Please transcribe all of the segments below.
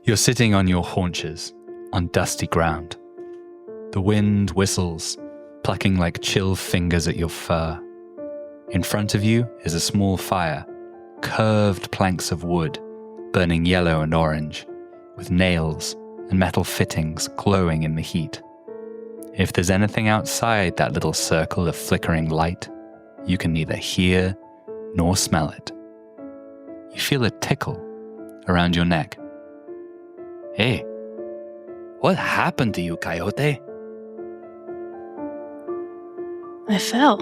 You're sitting on your haunches, on dusty ground. The wind whistles, plucking like chill fingers at your fur. In front of you is a small fire, curved planks of wood, burning yellow and orange, with nails and metal fittings glowing in the heat. If there's anything outside that little circle of flickering light, you can neither hear nor smell it. You feel a tickle around your neck. Hey, what happened to you, Coyote? I fell.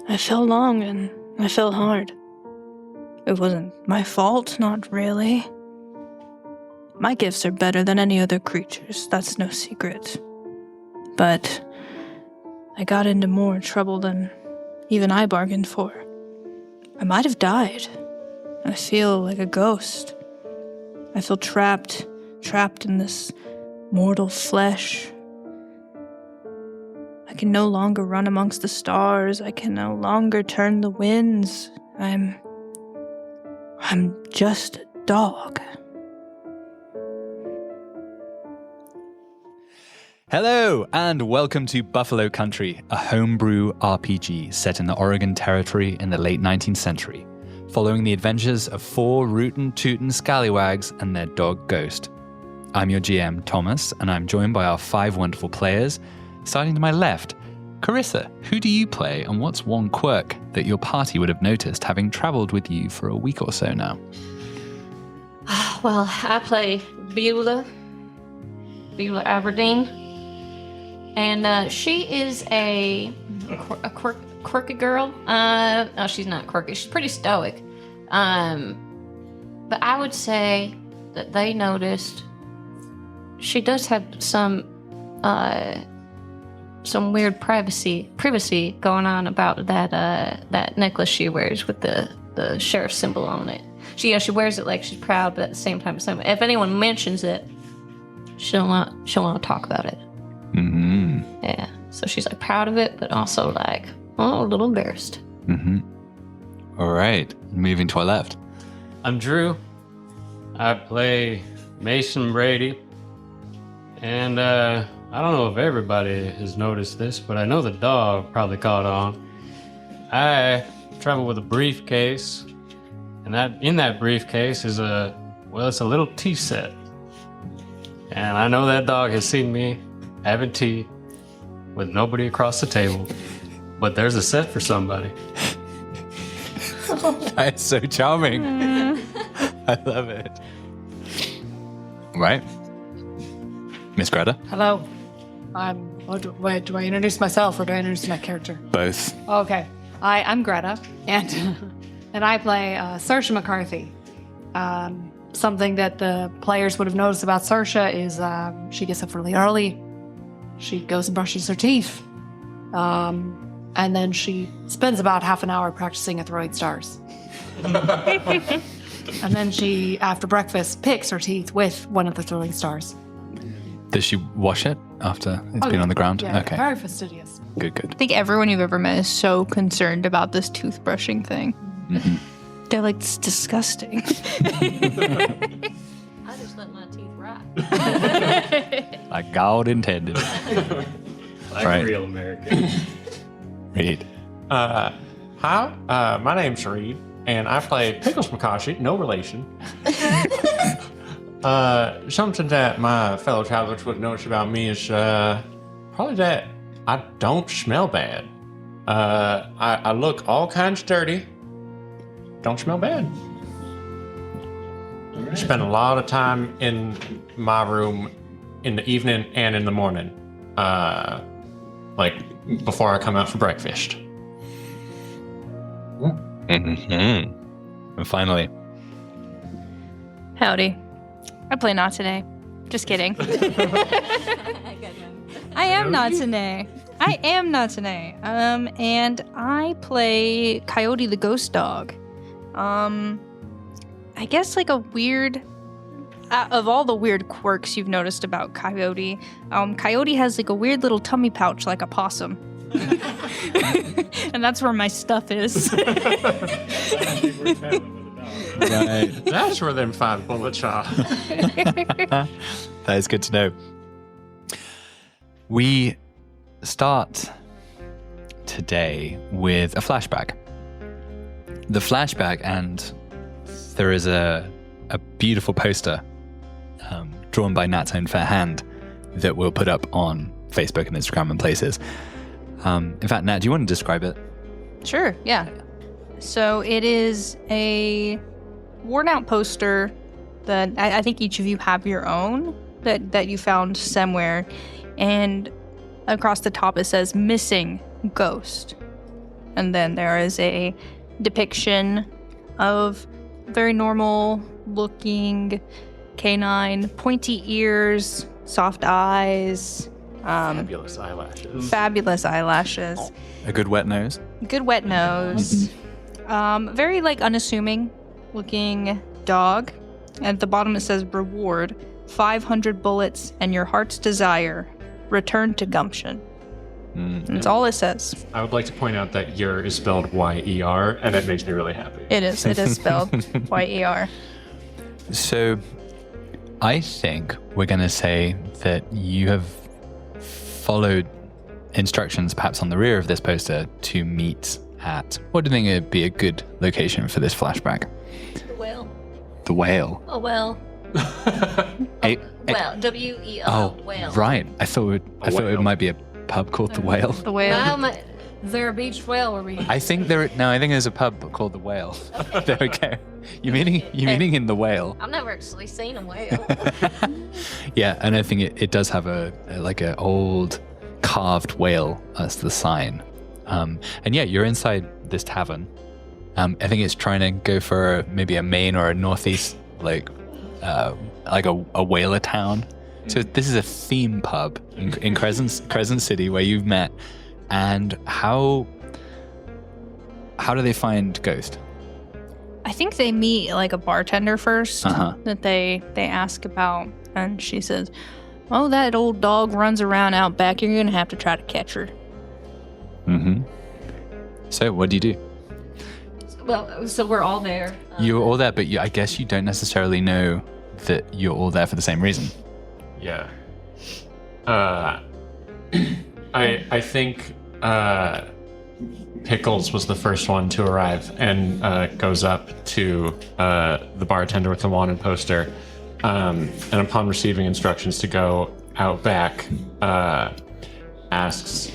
I fell long and I fell hard. It wasn't my fault, not really. My gifts are better than any other creature's, that's no secret. But I got into more trouble than even I bargained for. I might have died. I feel like a ghost. I feel trapped in this mortal flesh. I can no longer run amongst the stars. I can no longer turn the winds. I'm just a dog. Hello, and welcome to Buffalo Country, a homebrew RPG set in the Oregon Territory in the late 19th century, following the adventures of 4 rootin' tootin' scallywags and their dog Ghost. I'm your GM, Thomas, and I'm joined by our 5 wonderful players. Starting to my left, Carissa, who do you play, and what's one quirk that your party would have noticed having traveled with you for a week or so now? Well, I play Beulah Aberdeen. And she is a quirky girl. No, she's not quirky. She's pretty stoic. But I would say that they noticed she does have some weird privacy going on about that necklace she wears with the sheriff symbol on it. She wears it like she's proud, but at the same time, if anyone mentions it, she'll want to talk about it. Mm-hmm. Yeah, so she's like proud of it, but also like a little embarrassed. Mm-hmm. All right, moving to our left. I'm Drew. I play Mason Brady, and I don't know if everybody has noticed this, but I know the dog probably caught on. I travel with a briefcase, and in that briefcase is it's a little tea set. And I know that dog has seen me having tea with nobody across the table, but there's a set for somebody. That's so charming. I love it. Right. Miss Greta? Hello. Do I introduce myself or do I introduce my character? Both. Okay. I'm Greta, and and I play Saoirse McCarthy. Something that the players would have noticed about Saoirse is she gets up really early. She goes and brushes her teeth. And then she spends about half an hour practicing at throwing stars. And then she, after breakfast, picks her teeth with one of the throwing stars. Does she wash it after it's been on the ground? Yeah, okay. Very fastidious. Good. I think everyone you've ever met is so concerned about this toothbrushing thing. Mm-hmm. They're like, it's disgusting. I just let my teeth rot. Like God intended. Like Right. real American. Reed. Hi, my name's Reed, and I play Pickles McCauchy, no relation. Something that my fellow travelers would notice about me is probably that I don't smell bad. I look all kinds dirty. Don't smell bad. I spend a lot of time in my room in the evening and in the morning, like before I come out for breakfast. Mm-hmm. And finally, Howdy. I play Not Today. Just kidding. I am Not Today. And I play Coyote the Ghost Dog. I guess like a weird, of all the weird quirks you've noticed about Coyote, Coyote has like a weird little tummy pouch like a possum. And that's where my stuff is. Right. That's where them 5 bullets are. That is good to know. We start today with a flashback. The flashback, and there is a beautiful poster drawn by Nat's own fair hand that we'll put up on Facebook and Instagram and places. In fact, Nat, do you want to describe it? Sure, yeah. So it is a worn out poster that I think each of you have your own that you found somewhere. And across the top it says missing ghost. And then there is a depiction of very normal looking canine, pointy ears, soft eyes, Fabulous eyelashes. fabulous eyelashes, A good wet nose? good wet nose, very like unassuming looking dog. At the bottom it says reward 500 bullets and your heart's desire, return to Gumption. That's all it says. I would like to point out that "yer" is spelled Y-E-R, and it makes me really happy. It is spelled Y-E-R. So I think we're going to say that you have followed instructions perhaps on the rear of this poster to meet at, what do you think would be a good location for this flashback? The whale. The whale. Oh, well. Well, W-E-L. Oh, whale. right. I thought it whale. might be a pub called the Whale. The whale. Is there a beach whale where we? I think there's a pub called the Whale. There we go. You meaning in the Whale? I've never actually seen a whale. Yeah, and I think it does have a old carved whale as the sign. And yeah, you're inside this tavern. I think it's trying to go for maybe a main or a northeast, like a whaler town. So this is a theme pub in Crescent City where you've met. And how do they find Ghost? I think they meet like a bartender first Uh-huh. that they ask about, and she says, "Oh, that old dog runs around out back. You're gonna have to try to catch her." Mm-hmm. So what do you do? Well, so we're all there. You're all there, but I guess you don't necessarily know that you're all there for the same reason. Yeah. I think Pickles was the first one to arrive and goes up to the bartender with the wanted poster, and upon receiving instructions to go out back, asks,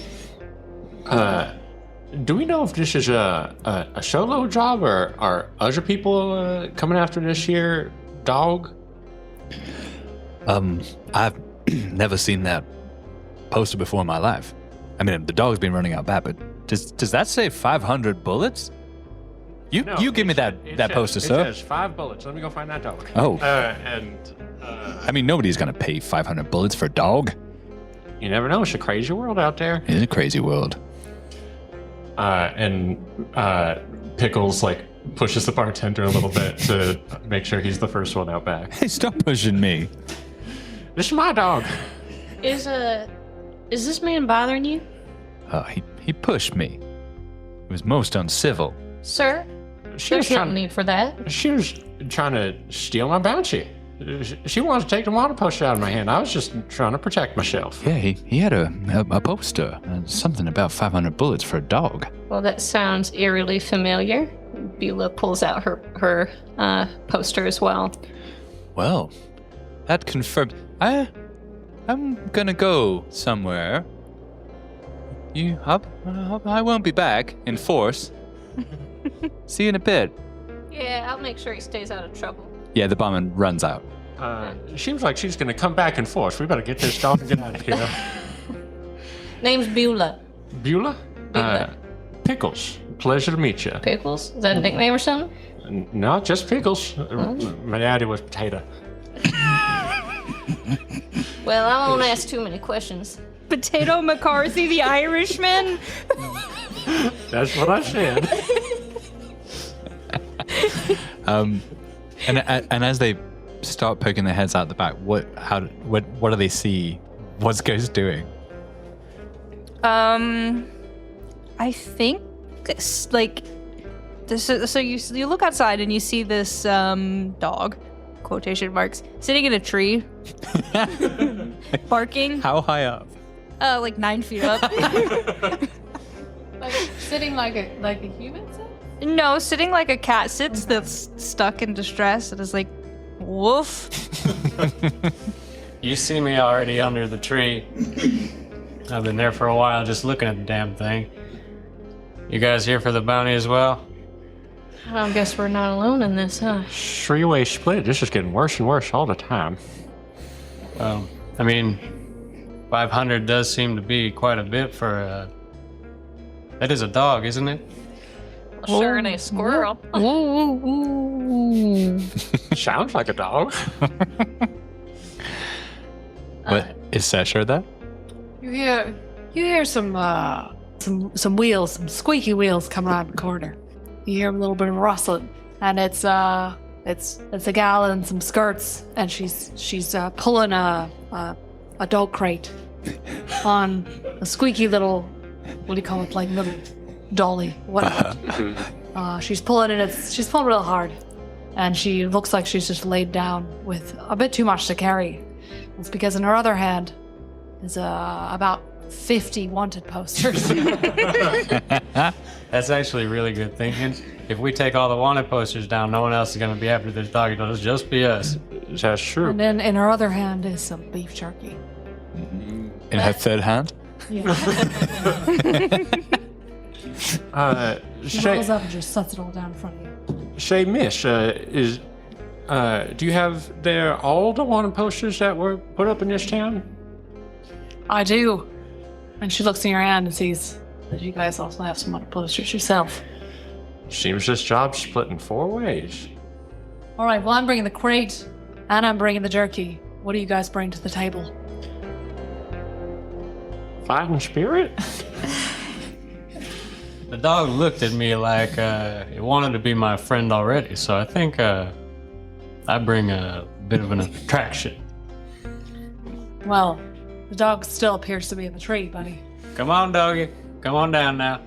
"Do we know if this is a solo job or are other people coming after this here dog?" I've never seen that poster before in my life. I mean, the dog's been running out back, but does that say 500 bullets? You give me that poster, sir. It says 5 bullets. Let me go find that dog. Oh. I I mean, nobody's gonna pay 500 bullets for a dog. You never know. It's a crazy world out there. It's a crazy world. And Pickles pushes the bartender a little bit to make sure he's the first one out back. Hey, stop pushing me. This is my dog. Is this man bothering you, Oh, he pushed me. It was most uncivil. sir? She was There's no trying. need for that. She was trying to steal my bounty. She wanted to take the water poster out of my hand. I was just trying to protect myself. Yeah, he had a poster, something about 500 bullets for a dog. Well, that sounds eerily familiar. Beulah pulls out her poster as well. Well, that confirmed. I'm gonna go somewhere. I won't be back in force. See you in a bit. Yeah, I'll make sure he stays out of trouble. Yeah, the barman runs out. Seems like she's going to come back in force. We better get this dog and get out of here. Name's Beulah. Beulah? Pickles. Pleasure to meet you. Pickles? Is that a nickname or something? No, just Pickles. My daddy was Potato. Well, I won't ask too many questions. Potato McCarthy, the Irishman. That's what I said. And as they start poking their heads out the back, what do they see? What's Ghost doing? I think it's the So you look outside and you see this dog, quotation marks, sitting in a tree, barking. How high up? Like 9 feet up. Like sitting like a human sits? No, sitting like a cat sits that's stuck in distress and is like, woof. You see me already under the tree. I've been there for a while just looking at the damn thing. You guys here for the bounty as well? I guess we're not alone in this, huh? Three-way split. This is getting worse and worse all the time. I mean, 500 does seem to be quite a bit for that is a dog, isn't it? Well, sure, and a squirrel. Sounds like a dog. What is Sasha there? You hear some wheels, some squeaky wheels come around the corner. You hear a little bit of rustling, and it's a gal in some skirts, and she's pulling a dog crate on a squeaky little, what do you call it, like little dolly, whatever. She's pulling it. She's pulling real hard, and she looks like she's just laid down with a bit too much to carry. It's because in her other hand is about 50 wanted posters. That's actually really good thinking. If we take all the wanted posters down, no one else is going to be after this dog. It'll just be us. That's true. And then in her other hand is some beef jerky. In her third hand? Yeah. She Shay, rolls up and just sets it all down in front of you. Shay Mish, do you have there all the wanted posters that were put up in this town? I do. And she looks in your hand and sees that you guys also have some other posters yourself. Seems this job's split in 4 ways. All right, well, I'm bringing the crate and I'm bringing the jerky. What do you guys bring to the table? Fighting spirit? The dog looked at me like it wanted to be my friend already, so I think I bring a bit of an attraction. Well, the dog still appears to be in the tree, buddy. Come on, doggy. Come on down now.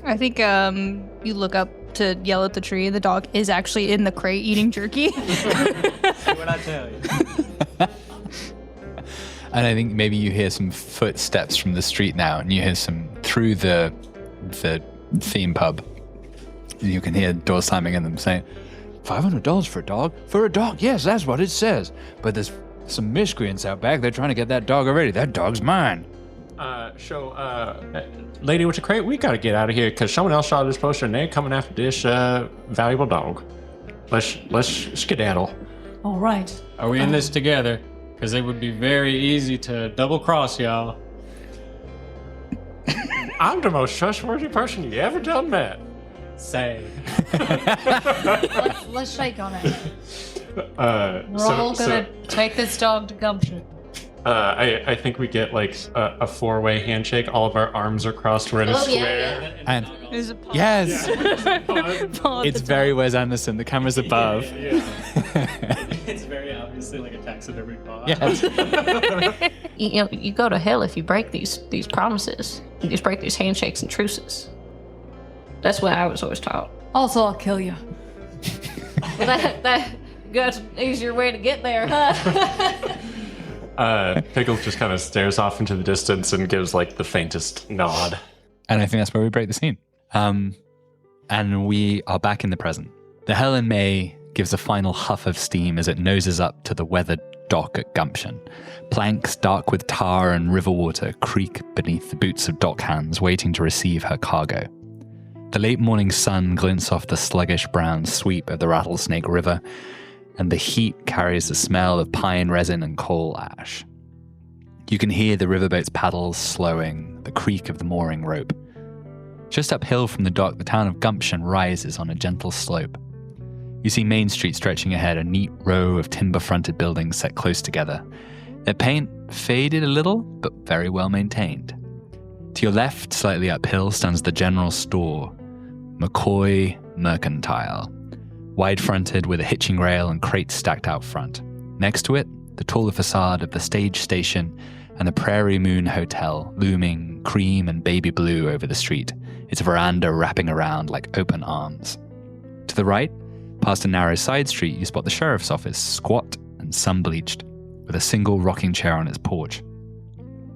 I think you look up to yell at the tree. The dog is actually in the crate eating jerky. What I tell you? And I think maybe you hear some footsteps from the street now, and you hear some through the theme pub. You can hear doors slamming in them saying, $500 for a dog? For a dog, yes, that's what it says. But there's some miscreants out back. They're trying to get that dog already. That dog's mine. Lady with the crate, we gotta get out of here because someone else saw this poster and they're coming after this valuable dog. Let's skedaddle. All right. Are we in this together? Because it would be very easy to double cross y'all. I'm the most trustworthy person you ever done met. Say. Let's shake on it. We're So- all gonna take this dog to Gumption. I think we get like a 4-way handshake. All of our arms are crossed. We're in a square. And There's a paw. yes, Paw at it's the very Wes Anderson. The camera's above. It's very obviously like a taxidermy paw. Yes. You go to hell if you break these promises. You just break these handshakes and truces. That's what I was always taught. Also, I'll kill you. But that's an easier way to get there, huh? Pickles just kind of stares off into the distance and gives like the faintest nod. And I think that's where we break the scene. And we are back in the present. The Helen May gives a final huff of steam as it noses up to the weathered dock at Gumption. Planks dark with tar and river water creak beneath the boots of dockhands waiting to receive her cargo. The late morning sun glints off the sluggish brown sweep of the Rattlesnake River, and the heat carries the smell of pine resin and coal ash. You can hear the riverboat's paddles slowing, the creak of the mooring rope. Just uphill from the dock, the town of Gumption rises on a gentle slope. You see Main Street stretching ahead, a neat row of timber-fronted buildings set close together. Their paint faded a little, but very well maintained. To your left, slightly uphill, stands the general store, McCoy Mercantile, wide-fronted with a hitching rail and crates stacked out front. Next to it, the taller facade of the stage station and the Prairie Moon Hotel looming cream and baby blue over the street, its veranda wrapping around like open arms. To the right, past a narrow side street, you spot the sheriff's office, squat and sun-bleached, with a single rocking chair on its porch.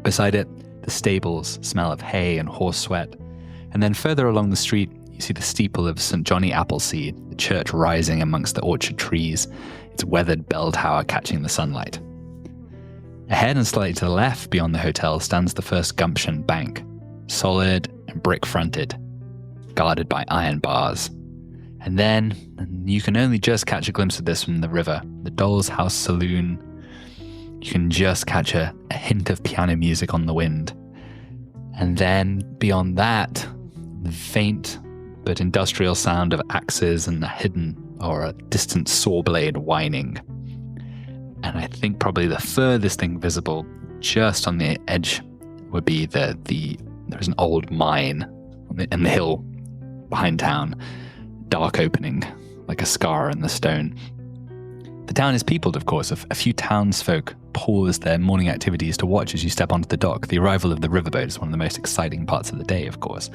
Beside it, the stables smell of hay and horse sweat, and then further along the street, you see the steeple of St. Johnny Appleseed, the church rising amongst the orchard trees, its weathered bell tower catching the sunlight. Ahead and slightly to the left, beyond the hotel, stands the first Gumption bank, solid and brick-fronted, guarded by iron bars. And then, and you can only just catch a glimpse of this from the river, the Doll's House Saloon. You can just catch a hint of piano music on the wind. And then, beyond that, the faint but industrial sound of axes and a hidden or a distant saw blade whining. And I think probably the furthest thing visible, just on the edge, would be there's an old mine in the hill behind town, dark opening, like a scar in the stone. The town is peopled, of course. A few townsfolk pause their morning activities to watch as you step onto the dock. The arrival of the riverboat is one of the most exciting parts of the day, of course.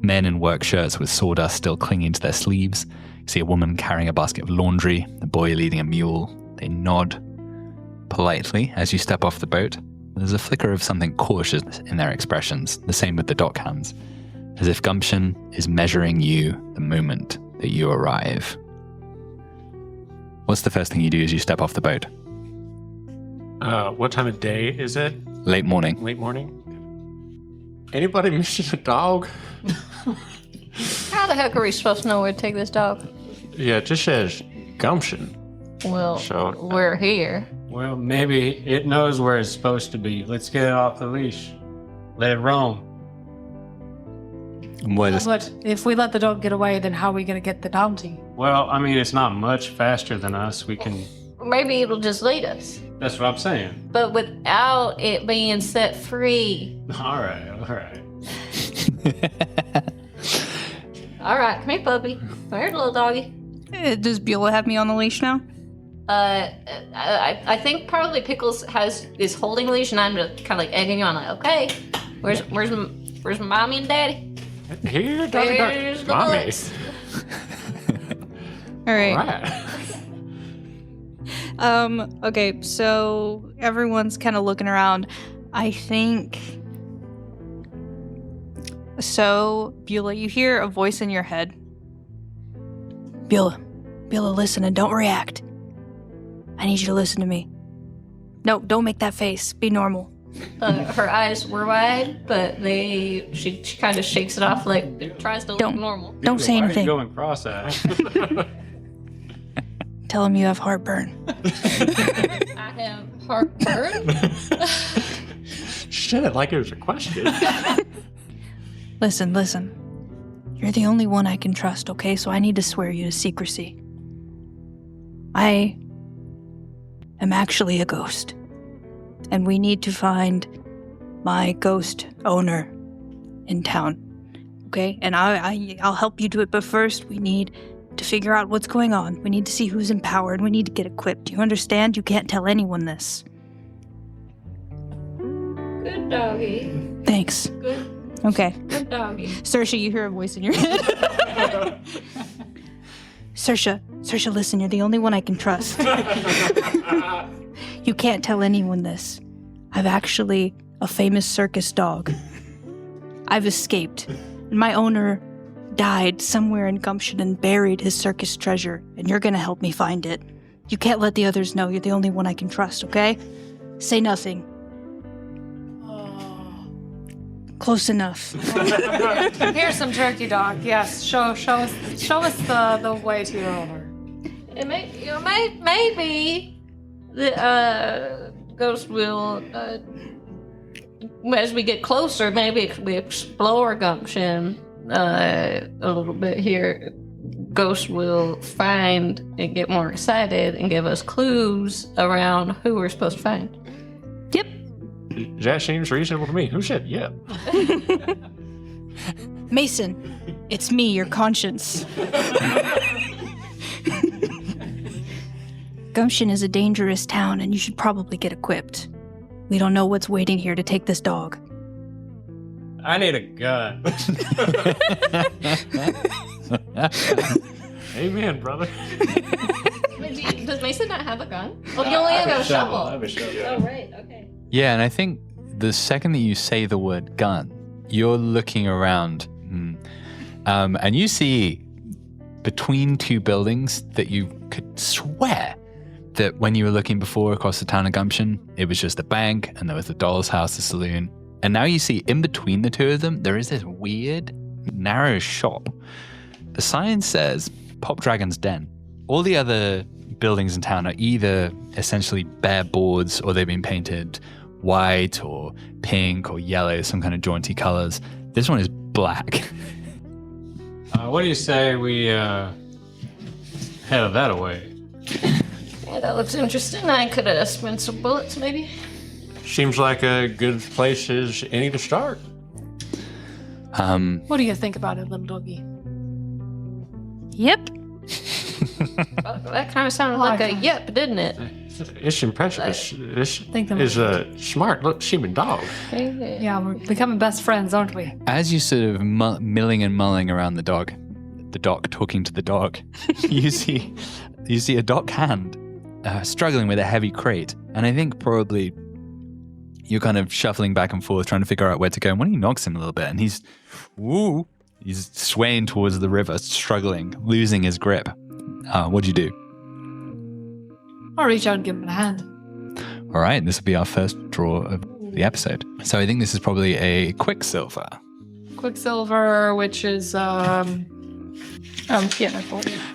Men in work shirts with sawdust still clinging to their sleeves. You see a woman carrying a basket of laundry, a boy leading a mule. They nod politely as you step off the boat. There's a flicker of something cautious in their expressions, the same with the dock hands, as if Gumption is measuring you the moment that you arrive. What's the first thing you do as you step off the boat? What time of day is it? Late morning. Late morning? Anybody missing a dog? How the heck are we supposed to know where to take this dog? Yeah, it just says Gumption. Well, So- we're here. Well, maybe it knows where it's supposed to be. Let's get it off the leash. Let it roam. But if we let the dog get away, then how are we going to get the bounty? Well, I mean, it's not much faster than us. We can. Maybe it'll just lead us. That's what I'm saying. But without it being set free. All right, all right. All right, come here, puppy. Come here, little doggy. Does Beulah have me on the leash now? I think probably Pickles is holding leash, and I'm just kind of like egging you on, like, okay, where's mommy and daddy? Here, There's the Mommy. books. All right. All right. Okay, so everyone's kind of looking around. I think. So, Beulah, you hear a voice in your head. Beulah, listen and don't react. I need you to listen to me. No, don't make that face. Be normal. Her eyes were wide, but she kind of shakes it off, like tries to look normal. Don't say Why are you anything. going cross-eyed? Tell him you have heartburn. I have heartburn. Said it like it was a question. Listen. You're the only one I can trust, okay? So I need to swear you to secrecy. I am actually a ghost. And we need to find my ghost owner in town. Okay? And I'll help you do it, but first we need to figure out what's going on. We need to see who's in power, and we need to get equipped. Do you understand? You can't tell anyone this. Good doggy. Thanks. Good Okay. doggy. Saoirse, you hear a voice in your head. Saoirse, listen, you're the only one I can trust. You can't tell anyone this. I'm actually a famous circus dog. I've escaped. And my owner died somewhere in Gumption and buried his circus treasure, and you're gonna help me find it. You can't let the others know. You're the only one I can trust, okay? Say nothing. Close enough. Here's some turkey, dog. Yes, show us the way to your owner. It maybe the ghost will, as we get closer, maybe we explore Gumption a little bit here. Ghost will find and get more excited and give us clues around who we're supposed to find. Yep. That seems reasonable to me. Who said yep? Mason, it's me, your conscience. Gumption is a dangerous town, and you should probably get equipped. We don't know what's waiting here to take this dog. I need a gun. Amen, brother. Wait, does Mason not have a gun? Oh, you only have a shovel. I have a shovel. Oh, right. Okay. Yeah, and I think the second that you say the word gun, you're looking around, and you see between two buildings that you could swear that when you were looking before across the town of Gumption, it was just a bank and there was the doll's house, the saloon. And now you see in between the two of them, there is this weird, narrow shop. The sign says Pop Dragon's Den. All the other buildings in town are either essentially bare boards or they've been painted white or pink or yellow, some kind of jaunty colors. This one is black. What do you say we head that away? Yeah, that looks interesting. I could spend some bullets, maybe. Seems like a good place as any to start. What do you think about it, little doggy? Yep. That kind of sounded like a yep, didn't it? It's impressive. This is a smart, seeming dog. Yeah, we're becoming best friends, aren't we? As you sort of milling and mulling around the dock talking to the dog, you see a dock hand struggling with a heavy crate. And I think probably you're kind of shuffling back and forth trying to figure out where to go. And when he knocks him a little bit and he's swaying towards the river, struggling, losing his grip. What do you do? I'll reach out and give him a hand. All right, this will be our first draw of the episode. So I think this is probably a Quicksilver. Quicksilver, which is yeah,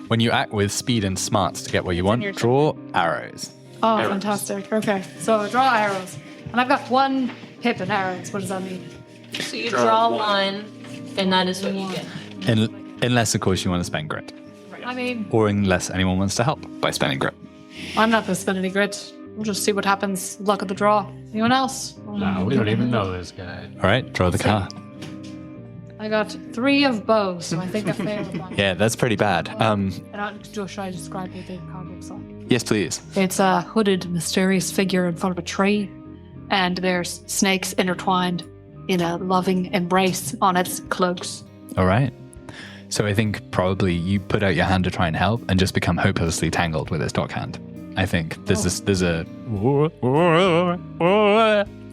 When you act with speed and smarts to get what you want, draw arrows. Oh, fantastic. Okay, so draw arrows. And I've got one hip in arrows. What does that mean? So you draw one, and that is what you get. Unless, of course, you want to spend grit. I mean, Or unless anyone wants to help by spending grit. I'm not going to spend any grit. We'll just see what happens. Luck of the draw. Anyone else? No, we don't even know this guy. All right, draw the card. I got 3 of bows, so I think I failed one. Yeah, that's pretty bad. Should I describe what the card looks like? Yes, please. It's a hooded, mysterious figure in front of a tree, and there's snakes intertwined in a loving embrace on its cloaks. All right. So I think probably you put out your hand to try and help and just become hopelessly tangled with this dock hand. I think there's a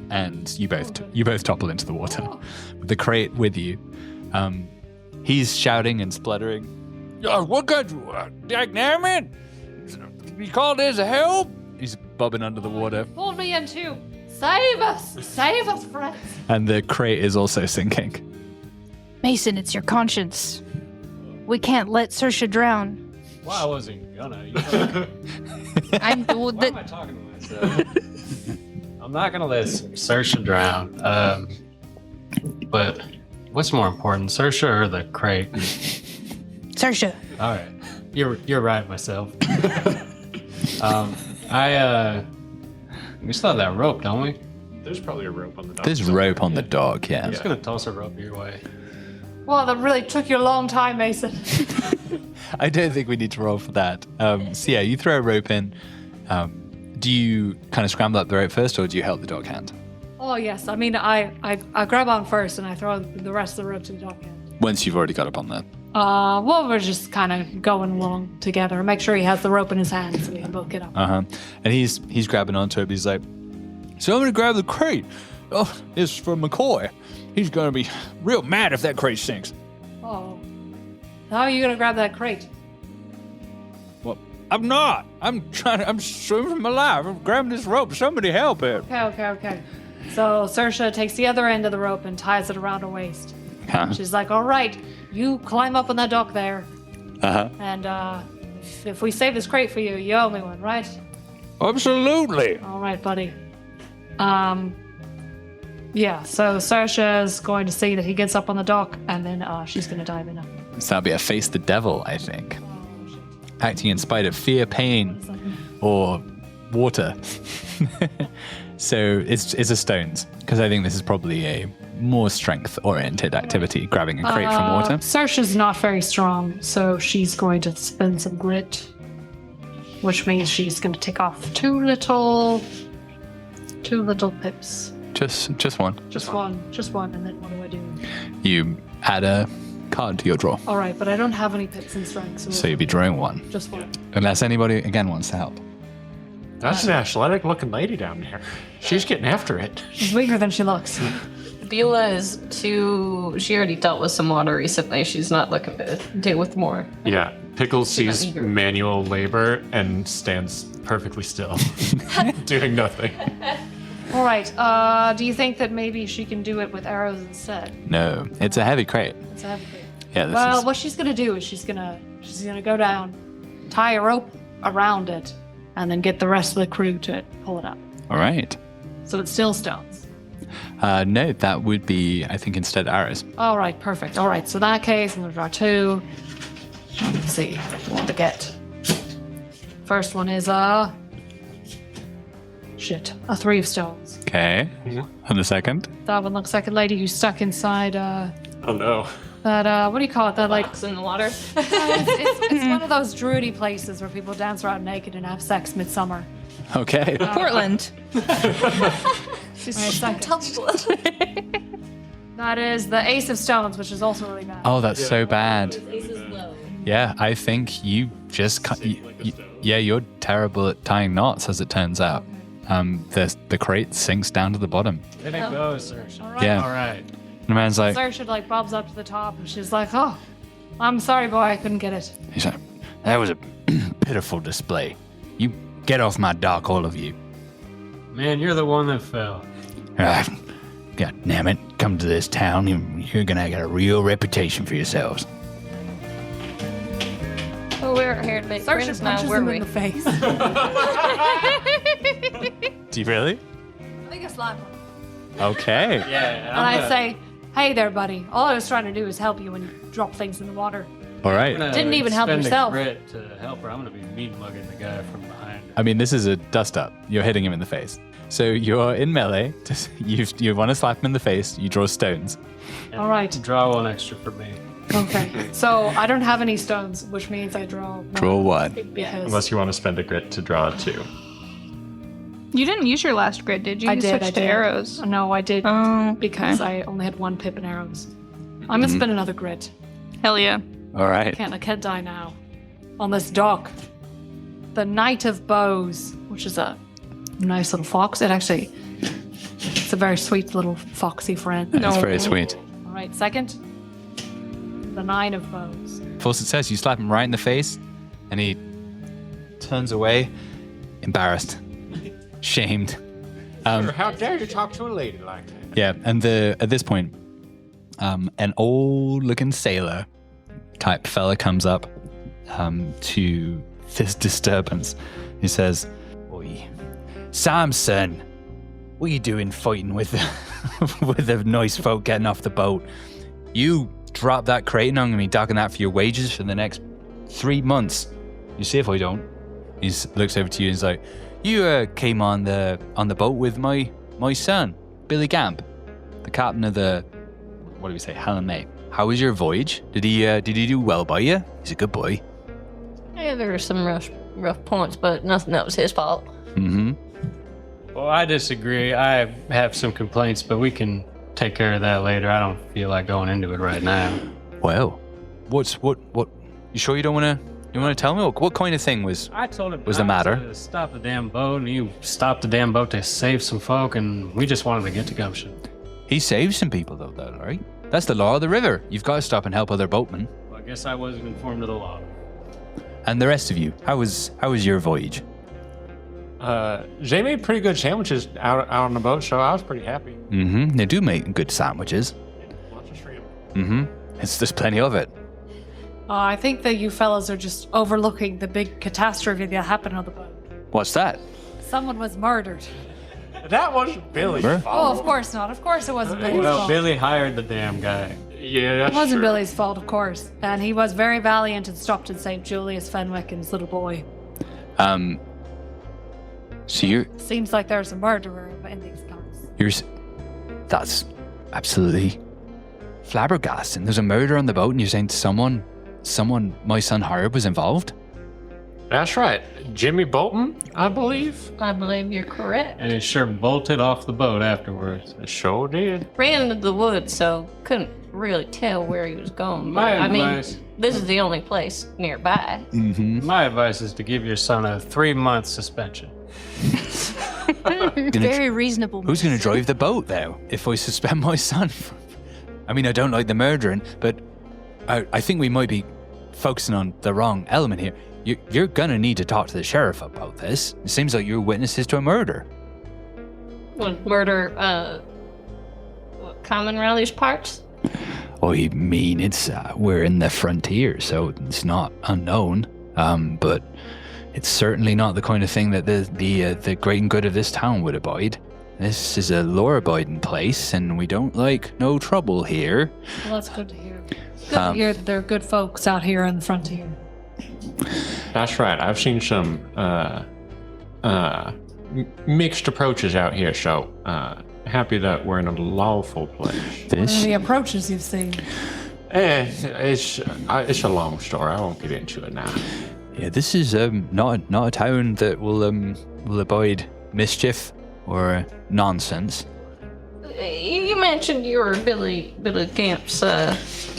and you both topple into the water with the crate with you. He's shouting and spluttering. What got you? Dagnammit? You call this a help? He's bobbing under the water. Pull me in too. Save us, friends. And the crate is also sinking. Mason, it's your conscience. We can't let Saoirse drown. Well, I wasn't gonna. I'm Why am I talking to myself? I'm not gonna let Saoirse drown. But what's more important, Saoirse or the crate? Saoirse. All right, you're right, myself. We still have that rope, don't we? There's probably a rope on the dog. There's rope on the dog, yeah. I'm just gonna toss a rope your way. Well, that really took you a long time, Mason. I don't think we need to roll for that. So yeah, you throw a rope in. Do you kind of scramble up the rope first, or do you help the dog hand? Oh, yes. I mean, I grab on first, and I throw the rest of the rope to the dog hand. Once you've already got up on there. Well, we're just kind of going along together. Make sure he has the rope in his hand so we can both get up. And he's grabbing onto it. But he's like, "So I'm gonna grab the crate. Oh, it's for McCoy. He's gonna be real mad if that crate sinks." Oh. How are you going to grab that crate? Well, I'm not. I'm swimming for my life. I'm grabbing this rope. Somebody help it. Okay. So Saoirse takes the other end of the rope and ties it around her waist. Huh? She's like, all right, you climb up on that dock there. Uh-huh. And if we save this crate for you, you owe me one, right? Absolutely. All right, buddy. Yeah, so Saoirse is going to see that he gets up on the dock, and then she's going to dive in. So that'll be a face the devil, I think. Acting in spite of fear, pain, or water. So it's a stones, because I think this is probably a more strength-oriented activity, grabbing a crate from water. Saoirse's not very strong, so she's going to spend some grit, which means she's going to take off two little pips. Just one. Just one. Just one. And then what do I do? You add a card to your draw. All right, but I don't have any pits and strengths. So you'd be drawing one. Just one. Unless anybody, again, wants to help. That's an athletic looking lady down there. She's getting after it. She's weaker than she looks. Beulah is too. She already dealt with some water recently. She's not looking to deal with more. Yeah. Pickles She's sees not eager. manual labor and stands perfectly still, doing nothing. All right. Do you think that maybe she can do it with arrows instead? No, it's a heavy crate. It's a heavy thing. Yeah, this Well, is... what she's gonna do is she's gonna go down, tie a rope around it, and then get the rest of the crew to pull it up. All right. So it's still stones. No, that would be, I think, instead arrows. All right, perfect. All right, so in that case, I'm gonna draw two. Let's see what I want to get. First one is a 3 of stones. Okay. And the second? That one looks like a lady who's stuck inside Oh no. that what do you call it? That like Box in the water. it's one of those druidy places where people dance around naked and have sex midsummer. Okay. Portland. She's That is the Ace of Stones, which is also really bad. Oh, that's so bad. Yeah, I think you just... yeah, you're terrible at tying knots, as it turns out. The crate sinks down to the bottom. There it goes, Saoirse. All right. Yeah. All right. And the man's like... Saoirse like bobs up to the top, and she's like, "Oh, I'm sorry, boy, I couldn't get it." He's like, that was a pitiful display. You get off my dock, all of you. Man, you're the one that fell. God damn it. Come to this town, you're gonna get a real reputation for yourselves. Oh, we're here to make Saoirse friends now, punches were him we? in the face. Do you really? I think I slap him. Okay. Yeah. And I say, "Hey there, buddy. All I was trying to do is help you when you drop things in the water." All right. Didn't even help yourself. Grit to help her. I'm gonna be mean mugging the guy from behind. I mean, this is a dust up. You're hitting him in the face. So you're in melee. You want to slap him in the face. You draw stones. All right. Draw one extra for me. Okay. So I don't have any stones, which means I draw one. Draw one. Because Unless you want to spend a grit to draw 2. You didn't use your last grid, did you? I You did. switched to arrows. No, I did Oh, because okay. I only had 1 pip and arrows. I'm gonna spin another grit. Hell yeah. All right. I can't die now. On this dock, the Knight of Bows, which is a nice little fox. It's a very sweet little foxy friend. That's very sweet. All right, second, the 9 of Bows. Full success. You slap him right in the face, and he turns away, embarrassed, shamed. How dare you talk to a lady like that? Yeah, and at this point, an old-looking sailor type fella comes up to this disturbance. He says, "Oi, Samson, what are you doing fighting with with the nice folk getting off the boat? You drop that crate and I'm going to be docking that for your wages for the next 3 months. You see if I don't." He looks over to you and he's like, "You came on the boat with my son, Billy Gamp, the captain of the, what do we say, Helen May. How was your voyage? Did he do well by you? He's a good boy." Yeah, there were some rough points, but nothing that was his fault. Mm-hmm. Well, I disagree. I have some complaints, but we can take care of that later. I don't feel like going into it right now. Well, what? You sure you don't want to tell me? What kind of thing was? I told him Was the not matter? to stop the damn boat, and you stopped the damn boat to save some folk, and we just wanted to get to Gumption. He saved some people though, right? That's the law of the river. You've got to stop and help other boatmen. Well, I guess I wasn't informed of the law. And the rest of you, how was your voyage? Jay made pretty good sandwiches out on the boat, so I was pretty happy. Mm-hmm. They do make good sandwiches. Lots of shrimp. Mm-hmm. There's plenty of it. I think that you fellas are just overlooking the big catastrophe that happened on the boat. What's that? Someone was murdered. That wasn't Billy's Sure. Oh, fault. of course not. Of course it wasn't Billy's Well, fault. Billy hired the damn guy. Yeah, that's It wasn't true. Billy's fault, of course. And he was very valiant and stopped in St. Julius Fenwick and his little boy. So you're Seems like there's a murderer in these guys. that's absolutely flabbergasting. There's a murder on the boat, and you're saying someone my son Harb was involved? That's right. Jimmy Bolton, I believe. I believe you're correct. And he sure bolted off the boat afterwards. It sure did. Ran into the woods, so couldn't really tell where he was going. My But, I mean, advice- this is the only place nearby. My advice is to give your son a 3-month suspension. Very reasonable. Who's going to drive the boat, though, if I suspend my son? I mean, I don't like the murdering, but I think we might be focusing on the wrong element here. You're going to need to talk to the sheriff about this. It seems like you're witnesses to a murder. Would murder, common around these parts? I mean, it's we're in the frontier, so it's not unknown. But it's certainly not the kind of thing that the great and good of this town would abide. This is a law-abiding place, and we don't like no trouble here. Well, that's good to hear. Good to hear that there are good folks out here on the frontier. That's right. I've seen some mixed approaches out here, so happy that we're in a lawful place. What are the approaches you've seen? It's a long story. I won't get into it now. Yeah, this is not a town that will abide mischief or nonsense. You mentioned you were Billy Camp's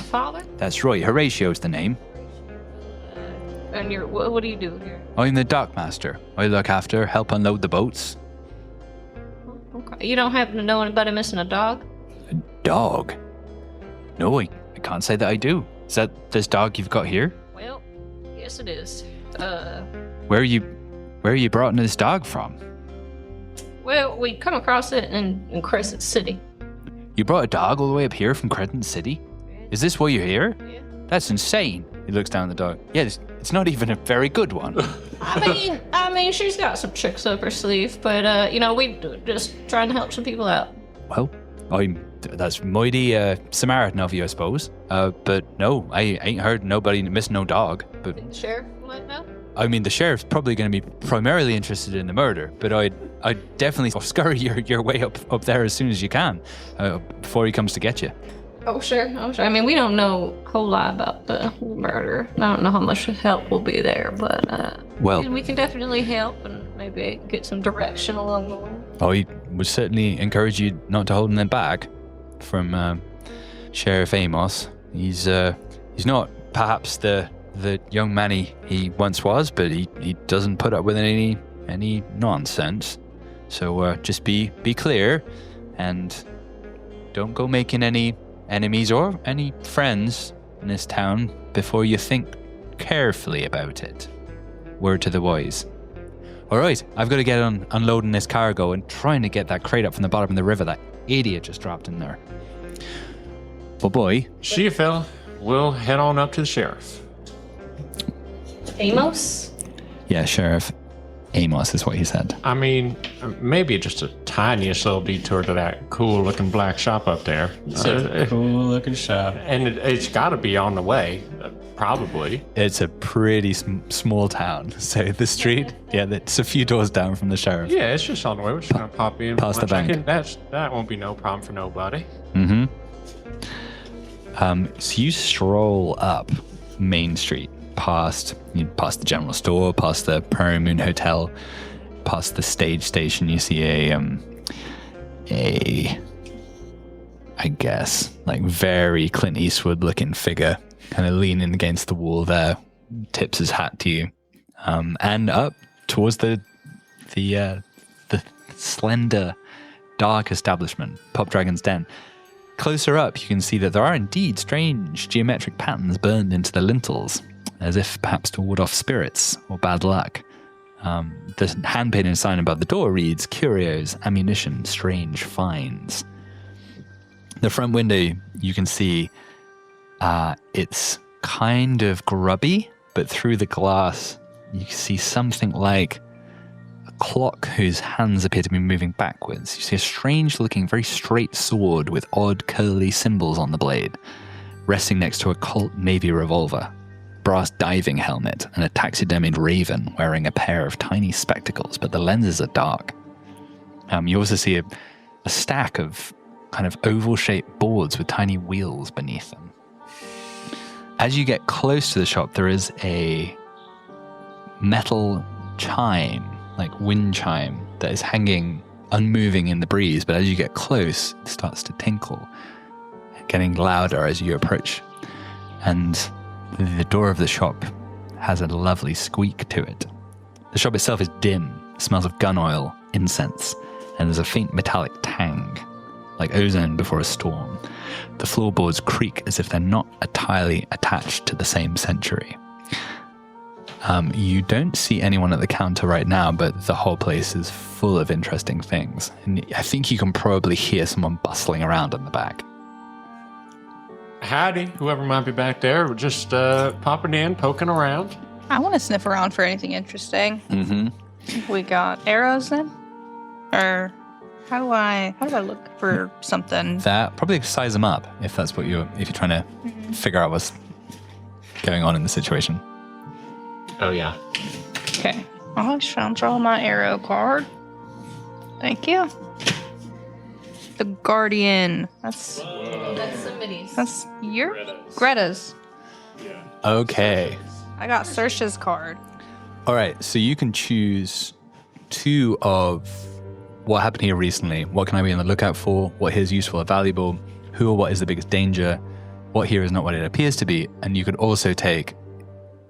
father, That's right. Horatio's the name. and you're what do you do here? I'm the dockmaster. I look after, help unload the boats. Okay. You don't happen to know anybody missing a dog? A dog? No, I can't say that I do. Is that this dog you've got here? Well, yes, it is. Where are you brought this dog from? Well, we come across it in Crescent City. You brought a dog all the way up here from Crescent City? Is this why you're here? Yeah. That's insane. He looks down at the dog. Yeah, it's not even a very good one. I mean, she's got some tricks up her sleeve, but we just trying to help some people out. Well, that's mighty Samaritan of you, I suppose. But no, I ain't heard nobody missing no dog. But Think the sheriff might know? I mean, the sheriff's probably going to be primarily interested in the murder, but I'd definitely scurry your way up there as soon as you can, before he comes to get you. Oh, sure. I mean, we don't know a whole lot about the murder. I don't know how much help will be there, but Well, we can definitely help and maybe get some direction along the way. I would certainly encourage you not to hold them back from Sheriff Amos. He's not perhaps the young man he once was, but he doesn't put up with any nonsense. So just be clear, and don't go making any enemies or any friends in this town before you think carefully about it. Word to the wise. All right, I've got to get on unloading this cargo and trying to get that crate up from the bottom of the river that idiot just dropped in there. But boy, See you, Phil. We'll head on up to the sheriff. Amos? yeah, Sheriff Amos is what he said. I mean, maybe just a tiniest little detour to that cool-looking black shop up there. It's a cool looking shop. And it's got to be on the way, probably. It's a pretty small town, so the street, yeah, it's a few doors down from the sheriff. Yeah, it's just on the way. We're just gonna pop in. Past the check bank. in. That won't be no problem for nobody. Mm-hmm. So you stroll up Main Street, past the general store, past the Prairie Moon Hotel, past the stage station. You see I guess, like very Clint Eastwood looking figure, kind of leaning against the wall there, tips his hat to you, and up towards the slender, dark establishment, Pop Dragon's Den. Closer up, you can see that there are indeed strange geometric patterns burned into the lintels, as if perhaps to ward off spirits or bad luck. The hand-painted sign above the door reads, "Curios, ammunition, strange finds." The front window, you can see it's kind of grubby, but through the glass, you can see something like a clock whose hands appear to be moving backwards. You see a strange-looking, very straight sword with odd curly symbols on the blade, resting next to a Colt Navy revolver, brass diving helmet, and a taxidermied raven wearing a pair of tiny spectacles, but the lenses are dark. You also see a stack of kind of oval-shaped boards with tiny wheels beneath them. As you get close to the shop, there is a metal chime, like wind chime, that is hanging unmoving in the breeze, but as you get close, it starts to tinkle, getting louder as you approach. And the door of the shop has a lovely squeak to it. The shop itself is dim, smells of gun oil, incense, and there's a faint metallic tang, like ozone before a storm. The floorboards creak as if they're not entirely attached to the same century. You don't see anyone at the counter right now, but the whole place is full of interesting things. And I think you can probably hear someone bustling around in the back. Howdy, whoever might be back there. We're just popping in, poking around. I want to sniff around for anything interesting. Mm-hmm. We got arrows then? Or how do I look for something? That probably size them up if that's what if you're trying to figure out what's going on in the situation. Oh, yeah. Okay. I shall draw my arrow card. Thank you. The Guardian. That's somebody's. That's your Greta's. Okay. I got Saoirse's card. All right, so you can choose 2 of what happened here recently. What can I be on the lookout for? What here is useful or valuable? Who or what is the biggest danger? What here is not what it appears to be? And you could also take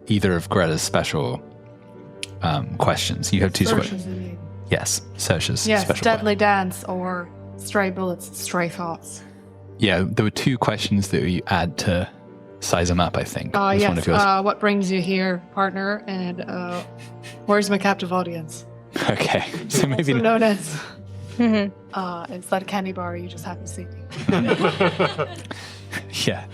either of Greta's special questions. You have 2 questions. Yes, Saoirse's Yes, special Deadly Dance or Stray Bullets, Stray Thoughts. Yeah, there were 2 questions that you add to size them up, I think. That's Yes. one of yours. What brings you here, partner? And where's my captive audience? Okay, so maybe Also known as Mm-hmm. it's that candy bar you just haven't seen me. yeah.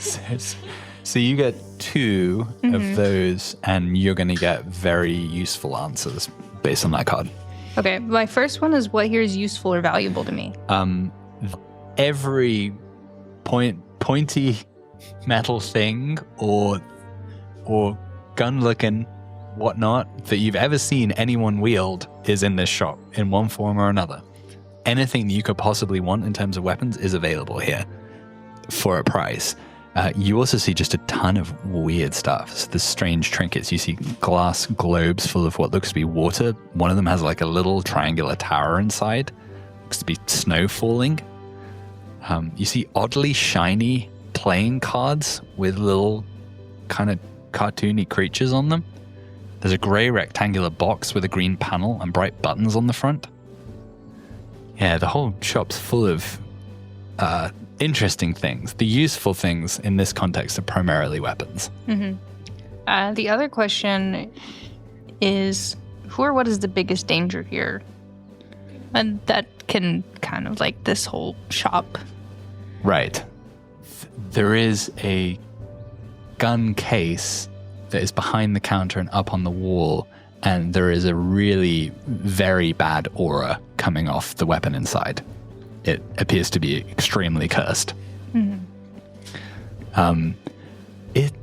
So you get 2 of those, and you're going to get very useful answers based on that card. Okay, my first one is what here is useful or valuable to me. Every pointy metal thing or gun-looking whatnot that you've ever seen anyone wield is in this shop in one form or another. Anything that you could possibly want in terms of weapons is available here for a price. You also see just a ton of weird stuff. So there's strange trinkets. You see glass globes full of what looks to be water. One of them has like a little triangular tower inside. Looks to be snow falling. You see oddly shiny playing cards with little kind of cartoony creatures on them. There's a grey rectangular box with a green panel and bright buttons on the front. Yeah, the whole shop's full of interesting things. The useful things in this context are primarily weapons. Mm-hmm. The other question is, who or what is the biggest danger here? And that can kind of like this whole shop. Right. There is a gun case that is behind the counter and up on the wall, and there is a really very bad aura coming off the weapon inside. It appears to be extremely cursed.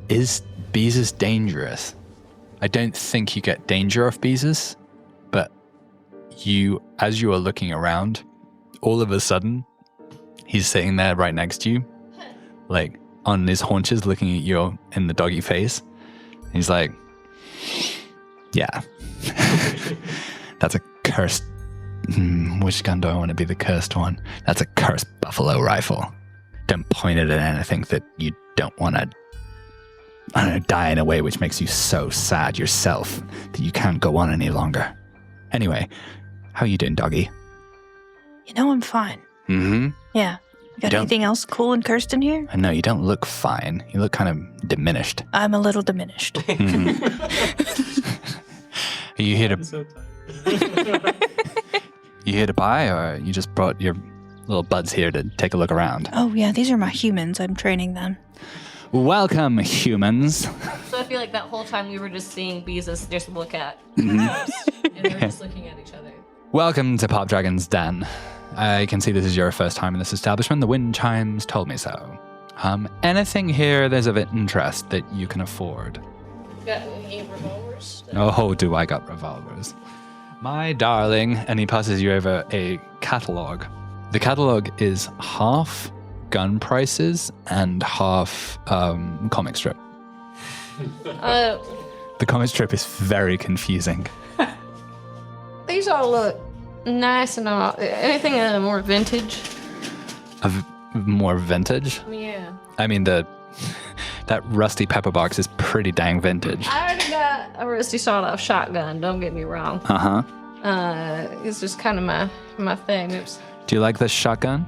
Is Beezus dangerous? I don't think you get danger off Beezus, but as you are looking around, all of a sudden, he's sitting there right next to you, like on his haunches looking at you in the doggy face. And he's like, yeah, that's a cursed... which gun do I want to be the cursed one? That's a cursed buffalo rifle. Don't point it at anything that you don't want to, I don't know, die in a way which makes you so sad yourself that you can't go on any longer. Anyway, how you doing, doggy? You know I'm fine. Mm-hmm. Yeah. You got anything else cool and cursed in here? I know, you don't look fine. You look kind of diminished. I'm a little diminished. Are you here to... You here to buy, or you just brought your little buds here to take a look around? Oh, yeah, these are my humans. I'm training them. Welcome, humans. So I feel like that whole time we were just seeing Beezus just look at us, and we were just looking at each other. Welcome to Pop Dragon's Den. I can see this is your first time in this establishment. The wind chimes told me so. Anything here there's of interest that you can afford? Got any revolvers? Oh, do I got revolvers. My darling, and he passes you over a catalog. The catalog is half gun prices and half comic strip. The comic strip is very confusing. These all look nice and all. Anything more vintage? More vintage? Yeah. I mean, that rusty pepper box is pretty dang vintage. I already got a rusty sawed-off shotgun. Don't get me wrong. It's just kind of my thing. Oops. Do you like this shotgun?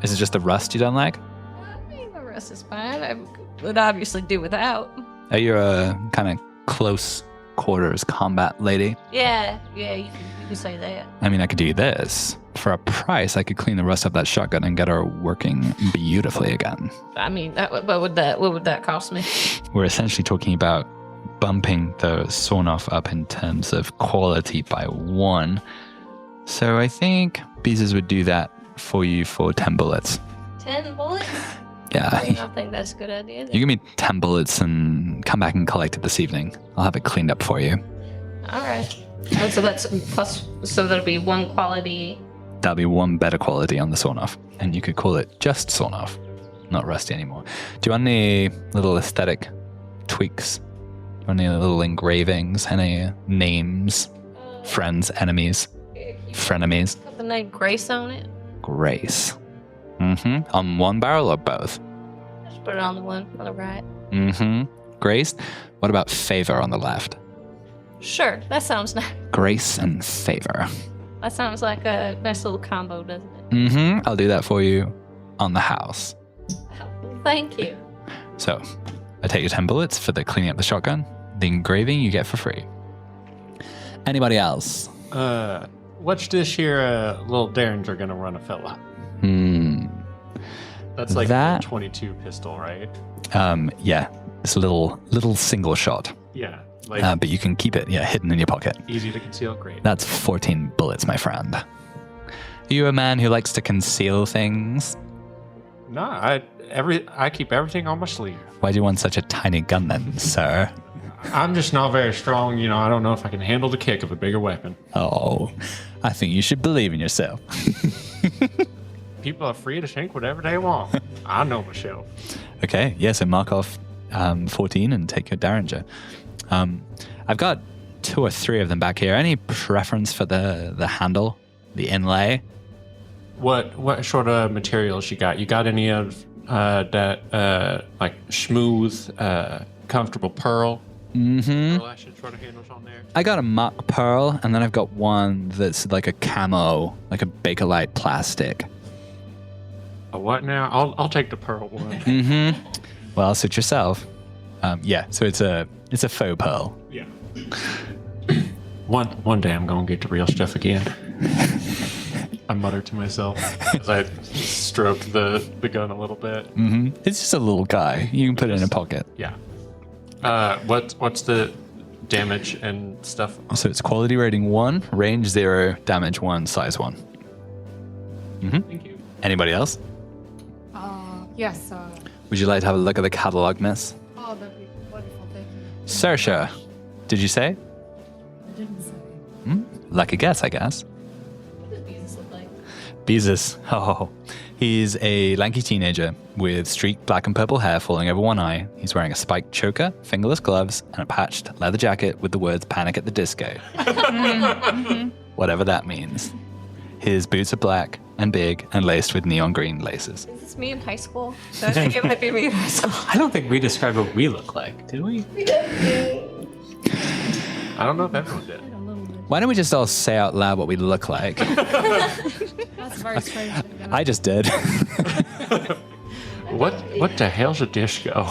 Is it just the rust you don't like? I mean, the rest is fine. I would obviously do without. Are you a kind of close quarters combat lady? Yeah, you can say that. I mean, I could do this. For a price, I could clean the rust of that shotgun and get her working beautifully again. I mean, what would that cost me? We're essentially talking about bumping the sawn-off up in terms of quality by 1. So I think Beezes would do that for you for 10 bullets. 10 bullets? Yeah. I don't think that's a good idea. You give me 10 bullets and come back and collect it this evening. I'll have it cleaned up for you. All right. So that's plus. So that'll be 1 quality. That'll be 1 better quality on the sawn-off. And you could call it just sawn-off, not rusty anymore. Do you want any little aesthetic tweaks? Do you want any little engravings? Any names? Friends, enemies, frenemies? Put the name Grace on it. Grace. On 1 barrel or both? Just put it on the one on the right. Grace? What about favor on the left? Sure, that sounds nice. Grace and favor. That sounds like a nice little combo, doesn't it? I'll do that for you on the house. Thank you. So, I take your 10 bullets for the cleaning up the shotgun. The engraving you get for free. Anybody else? What's this here little Derringer gonna run a fella? That's like That- a 22 pistol, right? Yeah. It's a little single shot. Yeah. Like But you can keep it, hidden in your pocket. easy to conceal, great. That's 14 bullets, my friend. Are you a man who likes to conceal things? No, I keep everything on my sleeve. Why do you want such a tiny gun then, sir? I'm just not very strong, I don't know if I can handle the kick of a bigger weapon. Oh, I think you should believe in yourself. People are free to think whatever they want. I know myself. Okay, so mark off 14 and take your Derringer. I've got 2 or 3 of them back here. Any preference for the handle, the inlay? What sort of materials you got? You got any of that like smooth, comfortable pearl? Pearl ash sort of handles on there. I got a mock pearl, and then I've got one that's like a camo, like a Bakelite plastic. A what now? I'll take the pearl one. Well, suit yourself. So it's a faux pearl. Yeah. One day I'm gonna get the real stuff again. I mutter to myself as I stroke the gun a little bit. It's just a little guy. You can put it in a pocket. Yeah. What's the damage and stuff? So it's quality rating 1, range 0, damage 1, size 1. Thank you. Anybody else? Yes. Would you like to have a look at the catalog, miss? Oh, that'd be wonderful. Thank you. Saoirse, did you say? I didn't say. Lucky guess, I guess. What does Beezus look like? Beezes. He's a lanky teenager with streaked black and purple hair falling over one eye. He's wearing a spiked choker, fingerless gloves, and a patched leather jacket with the words Panic at the Disco. Whatever that means. His boots are black and big and laced with neon green laces. Is this me in high school? I think it might be me in high school. I don't think we described what we look like, did we? I don't know if everyone did. Why don't we just all say out loud what we look like? That's very strange. I just did. What the hell's a disco?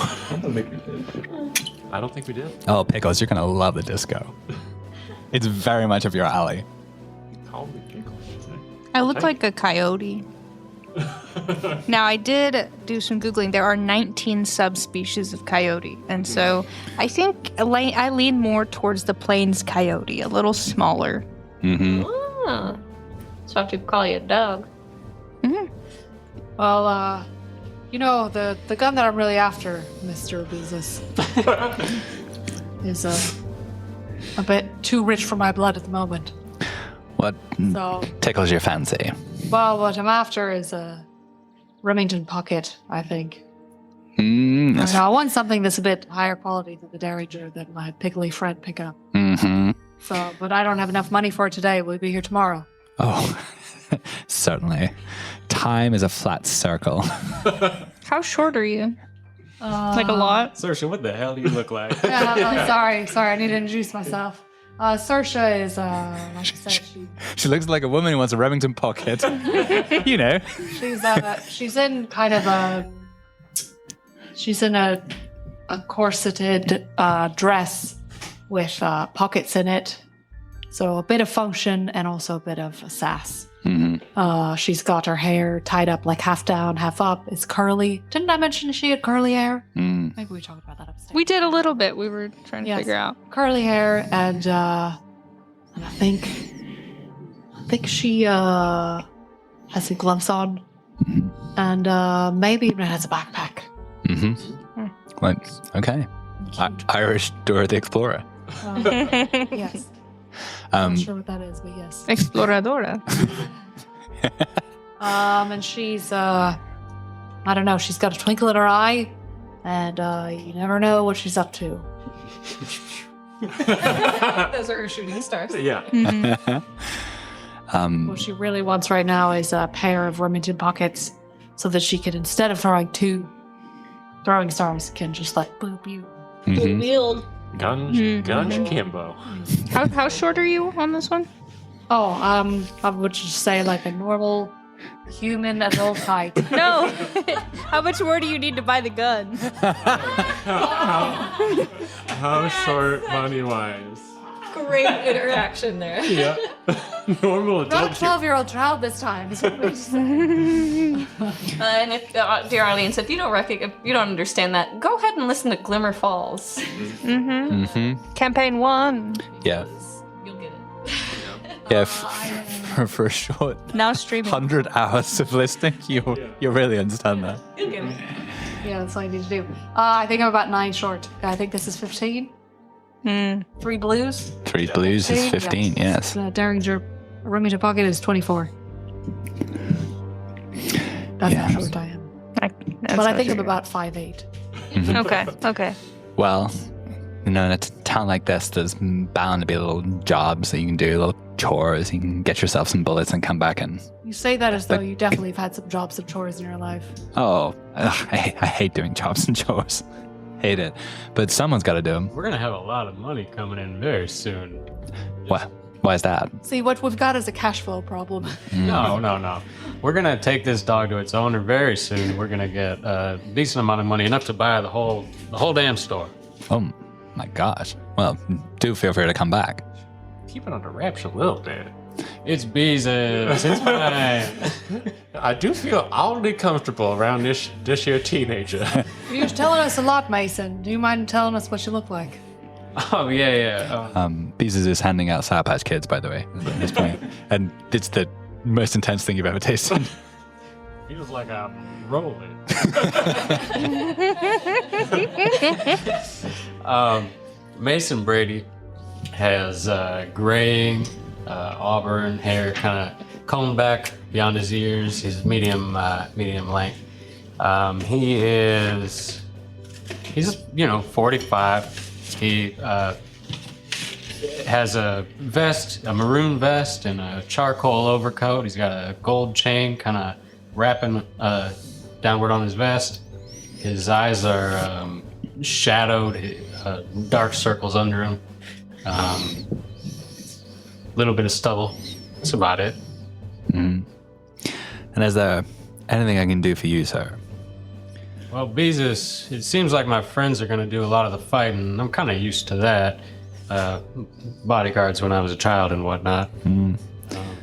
I don't think we did. Oh, Pickles, you're going to love the disco. It's very much of your alley. Call me Pickles. I look like a coyote. Now, I did do some Googling. There are 19 subspecies of coyote. And so I think I lean more towards the plains coyote, a little smaller. Oh. So I have to call you a dog. Well, the gun that I'm really after, Mr. Beezus, is a bit too rich for my blood at the moment. What So, tickles your fancy? well, what I'm after is a Remington pocket, I think. I want something that's a bit higher quality than the Derringer that my piggly friend picked up. Mm-hmm. So, but I don't have enough money for it today. We'll be here tomorrow. Oh, certainly. Time is a flat circle. How short are you? Like a lot? Saoirse, what the hell do you look like? Sorry. I need to introduce myself. Saoirse is, like I said, She looks like a woman who wants a Remington pocket. You know. she's in kind of she's in a corseted dress with pockets in it. So a bit of function and also a bit of sass. Mm-hmm. She's got her hair tied up like half down, half up. It's curly. Didn't I mention she had curly hair? Maybe we talked about that upstairs. We did a little bit. We were trying to figure out. Curly hair, and I think she has some gloves on, and maybe even has a backpack. Mm-hmm. What? Okay. Irish Dora the Explorer. Yes. I'm not sure what that is, but yes. Exploradora. And she's, I don't know, she's got a twinkle in her eye, and you never know what she's up to. Those are her shooting stars. Yeah. What she really wants right now is a pair of Remington pockets so that she can, instead of throwing 2 throwing stars, can just like boop you. Mm-hmm. Gunge Kimbo. How short are you on this one? Oh, I would just say like a normal human adult height. No. How much more do you need to buy the gun? How short money-wise? Great interaction there. Yeah. Normal Not a adult. 12-year-old child this time. Is what we say. And if, dear audience, if you don't understand that, go ahead and listen to Glimmer Falls. Mm-hmm. Mm-hmm. Campaign 1. Yeah. You'll get it. Yeah. For a short Now streaming. 100 hours of listening, you'll really understand that. You'll get it. Yeah, that's all you need to do. I think I'm about 9 short. I think this is 15. 3 blues. 3 blues is 15. Yes. Derringer Remington pocket is 24. That's how short I am. But I think I'm about 5'8". Okay. Well, in a town like this, there's bound to be little jobs that you can do, little chores. You can get yourself some bullets and come back and. You say that as though you definitely have had some jobs and chores in your life. Oh, I hate doing jobs and chores. Hate it. But someone's got to do them. We're going to have a lot of money coming in very soon. What? Why is that? See, what we've got is a cash flow problem. No. We're going to take this dog to its owner very soon. We're going to get a decent amount of money, enough to buy the whole damn store. Oh, my gosh. Well, do feel free to come back. Keep it under wraps a little bit. It's Beezus. It's fine. I do feel oddly comfortable around this here teenager. You're telling us a lot, Mason. Do you mind telling us what you look like? Oh, yeah. Beezus is handing out Sour Patch Kids, by the way, at this point. And it's the most intense thing you've ever tasted. Feels like I'm rolling. Mason Brady has graying auburn hair, kind of combed back beyond his ears. He's medium length. He's 45. He has a maroon vest, and a charcoal overcoat. He's got a gold chain kind of wrapping downward on his vest. His eyes are shadowed, dark circles under him. Little bit of stubble. That's about it. And is there anything I can do for you, sir? Well, Beezus, it seems like my friends are going to do a lot of the fighting. I'm kind of used to that. Bodyguards when I was a child and whatnot.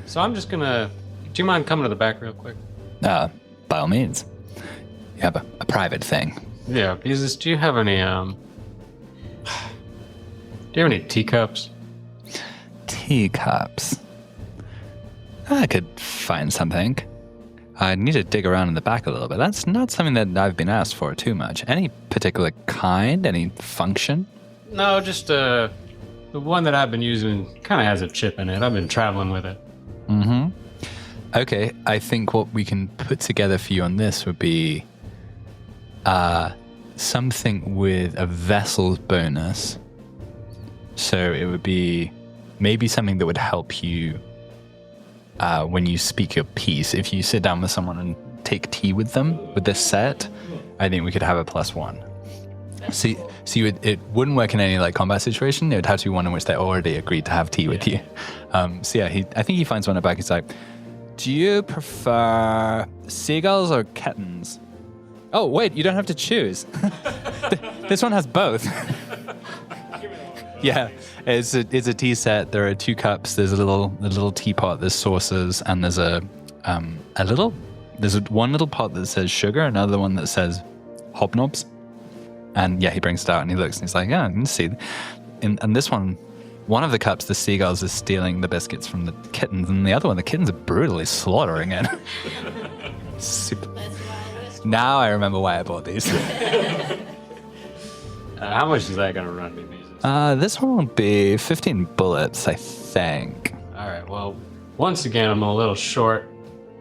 So I'm just going to... Do you mind coming to the back real quick? By all means. You have a private thing. Yeah, Beezus, do you have any... Do you have any teacups? Teacups. I could find something. I need to dig around in the back a little bit. That's not something that I've been asked for too much. Any particular kind? Any function? No, just the one that I've been using kind of has a chip in it. I've been traveling with it. Mm-hmm. Okay, I think what we can put together for you on this would be something with a vessel's bonus. So it would be maybe something that would help you when you speak your piece. If you sit down with someone and take tea with them with this set, I think we could have a +1. So it wouldn't work in any like combat situation. It would have to be one in which they already agreed to have tea with you. So yeah, I think he finds one at back. He's like, do you prefer seagulls or kittens? Oh, wait, you don't have to choose. This one has both. Yeah, it's a tea set. There are 2 cups. There's a little teapot. There's saucers, and there's one little pot that says sugar, another one that says hobnobs. And yeah, he brings it out and he looks and he's like, yeah, I can see. And this one of the cups, the seagulls is stealing the biscuits from the kittens, and the other one, the kittens are brutally slaughtering it. Now I remember why I bought these. How much is that going to run me, Beezus? This one will be 15 bullets, I think. All right, well, once again, I'm a little short,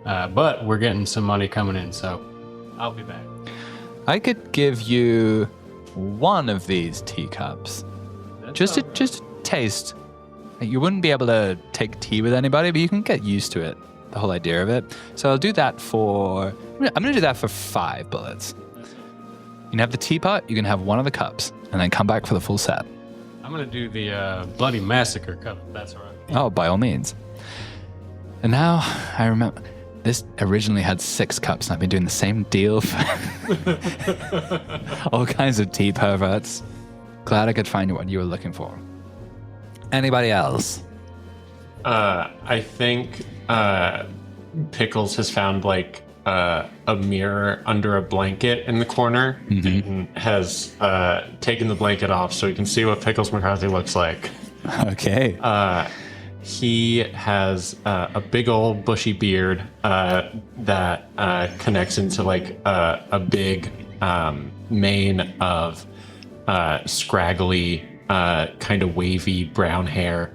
but we're getting some money coming in, so I'll be back. I could give you one of these teacups. Just a taste. You wouldn't be able to take tea with anybody, but you can get used to it, the whole idea of it. So I'll do that I'm going to do that for 5 bullets. You can have the teapot, you can have one of the cups, and then come back for the full set. I'm going to do the Bloody Massacre cup, if that's all right. Oh, by all means. And now I remember this originally had 6 cups, and I've been doing the same deal for all kinds of tea perverts. Glad I could find what you were looking for. Anybody else? I think Pickles has found like a mirror under a blanket in the corner and has taken the blanket off so he can see what Pickles McCarthy looks like. Okay. He has a big old bushy beard that connects into like a big mane of scraggly, kind of wavy brown hair.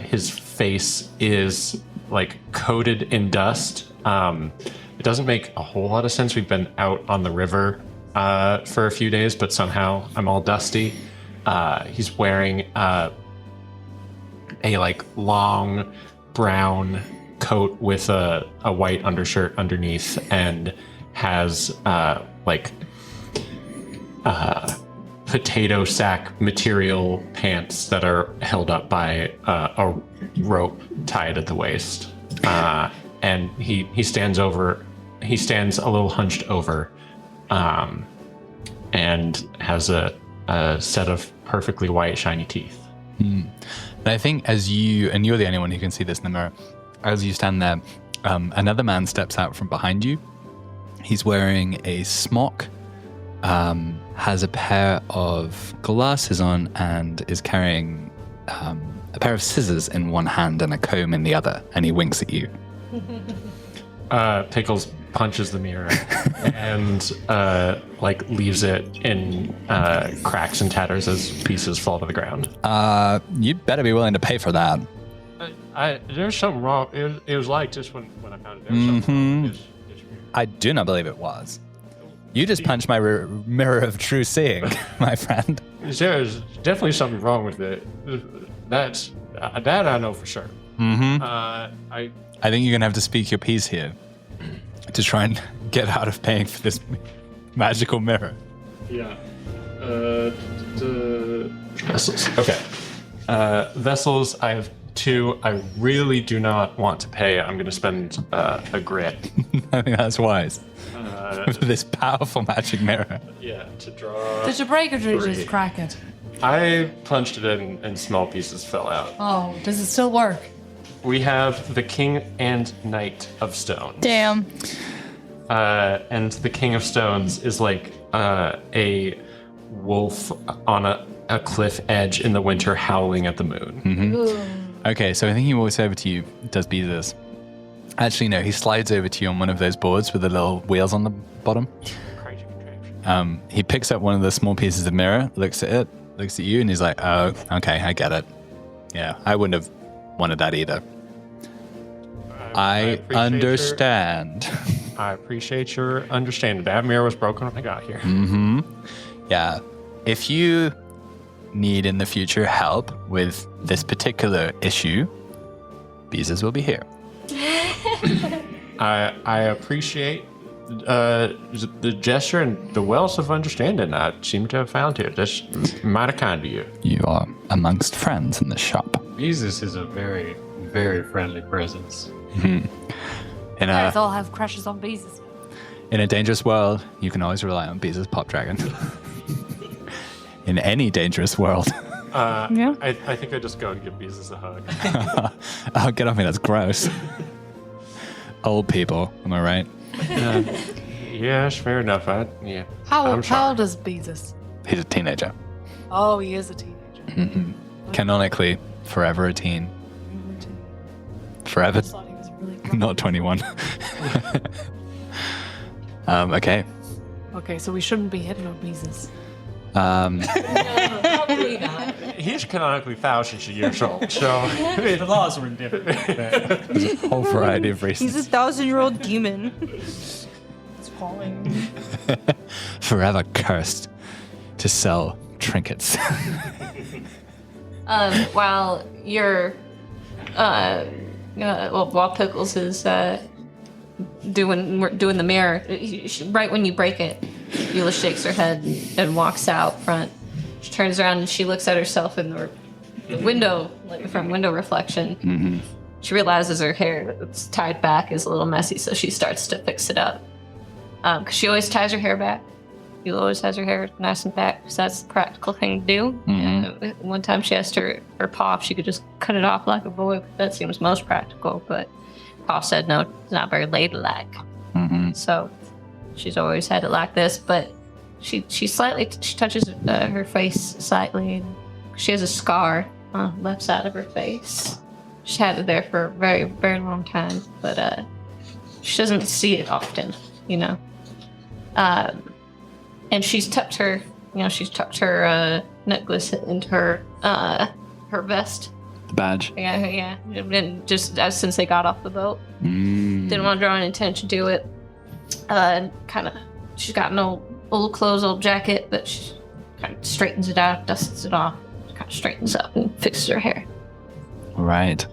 His face is like coated in dust. It doesn't make a whole lot of sense. We've been out on the river for a few days, but somehow I'm all dusty. He's wearing a like long brown coat with a white undershirt underneath, and has potato sack material pants that are held up by a rope tied at the waist. And he stands a little hunched over, and has a set of perfectly white shiny teeth. And I think and you're the only one who can see this in the mirror, as you stand there, another man steps out from behind you. He's wearing a smock, has a pair of glasses on, and is carrying a pair of scissors in one hand and a comb in the other, and he winks at you. Pickles punches the mirror and leaves it in cracks and tatters as pieces fall to the ground. You'd better be willing to pay for that. There's something wrong. It was like just when I found it. There was something wrong. I do not believe it was. You just punched my mirror of true seeing, my friend. There's definitely something wrong with it. That I know for sure. I think you're going to have to speak your piece here to try and get out of paying for this magical mirror. Yeah. Vessels. Okay. Vessels, I have 2. I really do not want to pay. I'm going to spend a grit. I think that's wise. For this powerful magic mirror. Yeah, to draw. Did you break it or did you just crack it? I punched it in and small pieces fell out. Oh, does it still work? We have the King and Knight of Stones. Damn. And the King of Stones is like a wolf on a cliff edge in the winter howling at the moon. Okay, so I think he walks over to you, does Beezus. Actually, no, he slides over to you on one of those boards with the little wheels on the bottom. He picks up one of the small pieces of mirror, looks at it, looks at you, and he's like, oh, okay, I get it. Yeah, I wouldn't have wanted that either. I understand. I appreciate your understanding. That mirror was broken when I got here. Yeah. If you need in the future help with this particular issue, Beezus will be here. I appreciate the gesture and the wealth of understanding I seem to have found here. That's mighty kind of you. You are amongst friends in the shop. Jesus is a very, very friendly presence. In Guys a, all have crushes on Beezus. in a dangerous world, you can always rely on Beezus Pop Dragon. In any dangerous world. Yeah. I think I just go and give Beezus a hug. Oh, get off me, that's gross. Old people, am I right? Yes, fair enough. Yeah. How I'm sorry. old is Beezus? He's a teenager. Oh, he is a teenager. Canonically, forever a teen. Forever I thought he was really grown. not 21. Okay. Okay, so we shouldn't be hitting on Beezus. Probably not. He's canonically thousands of years old, so The laws were different. There's a whole variety of reasons. He's a 1,000-year-old demon. It's falling. Forever cursed to sell trinkets. While you're, while Pickles is doing the mirror, right when you break it, Eula shakes her head and walks out front. She turns around and she looks at herself in the window, like the front window reflection. She realizes her hair that's tied back is a little messy, so she starts to fix it up. Because she always ties her hair back. Eula always has her hair nice and back, because that's the practical thing to do. One time she asked her Pa if she could just cut it off like a boy. That seems most practical, but Pa said no, it's not very ladylike. So she's always had it like this, but she touches her face slightly. And she has a scar on the left side of her face. She's had it there for a very, very long time, but she doesn't see it often, you know. And she's tucked her necklace into her vest. The badge. Yeah. And just since they got off the boat, didn't want to draw any attention to it. She's got no old clothes, old jacket, but she kind of straightens it out, dusts it off, kind of straightens up and fixes her hair. Right.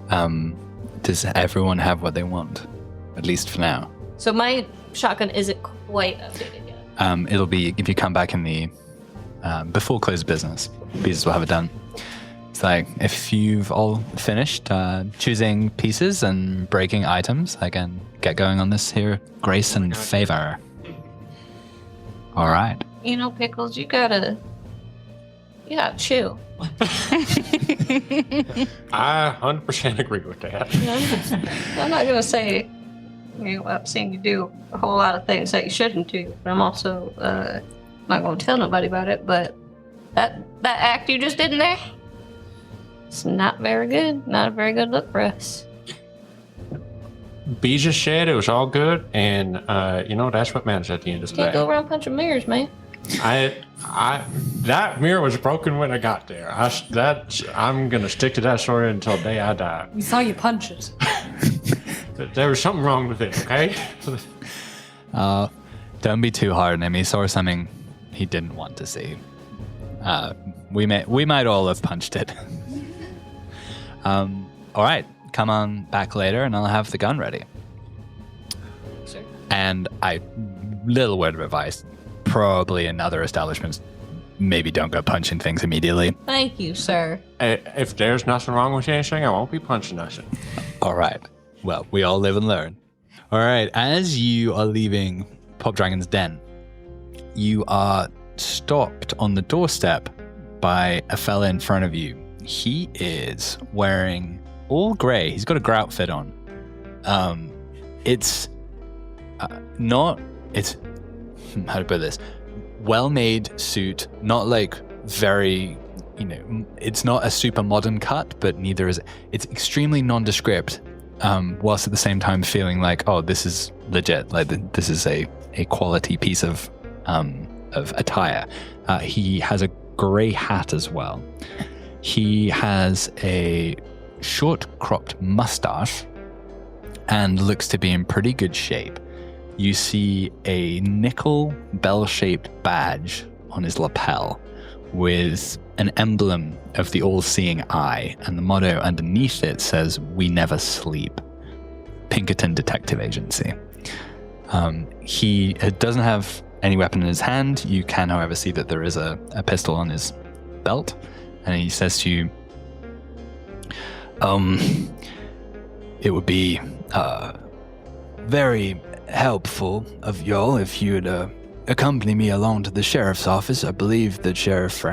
Does everyone have what they want? At least for now. So my shotgun isn't quite updated yet. It'll be, if you come back in the, before close of business, Beezus will have it done. It's like, if you've all finished choosing pieces and breaking items, I can get going on this here grace and favor. All right. You know, Pickles, you gotta chew. I 100% agree with that. I'm not gonna say, I'm saying you do a whole lot of things that you shouldn't do, but I'm also not gonna tell nobody about it. But that act you just did in there, it's not very good. Not a very good look for us. Beezus said it was all good, and that's what matters at the end of the Can't go day. around punching mirrors, man. That mirror was broken when I got there. I'm gonna stick to that story until the day I die. We saw you punch it. There was something wrong with it, okay? Don't be too hard on him. He saw something he didn't want to see. We might all have punched it. All right, come on back later, and I'll have the gun ready. Sure. And little word of advice: probably in other establishments, maybe don't go punching things immediately. Thank you, sir. If there's nothing wrong with anything, I won't be punching nothing. All right. Well, we all live and learn. All right. As you are leaving Pop Dragon's den, you are stopped on the doorstep by a fella in front of you. He is wearing all gray. He's got a grout fit on. It's how to put this? Well-made suit, not like very, it's not a super modern cut, but neither is it. It's extremely nondescript, whilst at the same time feeling like, oh, this is legit. Like this is a quality piece of attire. He has a gray hat as well. He has a short cropped mustache, and looks to be in pretty good shape. You see a nickel bell-shaped badge on his lapel with an emblem of the all-seeing eye, and the motto underneath it says, "We never sleep." Pinkerton Detective Agency. He doesn't have any weapon in his hand. You can, however, see that there is a pistol on his belt, and he says to you, it would be very helpful of y'all if you'd accompany me along to the sheriff's office. I believe that Sheriff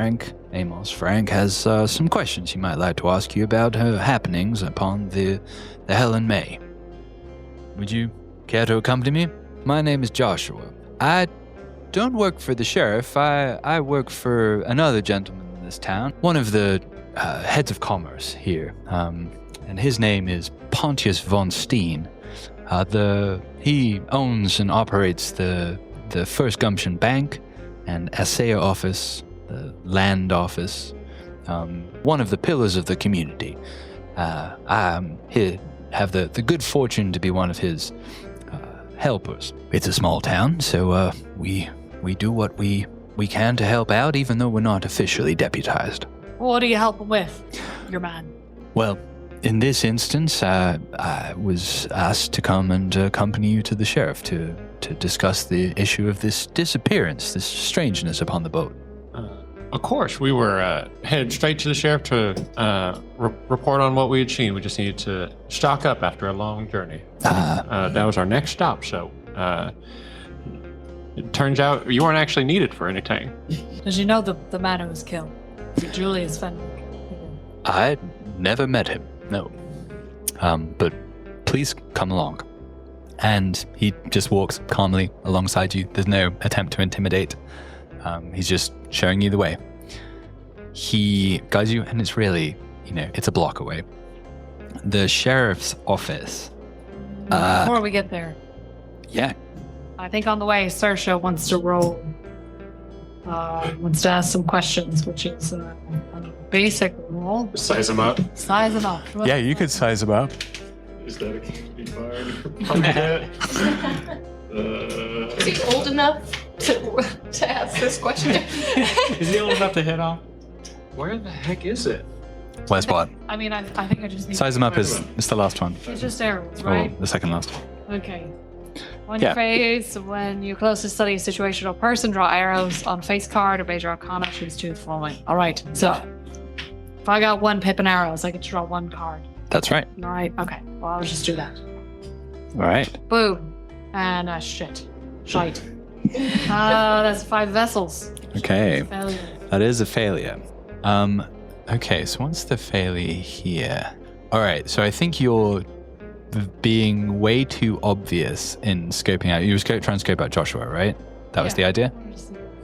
Amos Frank, has some questions he might like to ask you about her happenings upon the Helen May. Would you care to accompany me? My name is Joshua. I don't work for the sheriff. I work for another gentleman in this town, one of the heads of commerce here, and his name is Pontius von Steen. He owns and operates the First Gumption Bank and Assaya office, the land office, one of the pillars of the community. I'm here, have the good fortune to be one of his helpers. It's a small town, so we do what we can to help out, even though we're not officially deputized. What do you help him with, your man? Well, in this instance, I was asked to come and accompany you to the sheriff to discuss the issue of this disappearance, this strangeness upon the boat. Of course, we were headed straight to the sheriff to report on what we had seen. We just needed to stock up after a long journey. That was our next stop, so it turns out you weren't actually needed for anything. Did you know the man who was killed? Julius Fenwick. I never met him, no. But please come along. And he just walks calmly alongside you. There's no attempt to intimidate. He's just showing you the way. He guides you, and it's really, it's a block away. The sheriff's office. Before we get there, Yeah. I think on the way, Saoirse wants to roll. Wants to ask some questions, which is a basic roll. Size him up. Size them up. Yeah, you could size him up. Is that a candy bar? Is he old enough to ask this question? Is he old enough to hit off? Where the heck is it? Where's what? I mean, I think I just need Size him up is it's the last one. It's just arrows, right? Or the second last. Okay. On Yeah. your face, when you closely study a situation or person, draw arrows on face card or major arcana, choose two of the following. All right, so if I got one pip and arrows, I get to draw one card. That's right. All right, okay. Well, I'll just do that. All right. Boom. And shit. Shite. That's 5 vessels. Okay. Failure. That is a failure. Okay, so what's the failure here? All right, so I think you're being way too obvious in scoping out. You were trying to scope out Joshua, right? That was the idea?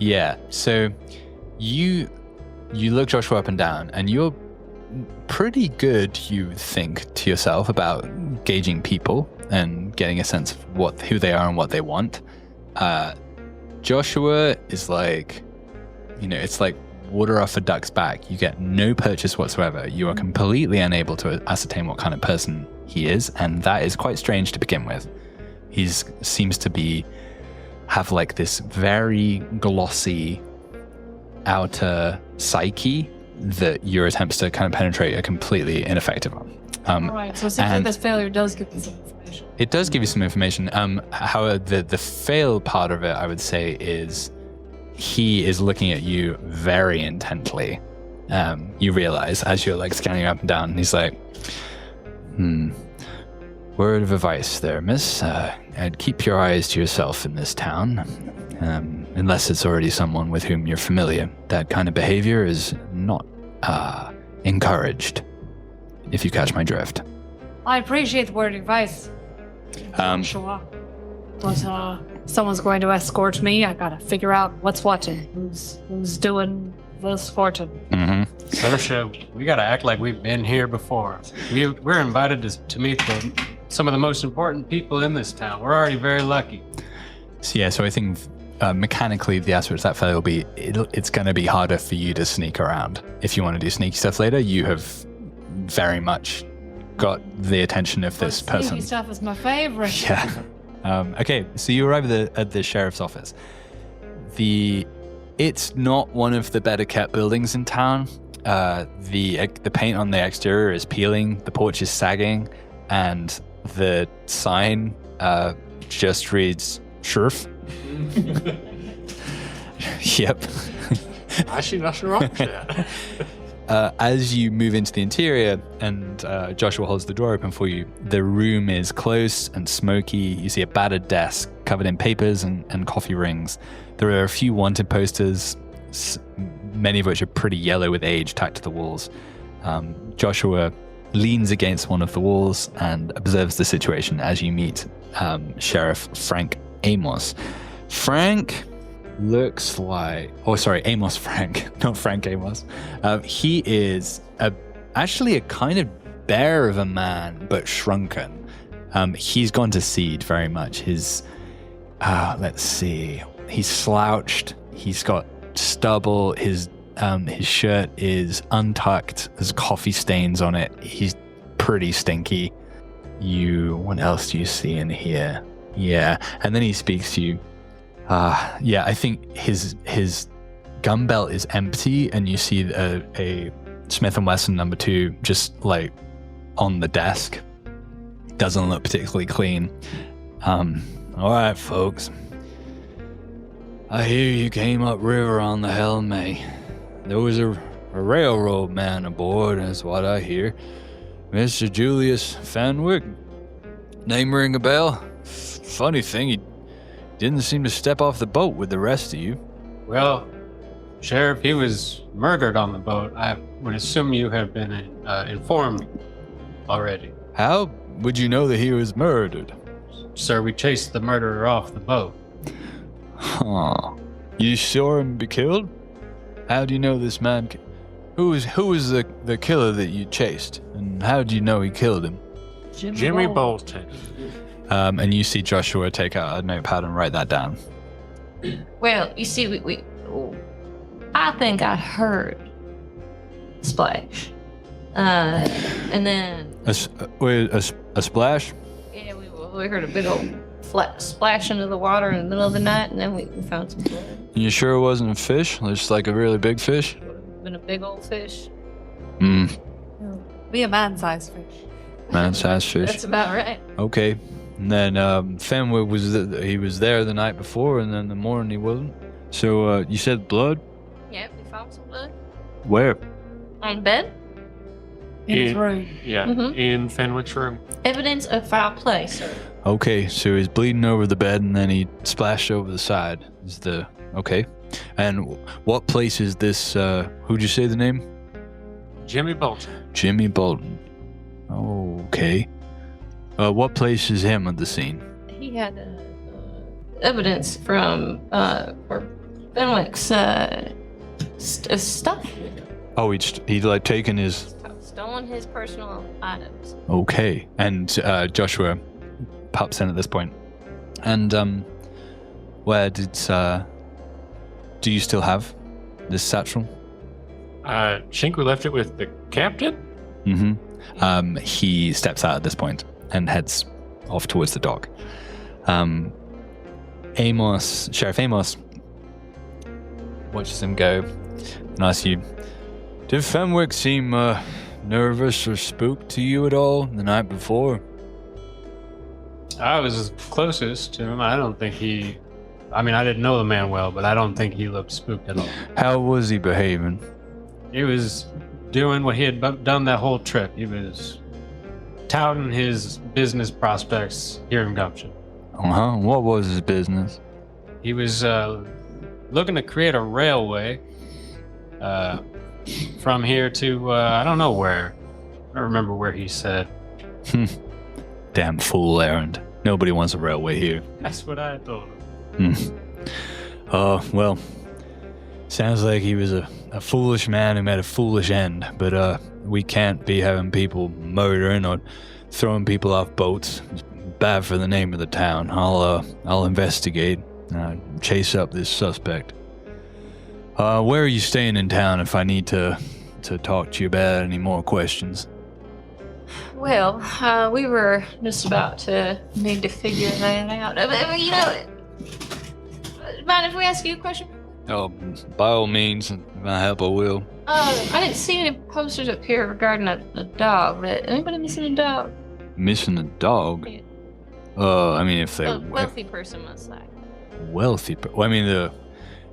Yeah. So you look Joshua up and down, and you're pretty good, you think, to yourself about gauging people and getting a sense of who they are and what they want. Joshua is like, it's like water off a duck's back. You get no purchase whatsoever. You are completely unable to ascertain what kind of person he is, and that is quite strange to begin with. He seems to have like this very glossy outer psyche that your attempts to kind of penetrate are completely ineffective on. All right, so it seems like this failure does give me some information. It does give you some information. However, the fail part of it, I would say, is he is looking at you very intently. You realize as you're like scanning up and down, and he's like, word of advice there, miss. I'd keep your eyes to yourself in this town, unless it's already someone with whom you're familiar. That kind of behavior is not encouraged, if you catch my drift. I appreciate the word of advice. Sure. But someone's going to escort me. I gotta figure out what's what and who's doing the escorting. Mm-hmm. Saoirse, we gotta act like we've been here before. We're invited to meet some of the most important people in this town. We're already very lucky. So I think mechanically the answer to that failure will be it's going to be harder for you to sneak around. If you want to do sneaky stuff later, you have very much got the attention of this Sneaky person. stuff is my favorite. Yeah. Okay, so you arrive at the sheriff's office. It's not one of the better kept buildings in town. The paint on the exterior is peeling, the porch is sagging, and the sign just reads "Sheriff." Yep. I see nothing wrong with that. As you move into the interior and Joshua holds the door open for you, the room is close and smoky. You see a battered desk covered in papers and coffee rings. There are a few wanted posters, many of which are pretty yellow with age, tacked to the walls. Joshua leans against one of the walls and observes the situation as you meet Sheriff Frank Amos. Frank looks like... Oh, sorry, Amos Frank, not Frank Amos. He is actually a kind of bear of a man, but shrunken. He's gone to seed very much. Let's see. He's slouched. He's got stubble. His shirt is untucked. There's coffee stains on it. He's pretty stinky. What else do you see in here? Yeah, and then he speaks to you. Yeah, I think his gun belt is empty, and you see a Smith & Wesson number 2 just like on the desk. Doesn't look particularly clean. All right, folks. I hear you came upriver on the Helmay. There was a railroad man aboard, is what I hear. Mr. Julius Fenwick. Name ring a bell? Funny thing, he didn't seem to step off the boat with the rest of you. Well, Sheriff, he was murdered on the boat. I would assume you have been informed already. How would you know that he was murdered? Sir, we chased the murderer off the boat. Huh. You saw him be killed? How do you know this man... Who was the killer that you chased? And how do you know he killed him? Jimmy Bolton. And you see Joshua take out a notepad and write that down. Well, you see, I think I heard splash, and then A splash? yeah, we heard a big old splash into the water in the middle of the night, and then we found some blood. You sure it wasn't a fish? Just like a really big fish? Would have been a big old fish. Be a man-sized fish. Man-sized fish. That's about right. Okay. And then Fenwick he was there the night before, and then the morning he wasn't. So you said blood? Yeah, we found some blood Where? on the bed. In his room. Yeah, Mhm. in Fenwick's room. Evidence of foul play, sir. Okay, so he's bleeding over the bed, and then he splashed over the side. Okay. And what place is this? Who'd you say the name? Jimmy Bolton. Jimmy Bolton. Okay. What place is him at the scene? He had evidence from Fenwick's stuff. Oh, he'd like taken his... Stolen his personal items. Okay. And Joshua pops in at this point. And where did... do you still have this satchel? I think we left it with the captain. Mm-hmm. He steps out at this point and heads off towards the dock. Sheriff Amos watches him go and asks you, did Fenwick seem nervous or spooked to you at all the night before? I was closest to him. I don't think he... I mean, I didn't know the man well, but I don't think he looked spooked at all. How was he behaving? He was doing what he had done that whole trip. He was touting his business prospects here in Gumption. Uh-huh. What was his business? He was looking to create a railway from here to, I don't know where. I don't remember where he said. Damn fool errand. Nobody wants a railway here. That's what I told him. Well, sounds like he was a foolish man who met a foolish end, but we can't be having people murdering or throwing people off boats. It's bad for the name of the town. I'll investigate, chase up this suspect. Where are you staying in town if I need to talk to you about any more questions? Well, we were just about to need to figure that out. You know, mind if we ask you a question? Oh, by all means, if I help, I will. I didn't see any posters up here regarding a dog. Anybody missing a dog? Missing a dog? Yeah. I mean, if they're A wealthy person must say. wealthy, well, I mean,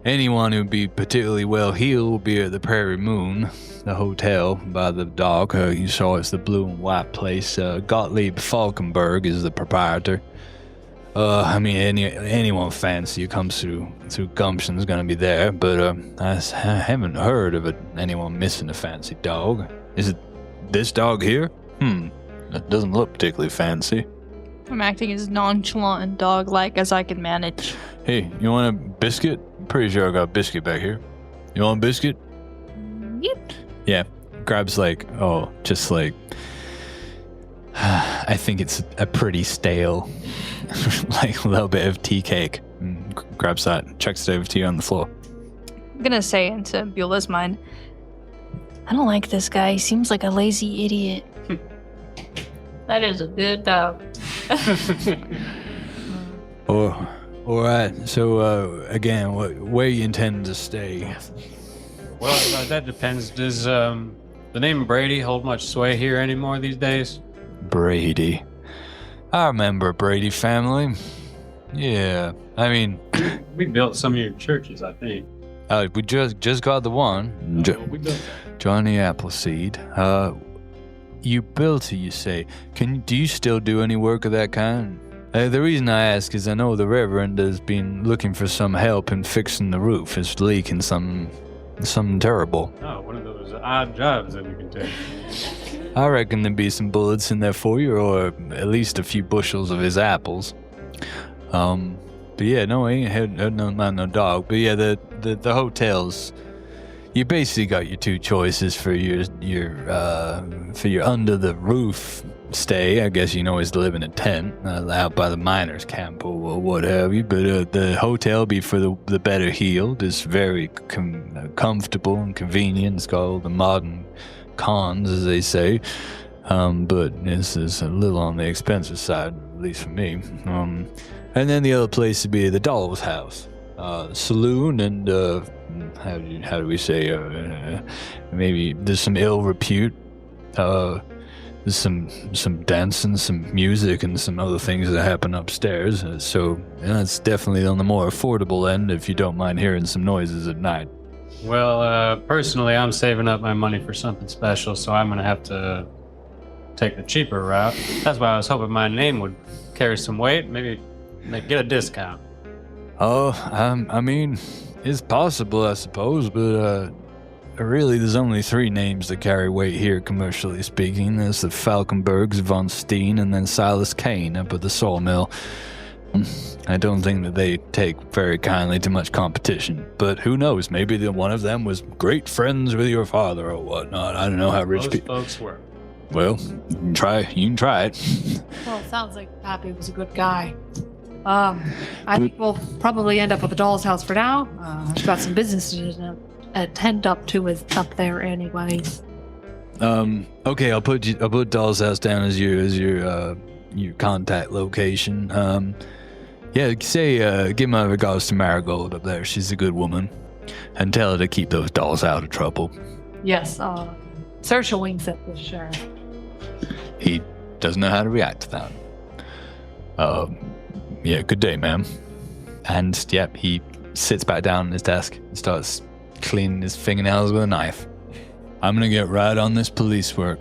anyone who'd be particularly well heeled will be at the Prairie Moon, the hotel by the dock. You saw it's the blue and white place. Gottlieb Falkenberg is the proprietor. I mean, anyone fancy who comes through Gumption is gonna be there, but I haven't heard of anyone missing a fancy dog. Is it this dog here? That doesn't look particularly fancy. I'm acting as nonchalant and dog-like as I can manage. Hey, you want a biscuit? Pretty sure I got a biscuit back here. You want a biscuit? Yep. Yeah. Grabs just like I think it's a pretty stale, like a little bit of tea cake. Grabs that, checks it over to you on the floor. I'm gonna say into Beulah's mind, I don't like this guy. He seems like a lazy idiot. That is a good dog. Oh, all right. So again, where you intend to stay? Well, that depends. Does the name Brady hold much sway here anymore these days? Brady. I remember Brady family. Yeah, I mean, We built some of your churches, I think. we just got the one. We built Johnny Appleseed. You built it, you say. Do you still do any work of that kind? The reason I ask is I know the Reverend has been looking for some help in fixing the roof. It's leaking something terrible. Oh, one of those odd jobs that we can take. I reckon there'd be some bullets in there for you, or at least a few bushels of his apples. But yeah, no, I ain't had no dog. But yeah, the hotels. You basically got your two choices for your under the roof stay. I guess you can always live in a tent out by the miners' camp or what have you. But the hotel be for the better heeled. It's very comfortable and convenient. It's got all the modern cons, as they say. But this is a little on the expensive side, at least for me. And then the other place would be the Doll's House, saloon, and how do we say? Maybe there's some ill repute. There's some dancing, some music, and some other things that happen upstairs. So it's definitely on the more affordable end if you don't mind hearing some noises at night. Well, personally, I'm saving up my money for something special, so I'm gonna have to take the cheaper route. That's why I was hoping my name would carry some weight. Maybe get a discount. Oh, I mean, it's possible, I suppose, but really, there's only 3 names that carry weight here, commercially speaking. There's the Falkenbergs, Von Steen, and then Silas Kane up at the sawmill. I don't think that they take very kindly to much competition, but who knows? Maybe one of them was great friends with your father or whatnot. I don't know how rich Most people. folks were. Well, you can try it. Well, it sounds like Pappy was a good guy. I think we'll probably end up with the Doll's House for now. I've got some business to attend up to up there anyways. Okay, I'll put Doll's House down as your contact location. Yeah, say give my regards to Marigold up there. She's a good woman, and tell her to keep those dolls out of trouble. Yes, Saoirse winks at the sheriff. He doesn't know how to react to that. Yeah, good day, ma'am. And yeah, he sits back down at his desk and starts cleaning his fingernails with a knife. I'm gonna get right on this police work.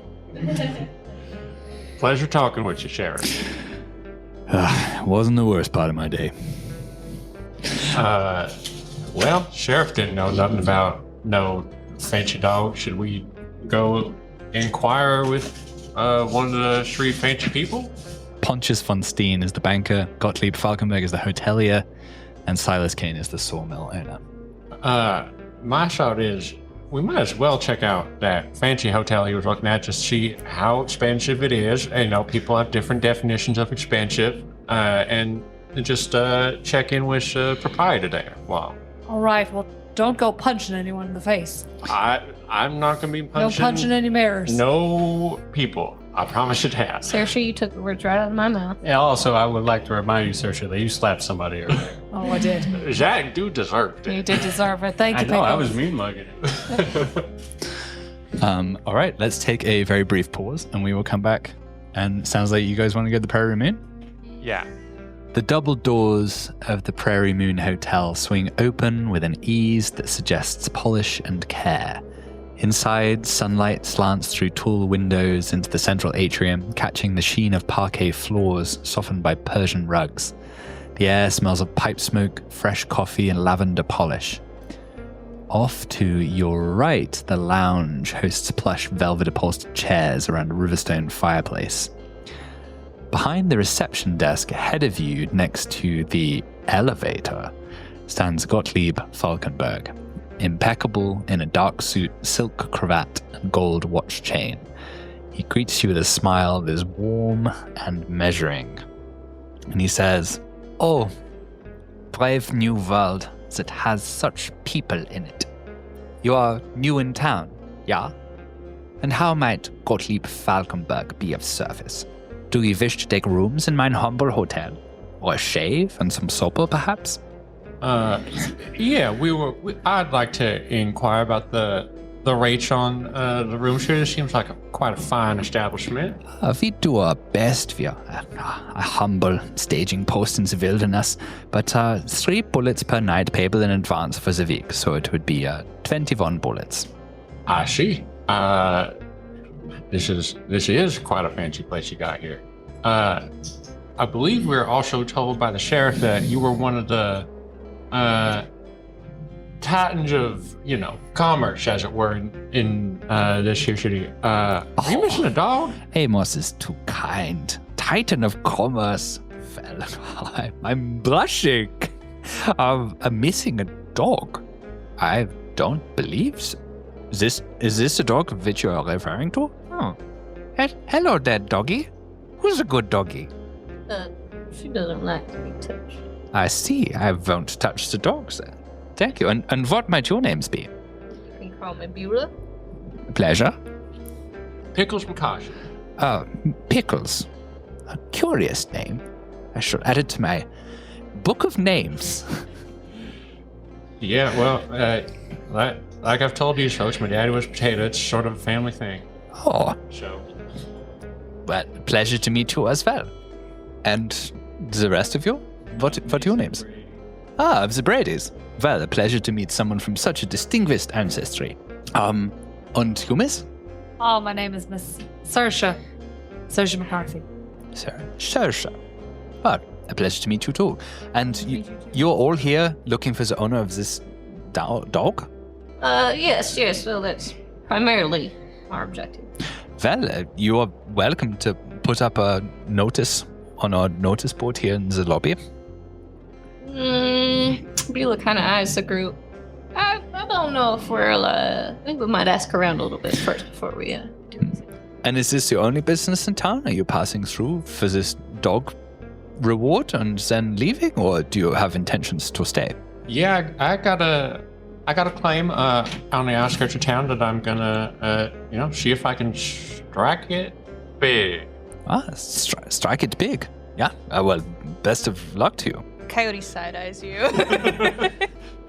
Pleasure talking with you, Sheriff. Wasn't the worst part of my day. Well, Sheriff didn't know nothing about no fancy dog. Should we go inquire with one of the 3 fancy people? Pontius von Steen is the banker, Gottlieb Falkenberg is the hotelier, and Silas Kane is the sawmill owner. My thought is we might as well check out that fancy hotel he was looking at to see how expensive it is. And, people have different definitions of expensive, and just check in with the proprietor there. Wow. All right, well, don't go punching anyone in the face. I'm not going to be punching. No punching any mirrors. No people. I promise it has. Saoirse, you took the words right out of my mouth. Yeah, also, I would like to remind you, Saoirse, that you slapped somebody earlier. Oh, I did. That dude deserved You it. did deserve it. Thank I you, know, I Pickles. was mean mugging it. All right, let's take a very brief pause and we will come back. And sounds like you guys want to go to the Prairie Moon? Yeah. The double doors of the Prairie Moon Hotel swing open with an ease that suggests polish and care. Inside, sunlight slants through tall windows into the central atrium, catching the sheen of parquet floors softened by Persian rugs. The air smells of pipe smoke, fresh coffee, and lavender polish. Off to your right, the lounge hosts plush velvet upholstered chairs around a Riverstone fireplace. Behind the reception desk ahead of you, next to the elevator, stands Gottlieb Falkenberg, impeccable in a dark suit, silk cravat, and gold watch chain. He greets you with a smile that is warm and measuring. And he says, "Oh, brave new world that has such people in it. You are new in town, yeah? And how might Gottlieb Falkenberg be of service? Do you wish to take rooms in mine humble hotel? Or a shave and some supper, perhaps?" Yeah, I'd like to inquire about the rates on the room here. It seems like quite a fine establishment. We do our best. We are a humble staging post in the wilderness, but 3 bullets per night payable in advance for the week, so it would be 21 bullets. I see. This is quite a fancy place you got here. I believe we're also told by the sheriff that you were one of the titans of, commerce, as it were, in this here city. Are you missing a dog? Amos is too kind. Titan of commerce. Well, I'm blushing. I'm missing a dog. I don't believe so. Is this the dog that you're referring to? Oh. Hello there, doggy. Who's a good doggy? She doesn't like to be touched. I see. I won't touch the dogs then. Thank you. And what might your names be? You can call me Beulah. Pleasure. Pickles McCosh. Pickles. A curious name. I shall add it to my book of names. Yeah, well, like I've told you folks, my daddy was potato. It's sort of a family thing. Oh, So, well, pleasure to meet you as well. And the rest of you? What are your names? Ah, of the Bradys. Well, a pleasure to meet someone from such a distinguished ancestry. And you, miss? Oh, my name is Miss Saoirse. Saoirse McCarthy. Sure. Well, a pleasure to meet you too. And you're all here looking for the owner of this dog? Yes. Well, that's primarily our objective. Well, you are welcome to put up a notice on our notice board here in the lobby. Beulah kind of eyes the group. I don't know if I think we might ask around a little bit first before we do anything. And is this your only business in town? Are you passing through for this dog reward and then leaving, or do you have intentions to stay? yeah, I got a claim on the outskirts of town that I'm gonna, see if I can strike it big. Strike it big. Yeah. Well, best of luck to you. Coyote side eyes you.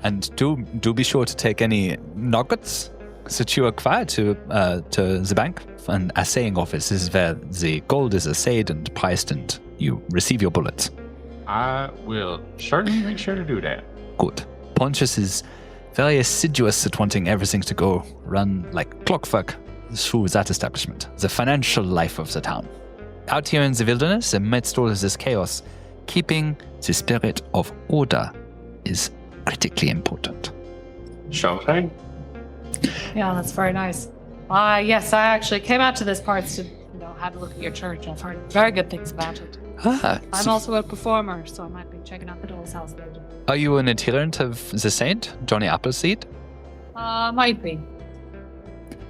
And do be sure to take any nuggets that you acquire to the bank. An assaying office is where the gold is assayed and priced, and you receive your bullets. I will certainly make sure to do that. Good. Pontius is very assiduous at wanting everything to go run like clockwork through that establishment, the financial life of the town. Out here in the wilderness, amidst all of this chaos, keeping the spirit of order is critically important. Sure thing. Yeah, that's very nice. Yes, I actually came out to this part to have a look at your church. I've heard very good things about it. I'm also a performer, so I might be checking out the doll's house later. Are you an adherent of the saint, Johnny Appleseed? Might be.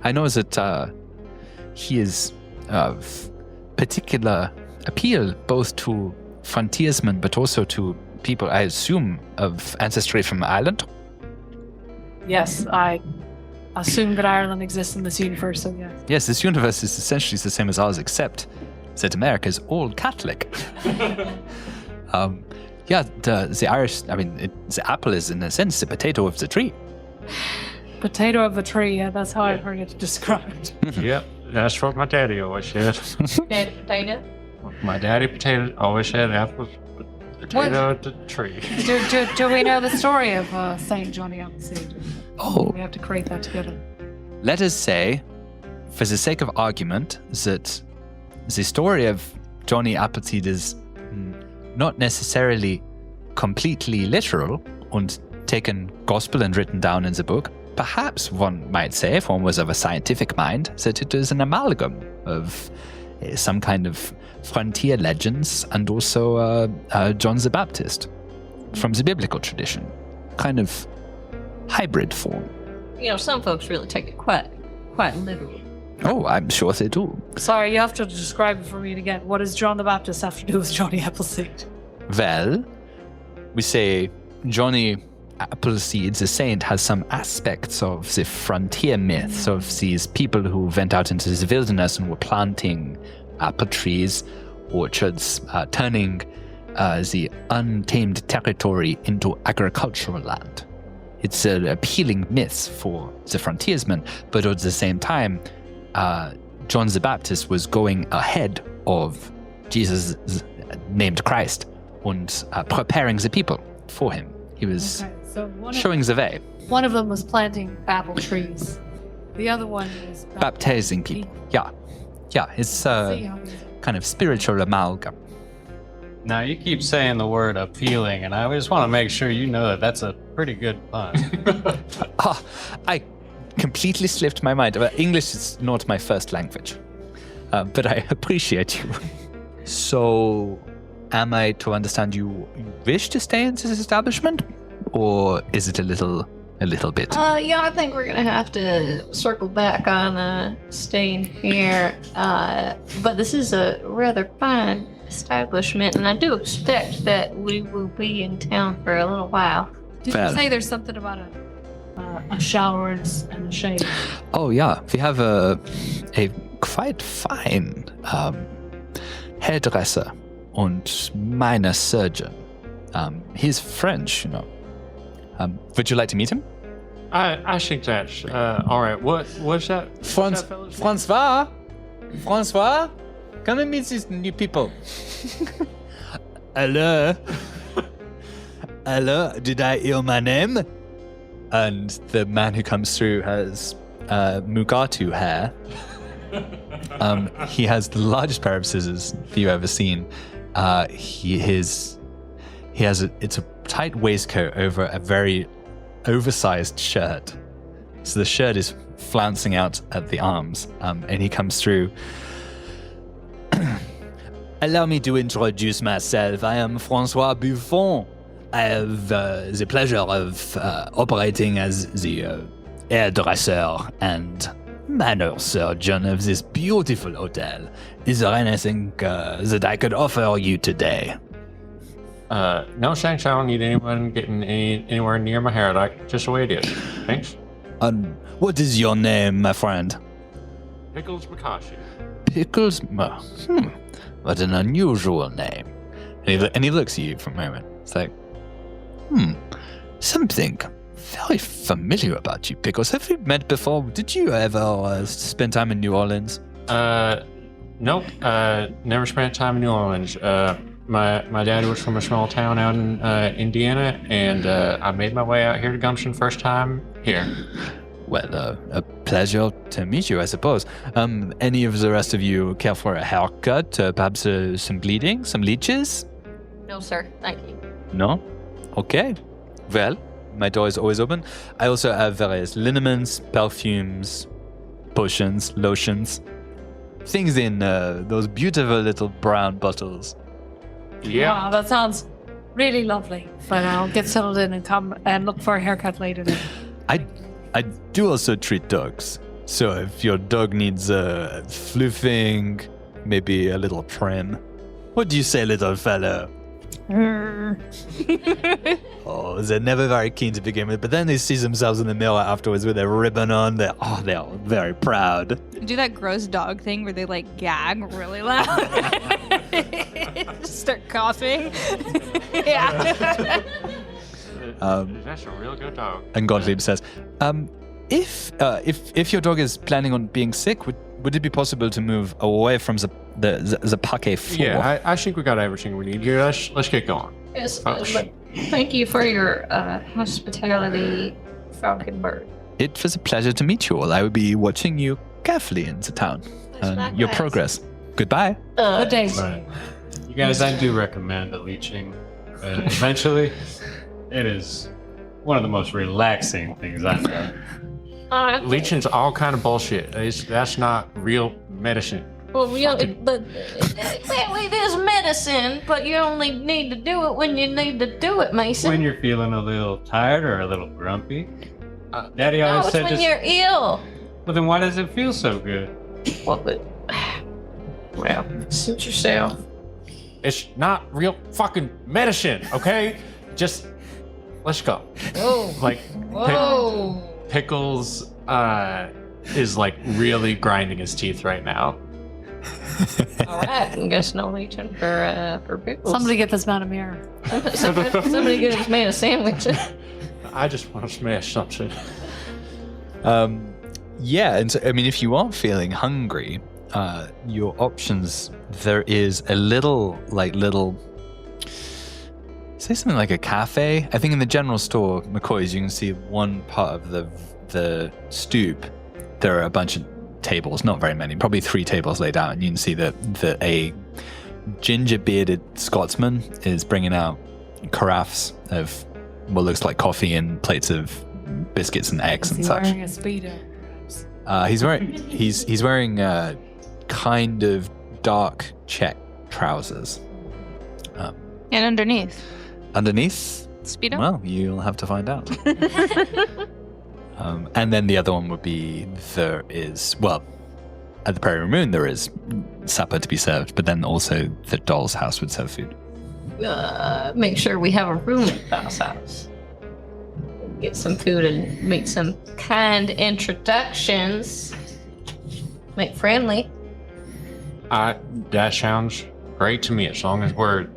I know that he is of particular appeal both to frontiersmen but also to people, I assume, of ancestry from Ireland. Yes, I assume that Ireland exists in this universe, so yeah. Yes, this universe is essentially the same as ours, except that America is all Catholic. The Irish, the apple is in a sense the potato of the tree. Potato of a tree, yeah, that's how I've heard it described. Yep, that's what my daddy always said. Potato. My daddy potato always said apples, potato of the tree. Do we know the story of Saint Johnny Appleseed? Oh, We have to create that together. let us say, for the sake of argument, that the story of Johnny Appleseed is not necessarily completely literal and taken gospel and written down in the book. Perhaps one might say, if one was of a scientific mind, that it is an amalgam of some kind of frontier legends and also John the Baptist from the biblical tradition. Kind of hybrid form. You know, some folks really take it quite literally. Oh, I'm sure they do. Sorry, you have to describe it for me again. What does John the Baptist have to do with Johnny Appleseed? Well, we say Johnny Appleseed, the saint, has some aspects of the frontier myths of these people who went out into the wilderness and were planting apple trees, orchards, turning the untamed territory into agricultural land. It's an appealing myth for the frontiersmen, but at the same time, John the Baptist was going ahead of Jesus named Christ and preparing the people for him. He was So showing the way, one of them was planting apple trees. The other one was baptizing people. Yeah, it's See how he's- kind of spiritual amalgam. Now, you keep saying the word appealing, and I just want to make sure you know that that's a pretty good pun. I completely slipped my mind. English is not my first language, but I appreciate you. So, am I to understand you wish to stay in this establishment, or is it a little bit? Yeah, I think we're gonna have to circle back on staying here. But this is a rather fine establishment, and I do expect that we will be in town for a little while. Did Fair. you say there's something about a shower and a shave? Oh yeah, we have a quite fine hairdresser and minor surgeon. He's French, you know. Would you like to meet him? I think that's all right. What's that? What's that fellow's name? Francois, come and meet these new people. Hello. Hello, did I hear my name? And the man who comes through has Mugatu hair. He has the largest pair of scissors you've ever seen. It's a tight waistcoat over a very oversized shirt. So the shirt is flouncing out at the arms, and he comes through. Allow me to introduce myself. I am Francois Buffon. I have the pleasure of operating as the hairdresser and manor surgeon of this beautiful hotel. Is there anything that I could offer you today? No, thanks. I don't need anyone getting anywhere near my hair. Like just the way it is. Thanks. What is your name, my friend? Pickles Makashi. Pickles? What an unusual name. And he looks at you for a moment. It's like, something very familiar about you, Pickles. Have we met before? Did you ever spend time in New Orleans? Nope. Never spent time in New Orleans. My dad was from a small town out in Indiana, and I made my way out here to Gumption first time here. Well, a pleasure to meet you, I suppose. Any of the rest of you care for a haircut? Perhaps some bleeding? Some leeches? No, sir. Thank you. No? Okay. Well, my door is always open. I also have various liniments, perfumes, potions, lotions. Things in those beautiful little brown bottles. Yeah. Wow, that sounds really lovely. But I'll get settled in and come and look for a haircut later then. I do also treat dogs. So if your dog needs fluffing, maybe a little trim. What do you say, little fellow? Oh, they're never very keen to begin with, but then they see themselves in the mirror afterwards with their ribbon on. They're all very proud. Do that gross dog thing where they like gag really loud. Just start coughing. Yeah. That's a real good dog. And Gottlieb says, if your dog is planning on being sick, would it be possible to move away from the parquet floor? Yeah, I think we got everything we need here. Let's get going. Yes, Oh, but thank you for your hospitality, Falcon Bird. It was a pleasure to meet you all. I will be watching you carefully in the town and your likewise. progress. Goodbye. Good day. Right. You guys, I do recommend the leeching. Eventually, it is one of the most relaxing things I've done. Leeching's all kind of bullshit. That's not real medicine. Well, but it is medicine, but you only need to do it when you need to do it, Mason. When you're feeling a little tired or a little grumpy, Daddy no, always it's said when just. you're ill. Well, then why does it feel so good? Well, suit yourself. It's not real fucking medicine, okay? Just let's go. Whoa. Like Whoa. Pickles is like really grinding his teeth right now. All right, I guess no leeching for pickles. Somebody get this man a mirror. Somebody get this man a sandwich. I just want to smash something. Yeah, and so, I mean, if you are feeling hungry, your options, there is a little, say something like a cafe. I think in the general store, McCoy's, you can see one part of the stoop. There are a bunch of tables, not very many, probably 3 tables laid out, and you can see that a ginger-bearded Scotsman is bringing out carafes of what looks like coffee and plates of biscuits and eggs and Is he such. wearing a speedo? He's wearing kind of dark check trousers. And underneath. Underneath, Speedo? well, you'll have to find out. And then the other one would be at the Prairie Moon there is supper to be served, but then also the doll's house would serve food. Make sure we have a room at Bow's house. Get some food and make some kind introductions. Make friendly. That sounds great to me as long as we're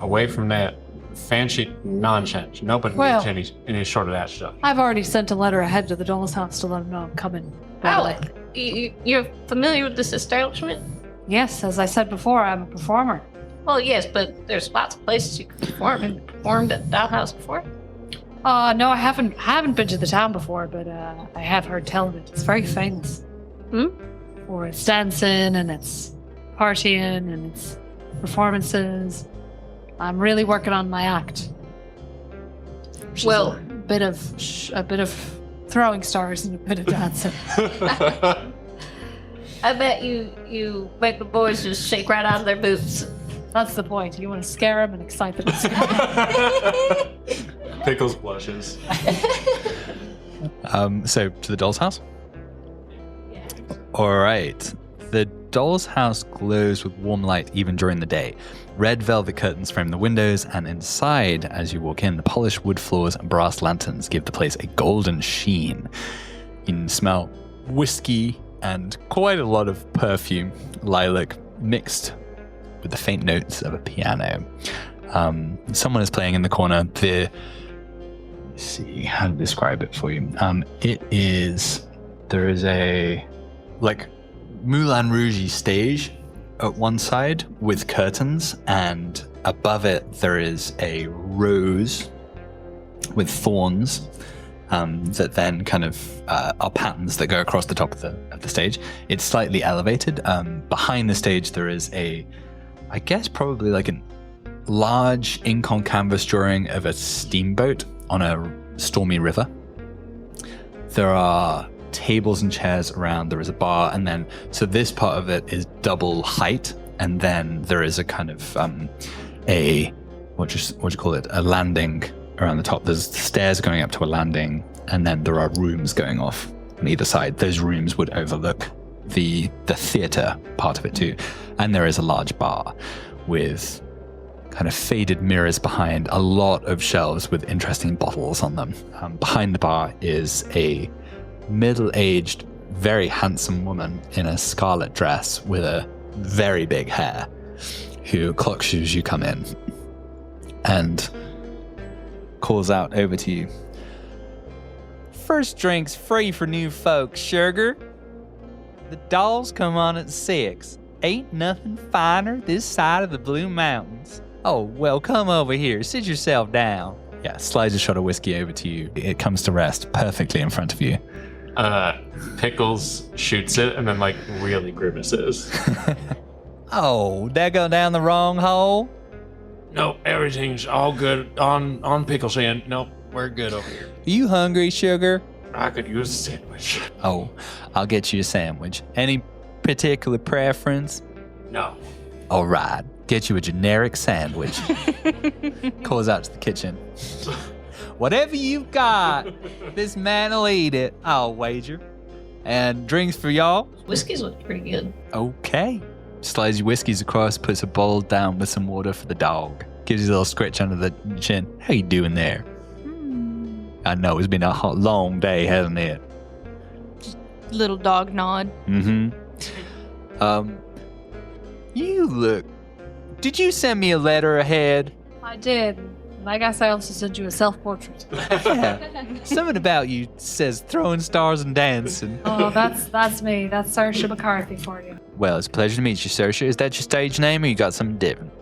away from that fancy nonsense. Nobody Well- needs any sort of that stuff. I've already sent a letter ahead to the doll's house to let them know I'm coming. Oh, you're familiar with this establishment? Yes, as I said before, I'm a performer. Well, yes, but there's lots of places you can perform. Have you performed at Doll House before? No, I haven't been to the town before, but I have heard tell of it. It's very famous. For its dancing and its partying and its performances. I'm really working on my act. Which is Well- a bit of throwing stars and a bit of dancing. I bet you make the boys just shake right out of their boots. That's the point. You want to scare them and excite them. Pickles blushes. So to the doll's house? All right. The doll's house glows with warm light even during the day. Red velvet curtains frame the windows, and inside, as you walk in, the polished wood floors and brass lanterns give the place a golden sheen. You can smell whiskey and quite a lot of perfume, lilac, mixed with the faint notes of a piano. Someone is playing in the corner. Let's see how to describe it for you. There is a Moulin Rouge stage at one side with curtains, and above it there is a rose with thorns that then kind of are patterns that go across the top of the stage. It's slightly elevated. Behind the stage there is I guess probably like a large ink on canvas drawing of a steamboat on a stormy river. There are tables and chairs around. There is a bar, and then so this part of it is double height, and then there is a kind of what do you call it? A landing around the top. There's stairs going up to a landing, and then there are rooms going off on either side. Those rooms would overlook the theater part of it too, and there is a large bar with kind of faded mirrors behind a lot of shelves with interesting bottles on them. Behind the bar is a middle-aged, very handsome woman in a scarlet dress with a very big hair who clocks you as you come in and calls out over to you. First drink's free for new folks, sugar. The dolls come on at 6. Ain't nothing finer this side of the Blue Mountains. Oh, well, come over here. Sit yourself down. Yeah, slides a shot of whiskey over to you. It comes to rest perfectly in front of you. Pickles shoots it and then like really grimaces. Oh, that go down the wrong hole? Nope, everything's all good on Pickles' end. Nope, we're good over here. You hungry, sugar? I could use a sandwich. Oh, I'll get you a sandwich. Any particular preference? No. All right, get you a generic sandwich. Calls out to the kitchen. Whatever you've got, this man will eat it, I'll wager. And drinks for y'all? Whiskey's look pretty good. Okay. Slides your whiskeys across, puts a bowl down with some water for the dog. Gives you a little scratch under the chin. How you doing there? I know, it's been a long day, hasn't it? Little dog nod. Mm-hmm. You look... Did you send me a letter ahead? I did. And I guess I also sent you a self-portrait. Yeah. Something about you says throwing stars and dancing. Oh, that's me. That's Saoirse McCarthy for you. Well, it's a pleasure to meet you, Saoirse. Is that your stage name or you got something different?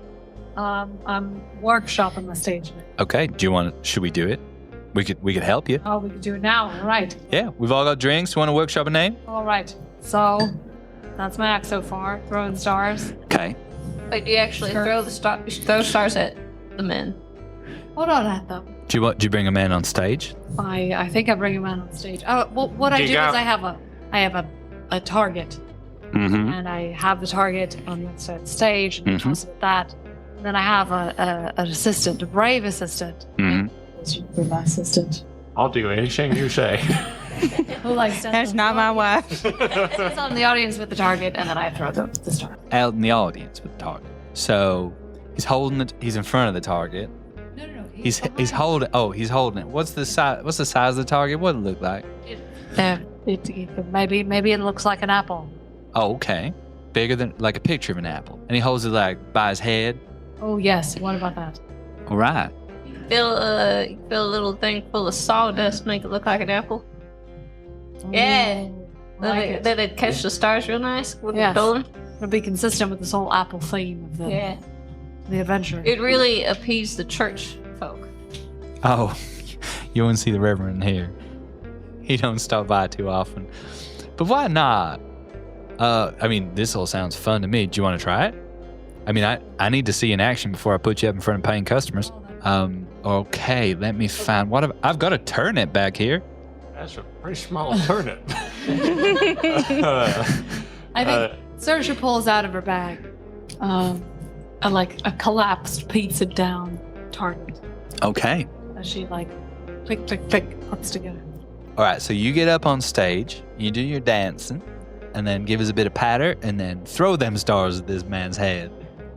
I'm workshopping my stage name. Okay, should we do it? We could help you. Oh, we can do it now. All right. Yeah, we've all got drinks. You want to workshop a name? All right. So, that's my act so far. Throwing stars. Okay. Wait, do you actually throw stars at the men? Hold on at them. Do you bring a man on stage? I think I bring him out on stage. Oh, well, what I do is I have a target, Mm-hmm. and I have the target on the stage, and I toss it at that. And then I have an assistant, a brave assistant. Mm-hmm. My assistant. I'll do anything you say. Who likes to? That's not my wife. It's on the audience with the target, and then I throw the star. Out in the audience with the target. So he's holding it. He's in front of the target. No. He's holding. Oh, he's holding it. What's the size? What's the size of the target? What does it look like? Maybe it looks like an apple. Oh, okay. Bigger than like a picture of an apple. And he holds it like by his head. Oh yes. What about that? All right. Fill a little thing full of sawdust, make it look like an apple. Yeah. Then it catch the stars real nice with the golden. It'll be consistent with this whole apple theme of the adventure. It really appeased the church folk. Oh, you won't see the Reverend here. He don't stop by too often. But why not? I mean, this all sounds fun to me. Do you want to try it? I mean, I need to see in action before I put you up in front of paying customers. Okay, let me find I've got a turnip back here. That's a pretty small turnip. I think Saoirse pulls out of her bag a collapsed pizza down target. Okay. As she click, click, click, puts together. All right, so you get up on stage, you do your dancing, and then give us a bit of patter, and then throw them stars at this man's head.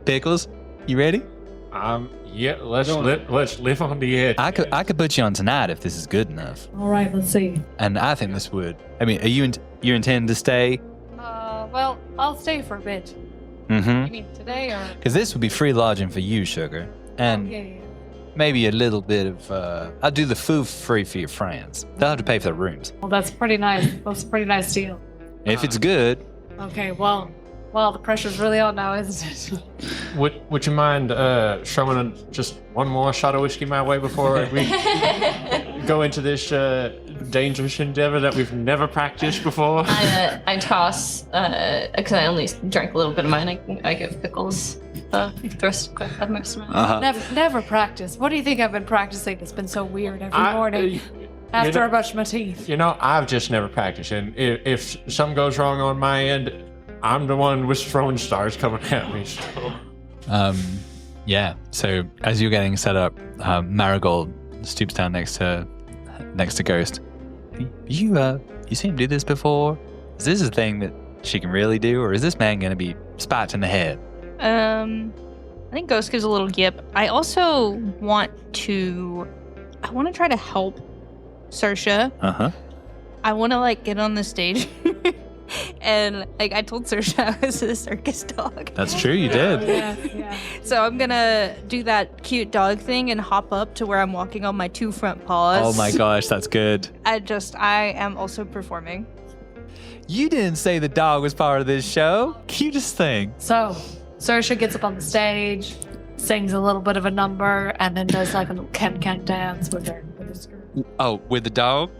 Pickles, you ready? Yeah, let's live on the edge. I could put you on tonight if this is good enough. All right, let's see. And I think this would. I mean, are you intending to stay? Well, I'll stay for a bit. Mm-hmm. You mean today or? Because this would be free lodging for you, sugar, and Yeah. maybe a little bit of. I'll do the food free for your friends. They'll have to pay for the rooms. Well, that's pretty nice. That's a pretty nice deal. If it's good. Okay, well, the pressure's really on now, isn't it? Would you mind throwing just one more shot of whiskey my way before we go into this dangerous endeavor that we've never practiced before? I toss, because I only drank a little bit of mine, I give Pickles the rest of most of mine. Never practice. What do you think I've been practicing? It's been so weird every morning after I brush my teeth. You know, I've just never practiced, and if something goes wrong on my end, I'm the one with throwing stars coming at me. So. Yeah. So as you're getting set up, Marigold stoops down next to Ghost. You seen him do this before? Is this a thing that she can really do, or is this man gonna be spiked in the head? I think Ghost gives a little yip. I also want to try to help Saoirse. I want to like get on the stage. And like I told Saoirse I was a circus dog. That's true, you did. Yeah. So I'm gonna do that cute dog thing and hop up to where I'm walking on my 2 front paws. Oh my gosh, that's good. I am also performing. You didn't say the dog was part of this show. Cutest thing. So, Saoirse gets up on the stage, sings a little bit of a number, and then does like a little can dance with her skirt. Oh, with the dog?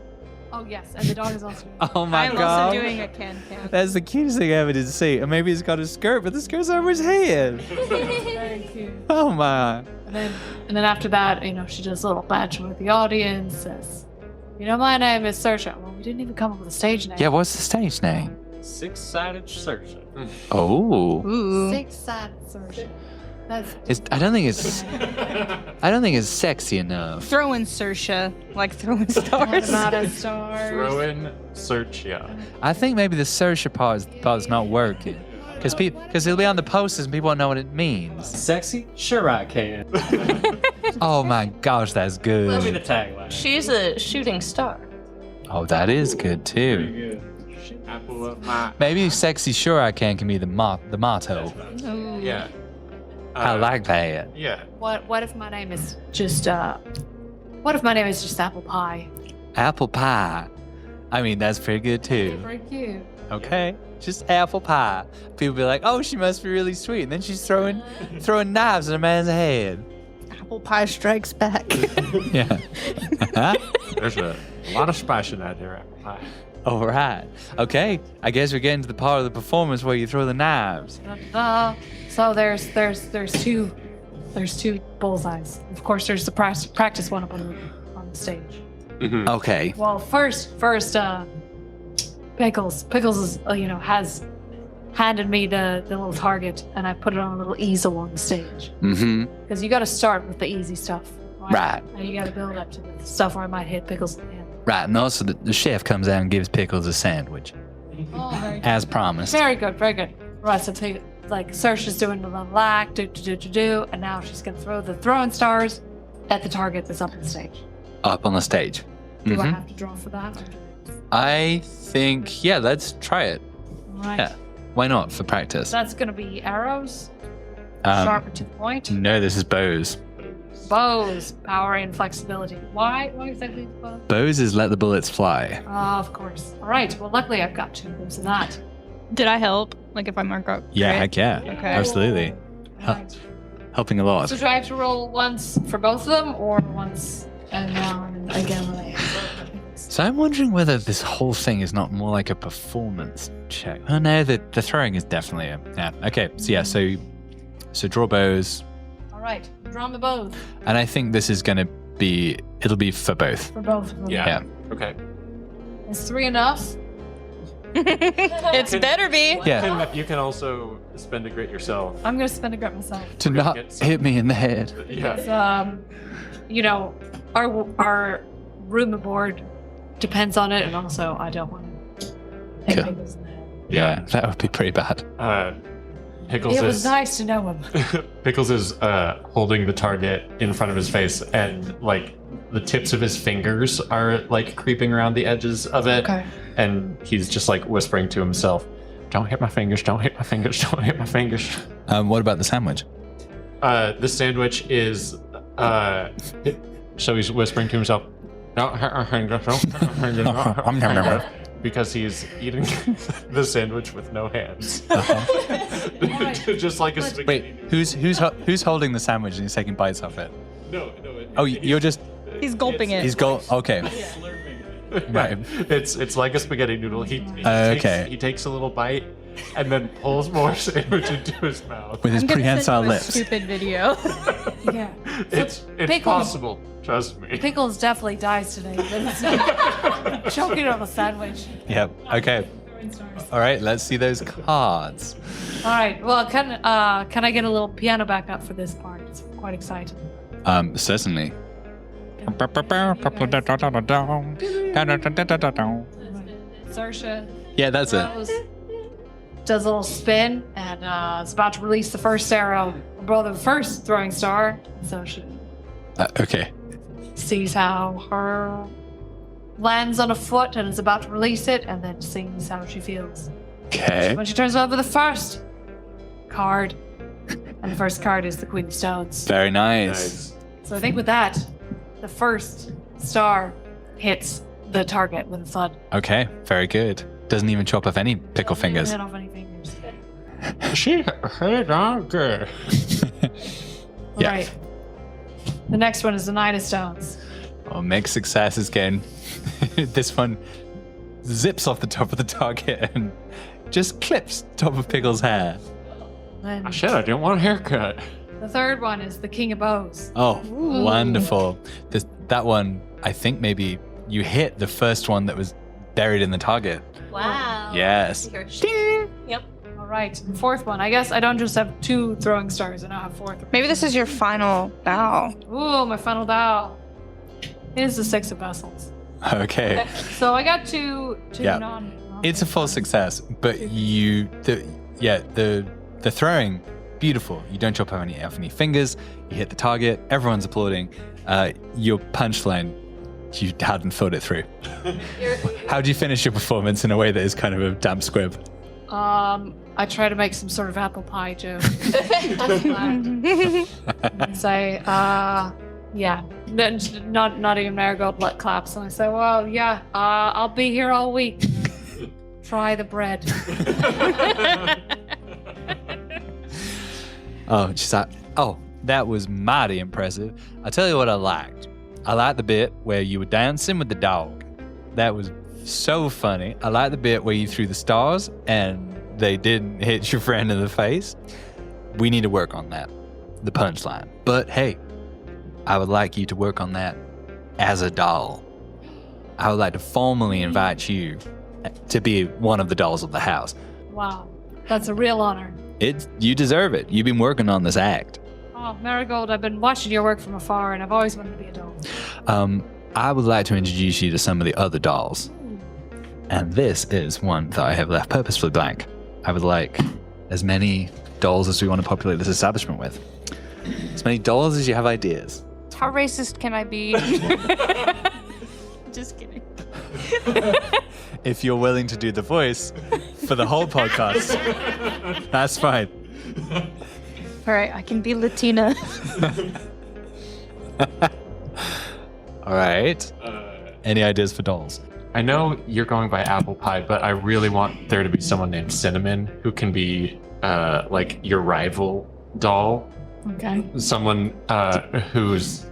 Oh yes, and the dog is also. Oh my I'm god. also doing a can. That's the cutest thing I ever did see. And maybe it's got a skirt, but the skirt's over his head. Very cute. Oh my. And then after that, she does a little banter with the audience. Says, my name is Saoirse. Well, we didn't even come up with a stage name. Yeah, what's the stage name? Six-sided Saoirse. Oh. Ooh. Six-sided Saoirse. I don't think it's sexy enough. Throwing Saoirse, like throwing stars. Not a star. Throw in search, yeah. I think maybe the Saoirse part's not working. Because it'll be on the posters and people won't know what it means. Sexy? Sure I can. Oh my gosh, that's That'll be the good. tagline. She's a shooting star. Oh, that is good too. Good. Apple of my. Maybe sexy sure I can be the motto. Yeah. I like that. Yeah. What if my name is just apple pie? Apple pie. I mean, that's pretty good too. Very cute. Okay, just apple pie. People be like, "Oh, she must be really sweet," and then she's throwing knives at a man's head. Apple pie strikes back. Yeah. There's a lot of spice in that there apple pie. All right. Okay. I guess we're getting to the part of the performance where you throw the knives. Da-da-da. So there's two bullseyes. Of course, there's the practice one up on the stage. Mm-hmm. Okay. Well, first, Pickles is has handed me the little target, and I put it on a little easel on the stage. Mm-hmm. Because you got to start with the easy stuff, Right. And you got to build up to the stuff where I might hit Pickles in the hand. Right. And also, the chef comes out and gives Pickles a sandwich, Oh, very good. as promised. Very good, very good. Right, so Saoirse's doing the little act, do, and now she's gonna throw the throwing stars at the target that's up on stage. Up on the stage. Do I Mhm. have to draw for that? I think, yeah, let's try it. All right. Yeah. Why not for practice? That's gonna be arrows, sharper to the point. No, this is bows. Bows, power and flexibility. Why exactly bows? Bows is let the bullets fly. Oh, of course. All right. Well, luckily I've got 2 bows in that. Did I help? Like if I mark up? Yeah, crit? heck yeah. Okay. Absolutely. All right. Helping a lot. So do I have to roll once for both of them, or once and then again when I? So I'm wondering whether this whole thing is not more like a performance check. Oh no, the throwing is definitely a yeah. Okay, so draw bows, All right. Draw my bows and I think this is gonna be it'll be for both. for both of them. Yeah. Yeah. Okay. Is 3 enough? It's better be. Yeah. You can also spend a grit yourself. I'm gonna spend a grip myself. To not hit me in the head. Yeah. Our room and board depends on it, and also I don't want to hit Cool. Pickles in the head. Yeah, that would be pretty bad. Pickles It was is nice to know him. Pickles is holding the target in front of his face, and like the tips of his fingers are like creeping around the edges of it. Okay. And he's just like whispering to himself, "Don't hit my fingers! Don't hit my fingers! Don't hit my fingers!" What about the sandwich? The sandwich is, so he's whispering to himself, "Don't hit my fingers! Don't hit my fingers! Don't hit my fingers," because he's eating the sandwich with no hands, just like a spaghetti. Wait, who's holding the sandwich and he's taking bites off it? No. Oh, you're just He's gulping it. he's okay. Right. It's like a spaghetti noodle. He Okay. takes a little bite and then pulls more sandwich into his mouth. With his I'm gonna prehensile send you a lips. stupid video. Yeah. It's Pickles- possible. Trust me. Pickles definitely dies today. But it's choking on a sandwich. Yep. Okay. All right. Let's see those cards. All right. Well, can I get a little piano backup for this part? It's quite exciting. Certainly. Saoirse Yeah, that's it. does a little spin and is about to release the first arrow Well, the first throwing star, so she Okay. sees how her lands on a foot and is about to release it, and then sees how she feels. Okay. When she turns over the first card, and the first card is the Queen of Stones. Very nice. So I think with that, the first star hits the target with a thud. Okay, very good. Doesn't even chop off any pickle Doesn't even fingers. hit off any fingers. She hurt Anker. Yeah. Right. The next one is the Nine of Stones. Oh, mixed successes again. This one zips off the top of the target and just clips top of Pickle's hair. Then Shit, I didn't want a haircut. the third one is the King of Bows. Oh, wonderful. That one, I think maybe you hit the first one that was buried in the target. Wow. Yes. Yep. All right. The fourth one. I guess I don't just have 2 throwing stars. I now have 4. Maybe this is your final bow. Ooh, my final dial. It is the 6 of Vessels. Okay. So I got two Yeah. non. It's a full success, but the throwing, beautiful. You don't chop off any fingers. You hit the target. Everyone's applauding. Your punchline, you hadn't thought it through. How do you finish your performance in a way that is kind of a damp squib? I try to make some sort of apple pie joke. And say, yeah, not even Marigold claps. And I say, well, yeah, I'll be here all week. Try the bread. Oh, she's like, oh, that was mighty impressive. I tell you what I liked. I liked the bit where you were dancing with the dog. That was so funny. I liked the bit where you threw the stars and they didn't hit your friend in the face. We need to work on that, the punchline. But hey, I would like you to work on that as a doll. I would like to formally invite you to be one of the dolls of the house. Wow, that's a real honor. You deserve it. You've been working on this act. Oh, Marigold, I've been watching your work from afar, and I've always wanted to be a doll. I would like to introduce you to some of the other dolls. And this is one that I have left purposefully blank. I would like as many dolls as we want to populate this establishment with. As many dolls as you have ideas. How racist can I be? Just kidding. If you're willing to do the voice for the whole podcast, that's fine. All right, I can be Latina. All right. Any ideas for dolls? I know you're going by apple pie, but I really want there to be someone named Cinnamon who can be like your rival doll. Okay. Someone who's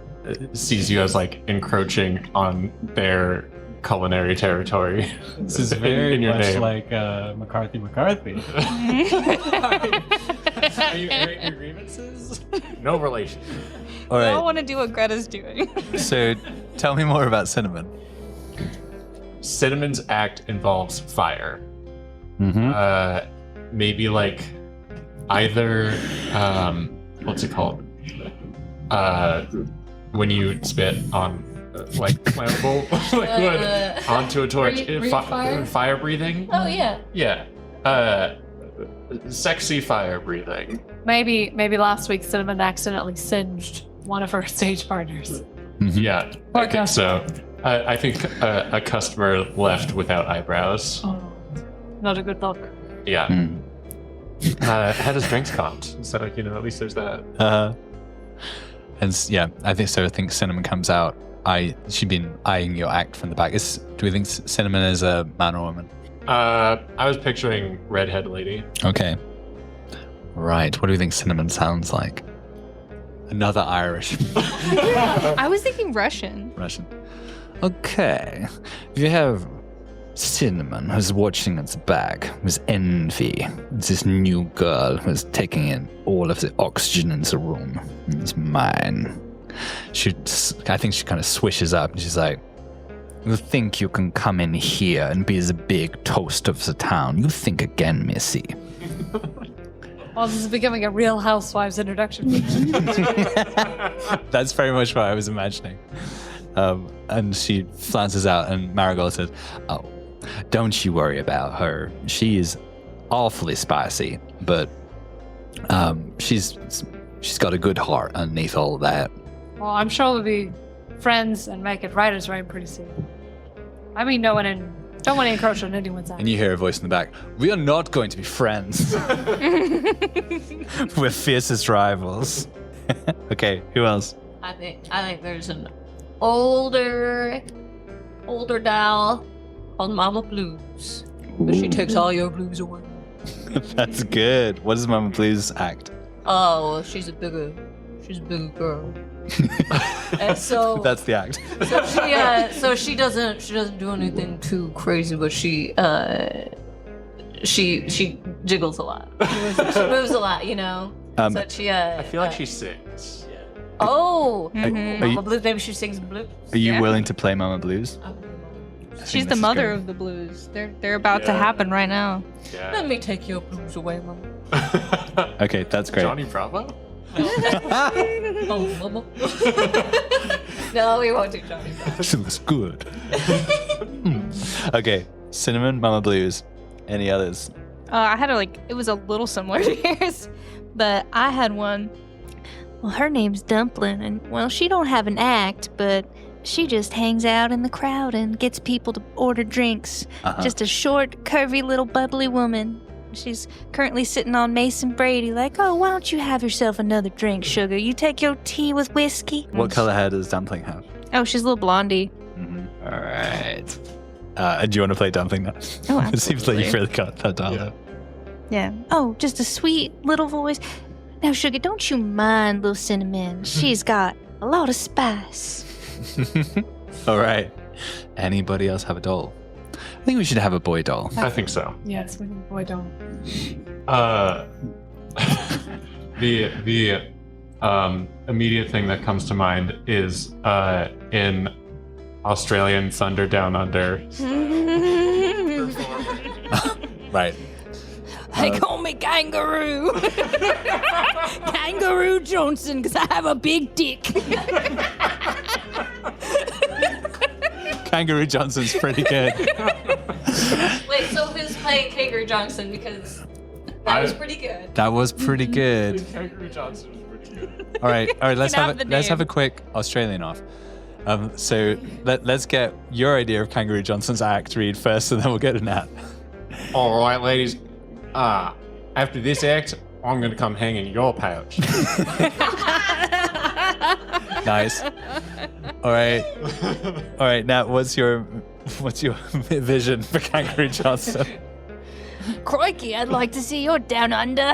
sees you as like encroaching on their culinary territory. This is very in your much name. like McCarthy. Are you airing your grievances? No relation. All I don't right. want to do what Greta's doing. So tell me more about Cinnamon. Cinnamon's act involves fire. Mm-hmm. Maybe like either what's it called? When you spit on like flammable liquid onto a torch. breathe fire? Fire breathing. Oh yeah. Yeah. Sexy fire breathing. Maybe last week Cinnamon accidentally singed one of her stage partners. Yeah. Poor I think so. I think a customer left without eyebrows. Oh, not a good look. Yeah. Mm. Had his drinks comped, so at least there's that. Yeah, I think so. I think Cinnamon comes out. She'd been eyeing your act from the back. Do we think Cinnamon is a man or woman? I was picturing redhead lady. Okay. Right. What do you think Cinnamon sounds like? Another Irish. I was thinking Russian. Russian. Okay. You have Cinnamon who's watching at the back with envy. It's this new girl who's taking in all of the oxygen in the room. It's mine. I think she kind of swishes up and she's like, you think you can come in here and be the big toast of the town? You think again, Missy. Well, this is becoming a Real Housewives introduction. That's very much what I was imagining. And she flances out and Marigold says, oh, don't you worry about her. She is awfully spicy, but she's She's got a good heart underneath all of that. Well, I'm sure we'll be friends and make it right as right pretty soon. I mean, don't want to encroach on anyone's time. And you hear a voice in the back. We are not going to be friends. We're fiercest rivals. Okay, who else? I think there's an older doll called Mama Blues. But she takes all your blues away. That's good. What does Mama Blues act? Oh, she's a bigger girl. And so That's the act. so she doesn't do anything too crazy, but she jiggles a lot. She moves a lot, you know. So she I feel like she sings. Oh, Are Mama you, Blues. Maybe she sings blues. are you willing to play Mama Blues? She's the mother of the blues. They're about to happen right now. Let me take your blues away, Mama. Okay, that's great. Johnny Bravo? Oh, Mama. No, we won't do Johnny. She looks good. Okay, Cinnamon, Mama Blues. Any others? I had it was a little similar to yours, but I had one. Well, her name's Dumpling, and well, she don't have an act, but she just hangs out in the crowd and gets people to order drinks. Just a short, curvy little bubbly woman. She's currently sitting on Mason Brady like, oh, why don't you have yourself another drink, sugar? You take your tea with whiskey? What color hair does Dumpling have? Oh, she's a little blondie. All right. Do you want to play Dumpling now? Oh, It seems like absolutely. you've really got that dialed up. Yeah. Oh, just a sweet little voice. Now, sugar, don't you mind little Cinnamon. She's got a lot of spice. All right. Anybody else have a doll? I think we should have a boy doll. I think so. Yes, we can boy don't. The immediate thing that comes to mind is in Australian Thunder Down Under. Right. They call me Kangaroo. Kangaroo Johnson, because I have a big dick. Kangaroo Johnson's pretty good. Wait, so who's playing Kangaroo Johnson? Because that was pretty good. That was pretty good. Kangaroo Johnson was pretty good. All right. Let's have the let's have name. a quick Australian off. So let's get your idea of Kangaroo Johnson's act read first, and then we'll get to Nat. All right, ladies. After this act, I'm going to come hang in your pouch. Nice. All right. Nat, what's your vision for Kangaroo Johnson? Crikey, I'd like to see your down under.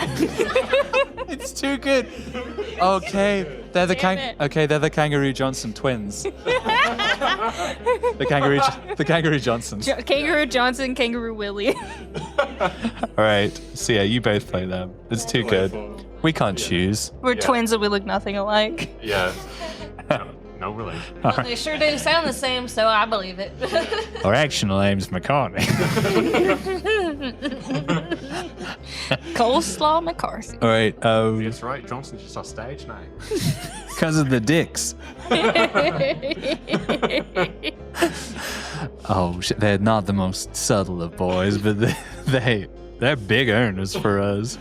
It's too good. Okay, they're the they're the Kangaroo Johnson twins. the Kangaroo Johnsons. Kangaroo Johnson, Kangaroo Willie. All right. So yeah, you both play them. It's too good. We can't choose. We're twins and we look nothing alike. Yeah. No relation. Well, they sure do sound the same, so I believe it. Our actual name's McCartney. Coleslaw McCarthy. All right. That's right. Johnson's just our stage name. Because of the dicks. Oh shit! They're not the most subtle of boys, but they're big earners for us.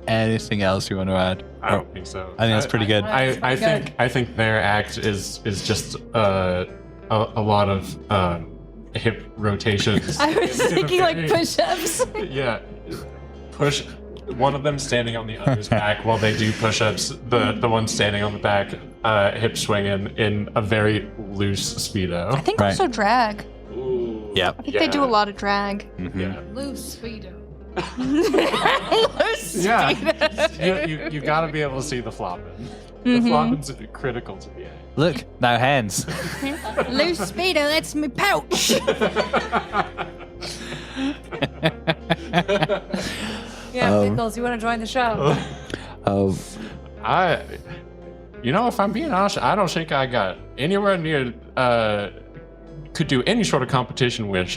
Anything else you want to add? I don't think so. I think that's pretty good. I think their act is just a lot of hip rotations. I was thinking like push-ups. Yeah, push. One of them standing on the other's back while they do push-ups. The one standing on the back, hip swinging in a very loose speedo. I think Right. also drag. Ooh, Yep. I think they do a lot of drag. Yeah, Loose speedo. yeah. You gotta be able to see the flopping. The flopping's critical to the act. Look now, hands. Loose speedo, that's my pouch. Yeah, Pickles, you want to join the show? If I'm being honest, I don't think I got anywhere near could do any sort of competition with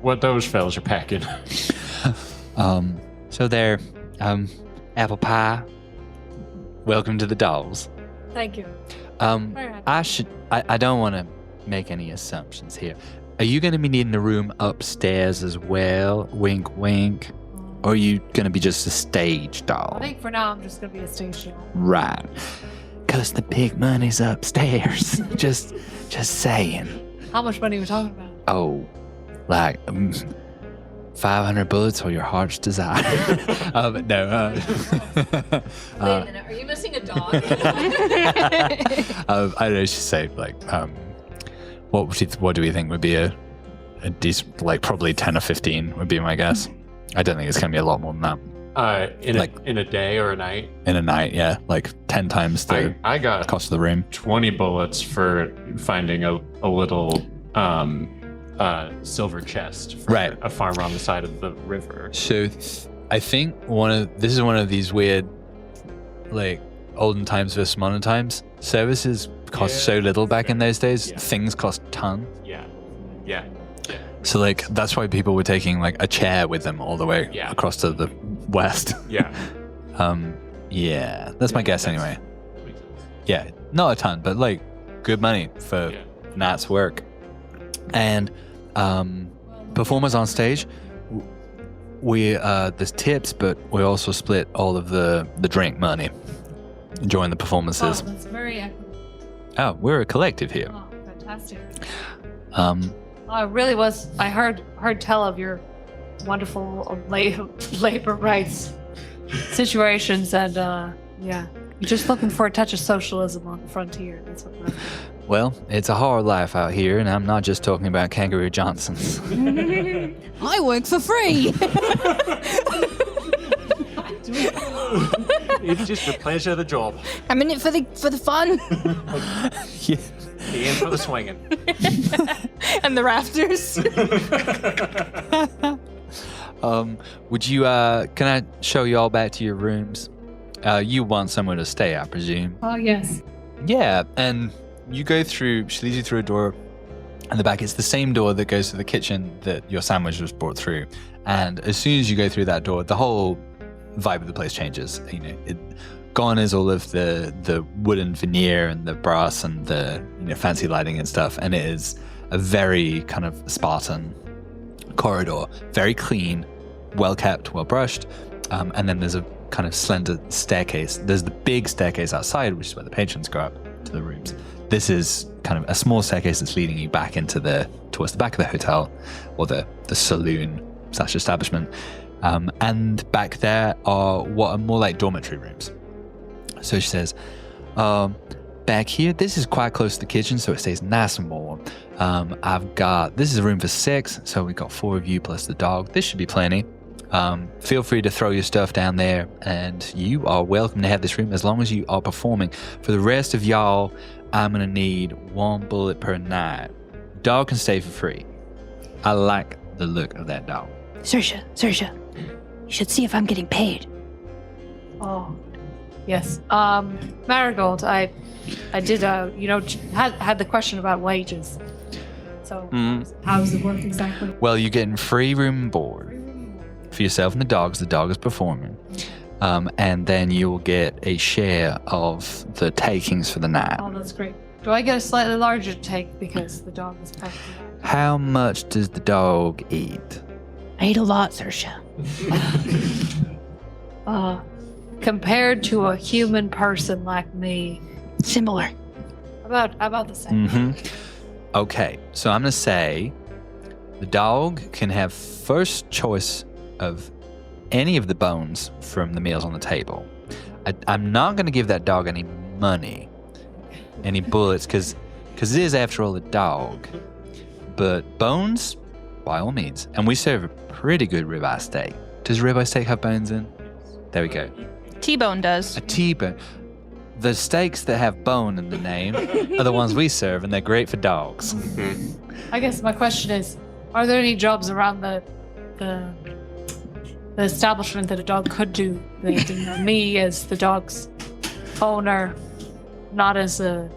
what those fellas are packing. So there, apple pie. Welcome to the dolls. Thank you. I don't want to make any assumptions here. Are you going to be needing a room upstairs as well? Wink, wink. Or are you going to be just a stage I dog? think for now I'm just gonna be a station. Right. Because the big money's upstairs. just saying. How much money are we talking about? Oh, like 500 bullets or your heart's desire. No. Wait a minute, are you missing a dog? I don't know. She say like, what do we think would be a decent, like probably 10 or 15 would be my guess. I don't think it's gonna be a lot more than that In a day or a night? in a night. Yeah, like 10 times the I got cost of the room. 20 bullets for finding a little silver chest for Right. a farmer on the side of the river. So I think this is one of these weird, like olden times versus modern times. Services cost so little back in those days. Yeah. Things cost tons. Yeah. So like that's why people were taking like a chair with them all the way Yeah. across to the west. Yeah. Yeah, that's my guess anyway. Makes sense. Yeah, not a ton, but like good money for Yeah. Nat's work. And performers on stage, there's tips, but we also split all of the drink money during the Oh, performances. that's very equitable. Oh, we're a collective here. Oh, fantastic. Um, I heard tell of your wonderful labor rights situations, and yeah, you're just looking for a touch of socialism on the frontier. That's what I'm well, it's a hard life out here, and I'm not just talking about Kangaroo Johnsons. I work for free. It's just the pleasure of the job. I'm in it for the fun Yeah. The in for the swinging. and the rafters. Would you, can I show you all back to your rooms? You want somewhere to stay, I presume. Oh yes. Yeah, and you go through, she leads you through a door in the back. It's the same door that goes to the kitchen that your sandwich was brought through. And as soon as you go through that door, the whole vibe of the place changes. You know, gone is all of the wooden veneer and the brass and the fancy lighting and stuff. And it is a very kind of Spartan corridor, very clean, well kept, well brushed. And then there's a kind of slender staircase. There's the big staircase outside, which is where the patrons go up to the rooms. This is kind of a small staircase that's leading you back into towards the back of the hotel, or the saloon / establishment. And back there are what are more like dormitory rooms. So she says, back here, this is quite close to the kitchen, so it stays nice and warm. This is a room for 6, so we've got 4 of you plus the dog. This should be plenty. Feel free to throw your stuff down there, and you are welcome to have this room as long as you are performing. For the rest of y'all, I'm gonna need 1 bullet per night. Dog can stay for free. I like the look of that dog. Saoirse, you should see if I'm getting paid. Oh, yes. Marigold, I did had the question about wages. So how does it work exactly? Well, you're getting free room and board for yourself and the dogs. The dog is performing. And then you'll get a share of the takings for the night. Oh, that's great. Do I get a slightly larger take because the dog is packed? How much does the dog eat? I eat a lot, Saoirse. Compared to a human person like me, Similar. about the same. Okay, so I'm going to say the dog can have first choice of any of the bones from the meals on the table. I'm not going to give that dog any money, any bullets, because it is, after all, a dog. But bones, by all means. And we serve a pretty good ribeye steak. Does ribeye steak have bones in? There we go. T-bone does. A T-bone. The steaks that have bone in the name are the ones we serve, and they're great for dogs. I guess my question is, are there any jobs around the establishment that a dog could do that me as the dog's owner, not as that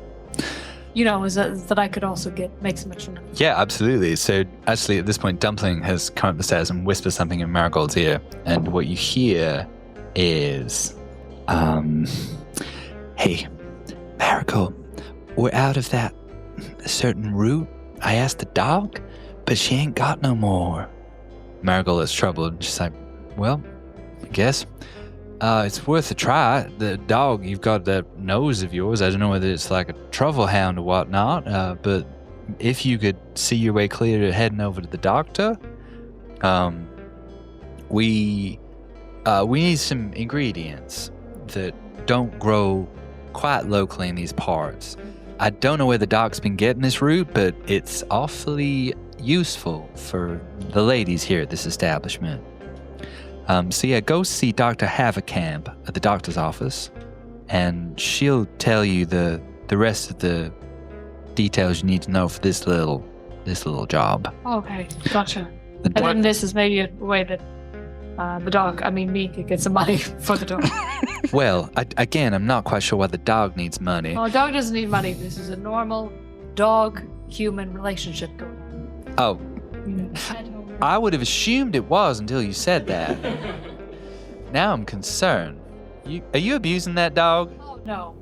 I could also make some extra money? Yeah, absolutely. So actually, at this point, Dumpling has come up the stairs and whispers something in Marigold's ear, and what you hear is, "Hey, Marigold, we're out of that certain route. I asked the dog, but she ain't got no more." Marigold is troubled. She's like, "Well, I guess. It's worth a try. The dog, you've got that nose of yours. I don't know whether it's like a truffle hound or whatnot, but if you could see your way clear to heading over to the doctor, we need some ingredients that don't grow quite locally in these parts. I don't know where the doc's been getting this root, but it's awfully useful for the ladies here at this establishment. So yeah, go see Dr. Haverkamp at the doctor's office, and she'll tell you the rest of the details you need to know for this little job. Okay, gotcha. The And then this is maybe a way that me could get some money for the dog. Well, again, I'm not quite sure why the dog needs money. Oh, a dog doesn't need money. This is a normal dog-human relationship going on. Oh, I would have assumed it was until you said that. Now I'm concerned. Are you abusing that dog? Oh,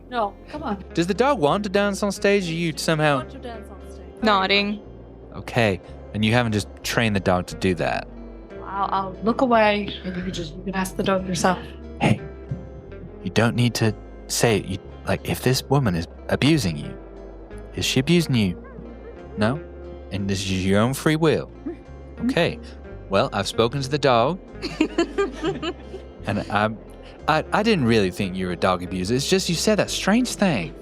no, come on. Does the dog want to dance on stage, or you somehow... Want to dance on stage? Nodding. Okay, and you haven't just trained the dog to do that. I'll look away, and you can ask the dog yourself. Hey, you don't need to say it. If this woman is abusing you, is she abusing you? No? And this is your own free will? Okay. Well, I've spoken to the dog. And I didn't really think you were a dog abuser. It's just you said that strange thing.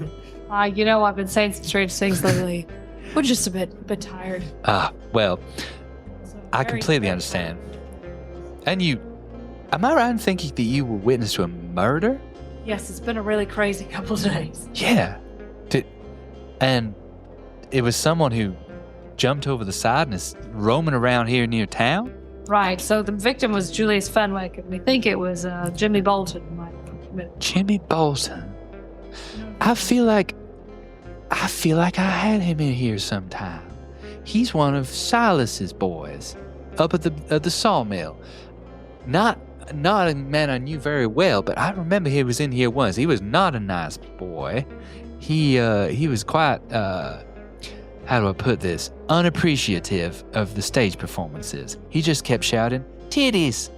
I've been saying some strange things lately. We're just a bit tired. Well, So I very completely tired. understand. And am I right in thinking that you were witness to a murder? Yes, it's been a really crazy couple of days. Yeah. And it was someone who jumped over the side and is roaming around here near town? Right, so the victim was Julius Fenwick, and we think it was Jimmy Bolton who might have committed. Jimmy Bolton. I feel like I had him in here sometime. He's one of Silas's boys up at the sawmill. Not a man I knew very well, but I remember he was in here once. He was not a nice boy. He was quite how do I put this? Unappreciative of the stage performances. He just kept shouting, "Titties!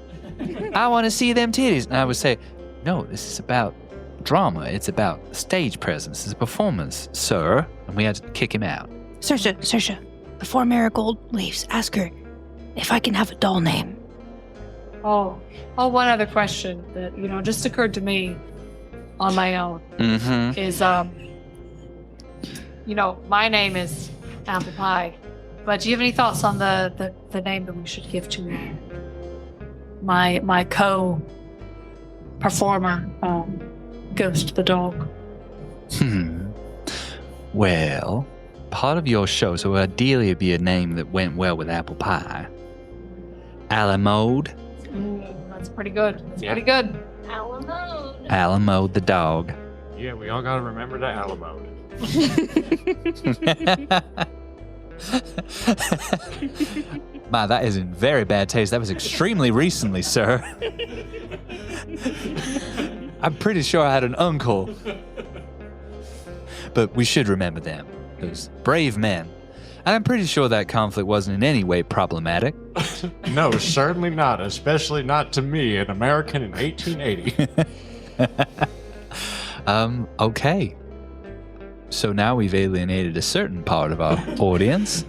I want to see them titties!" And I would say, "No, this is about drama. It's about stage presence. It's a performance, sir." And we had to kick him out. Saoirse, before Marigold leaves, ask her if I can have a doll name. Oh, one other question that, just occurred to me on my own Mm-hmm. is, my name is Apple Pie, but do you have any thoughts on the name that we should give to my co-performer, Ghost the dog? Well, part of your show, so ideally it'd be a name that went well with apple pie. Alamode. That's pretty good. Yeah. Pretty good. Alamode the dog. Yeah, we all gotta remember the Alamo. My, that is in very bad taste. That was extremely recently, sir. I'm pretty sure I had an uncle. But we should remember them. Those brave men. And I'm pretty sure that conflict wasn't in any way problematic. No, certainly not, especially not to me, an American in 1880. Okay. So now we've alienated a certain part of our audience.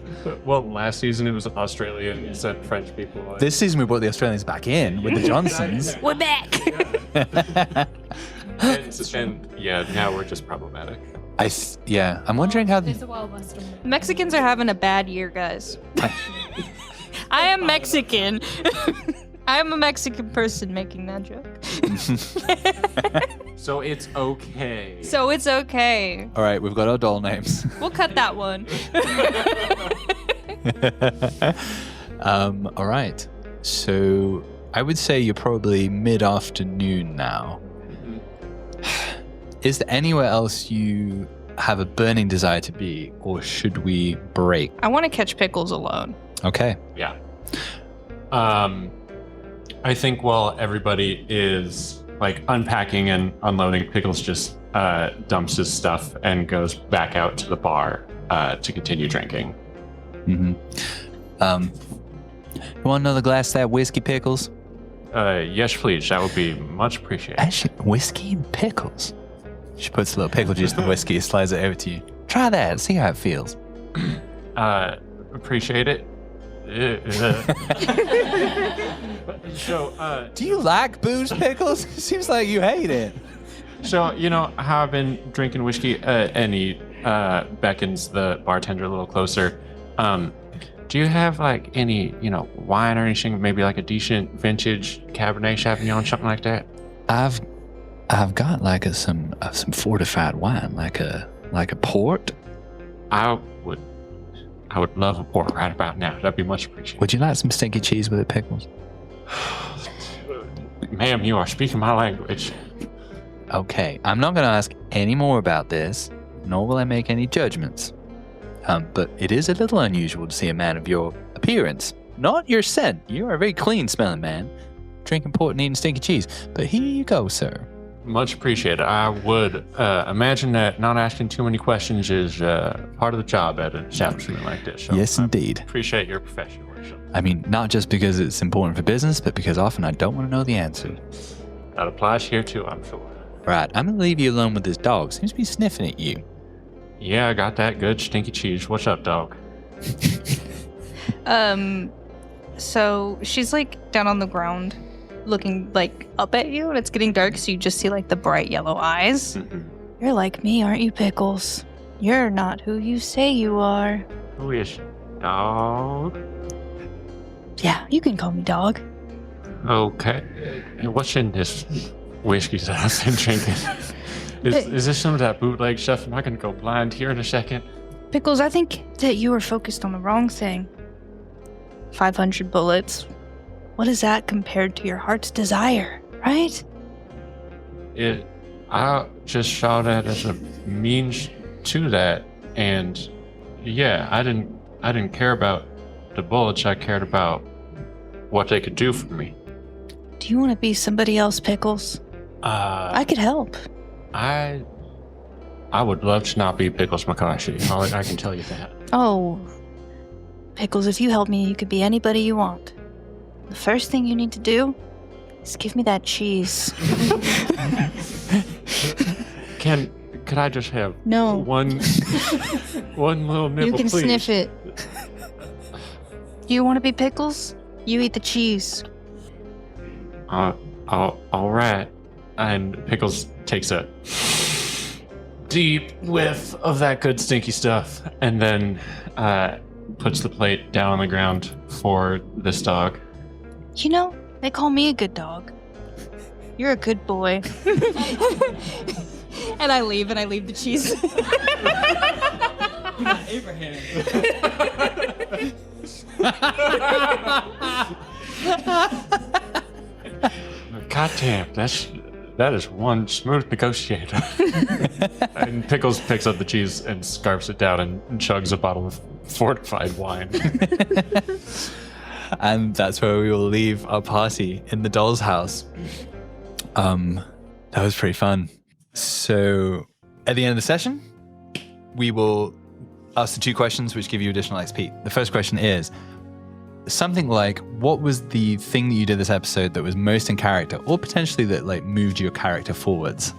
Well, last season it was Australians and French people. This season we brought the Australians back in with the Johnsons. We're back. and yeah, now we're just problematic. I'm wondering how... It's a Wild West. Mexicans are having a bad year, guys. I am Mexican. I am a Mexican person making that joke. So it's okay. So it's okay. All right, we've got our doll names. We'll cut that one. All right. So I would say you're probably mid-afternoon now. Is there anywhere else you have a burning desire to be, or should we break? I want to catch Pickles alone. Okay. Yeah. I think while everybody is like unpacking and unloading, Pickles just dumps his stuff and goes back out to the bar to continue drinking. Mm-hmm. You want another glass of that whiskey, Pickles? Yes, please. That would be much appreciated. Actually, whiskey and pickles. She puts a little pickle juice in the whiskey, slides it over to you. Try that, see how it feels. Appreciate it. So, Do you like booze, pickles? Seems like you hate it. so you know how I've been drinking whiskey, and he beckons the bartender a little closer. Do you have like any, wine or anything? Maybe like a decent vintage Cabernet Sauvignon, something like that. I've got like some fortified wine, like a port. I would love a port right about now. That'd be much appreciated. Would you like some stinky cheese with it, pickles? Ma'am, you are speaking my language. Okay, I'm not going to ask any more about this, nor will I make any judgments. But it is a little unusual to see a man of your appearance, not your scent. You are a very clean-smelling man, drinking port and eating stinky cheese. But here you go, sir. Much appreciated. I would imagine that not asking too many questions is part of the job at an establishment like this. So Yes, indeed. appreciate your professionalism. I mean, not just because it's important for business, but because often I don't want to know the answer. That applies here too, I'm sure. Right, I'm going to leave you alone with this dog. Seems to be sniffing at you. Yeah, I got that good stinky cheese. What's up, dog? So she's like down on the ground, looking like up at you, and it's getting dark, so you just see like the bright yellow eyes. You're like me, aren't you, Pickles? You're not who you say you are. Who is dog? Yeah, you can call me dog. Okay. And what's in this whiskey that I've been drinking? Is this some of that bootleg stuff? Am I going to go blind here in a second? Pickles, I think that you were focused on the wrong thing. 500 bullets. What is that compared to your heart's desire, right? I just saw that as a means to that, and yeah, I didn't care about the bullets. I cared about what they could do for me. Do you want to be somebody else, Pickles? I could help. I would love to not be Pickles McCarthy. I can tell you that. Oh, Pickles, if you help me, you could be anybody you want. The first thing you need to do is give me that cheese. Could I just have No. one little nibble, You can please? sniff it. Do you want to be Pickles? You eat the cheese. All right. And Pickles takes a deep whiff of that good stinky stuff, and then puts the plate down on the ground for this dog. You know, they call me a good dog. You're a good boy. And I leave the cheese. God damn, that is one smooth negotiator. And Pickles picks up the cheese and scarfs it down and chugs a bottle of fortified wine. And that's where we will leave our party in the doll's house. That was pretty fun. So at the end of the session, we will ask the 2 questions which give you additional XP. The first question is something like, what was the thing that you did this episode that was most in character, or potentially that like moved your character forwards?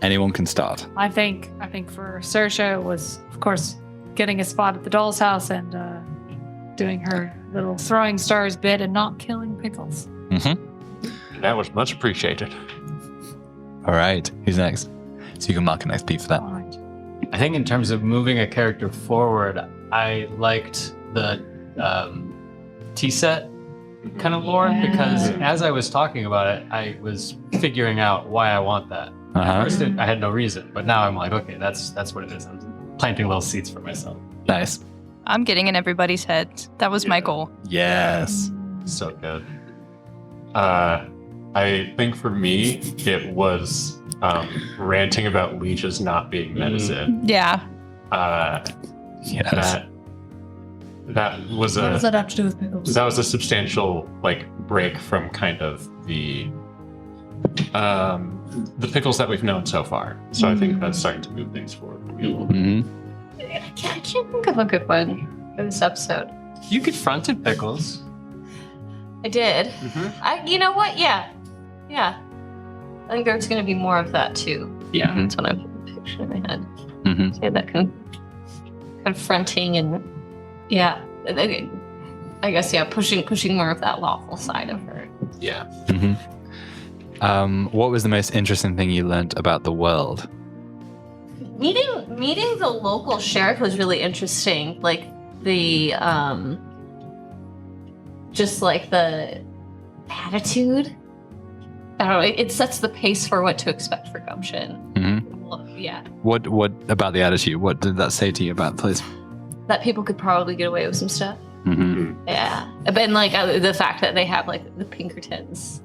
Anyone can start. I think for Saoirse it was, of course, getting a spot at the doll's house and doing her little throwing stars bit and not killing Pickles. Mm-hmm. That was much appreciated. All right. Who's next? So you can mark an XP for that. All right. I think in terms of moving a character forward, I liked the T-set kind of lore, because as I was talking about it, I was figuring out why I want that. At first, I had no reason, but now I'm like, okay, that's what it is. I'm planting little seeds for myself. Nice. I'm getting in everybody's head. That was my goal. Yes. So good. I think for me, it was ranting about leeches not being medicine. Yeah. Yes. That was What does that have to do with Pickles? that was a substantial break from kind of the Pickles that we've known so far. So I think that's starting to move things forward for me a little bit. Mm-hmm. I can't think of a good one for this episode. You confronted Pickles. I did. You know what? Yeah. I think there's going to be more of that too. Yeah. That's what I'm picturing in my head. Mm-hmm. So that confronting and I guess pushing more of that lawful side of her. Yeah. Mm-hmm. What was the most interesting thing you learned about the world? Meeting the local sheriff was really interesting. Like the just like the attitude. I don't know. It sets the pace for what to expect for Gumption. Mm-hmm. Yeah. What about the attitude? What did that say to you about the place? That people could probably get away with some stuff. Mm-hmm. Yeah. And like the fact that they have like the Pinkertons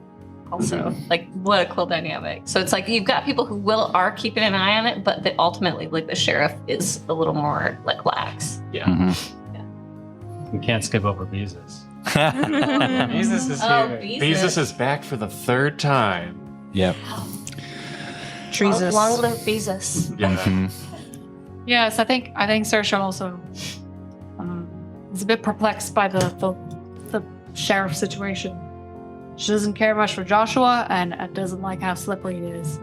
also. Like what a cool dynamic. So it's like you've got people who are keeping an eye on it, but that ultimately like the sheriff is a little more like lax. Yeah. Mm-hmm. We can't skip over Beezus. Beezus is here. Beezus is back for the third time. Yep. Jesus. Long live Beezus. Yeah. Mm-hmm. Yes, I think Saoirse also is a bit perplexed by the sheriff situation. She doesn't care much for Joshua and doesn't like how slippery it is.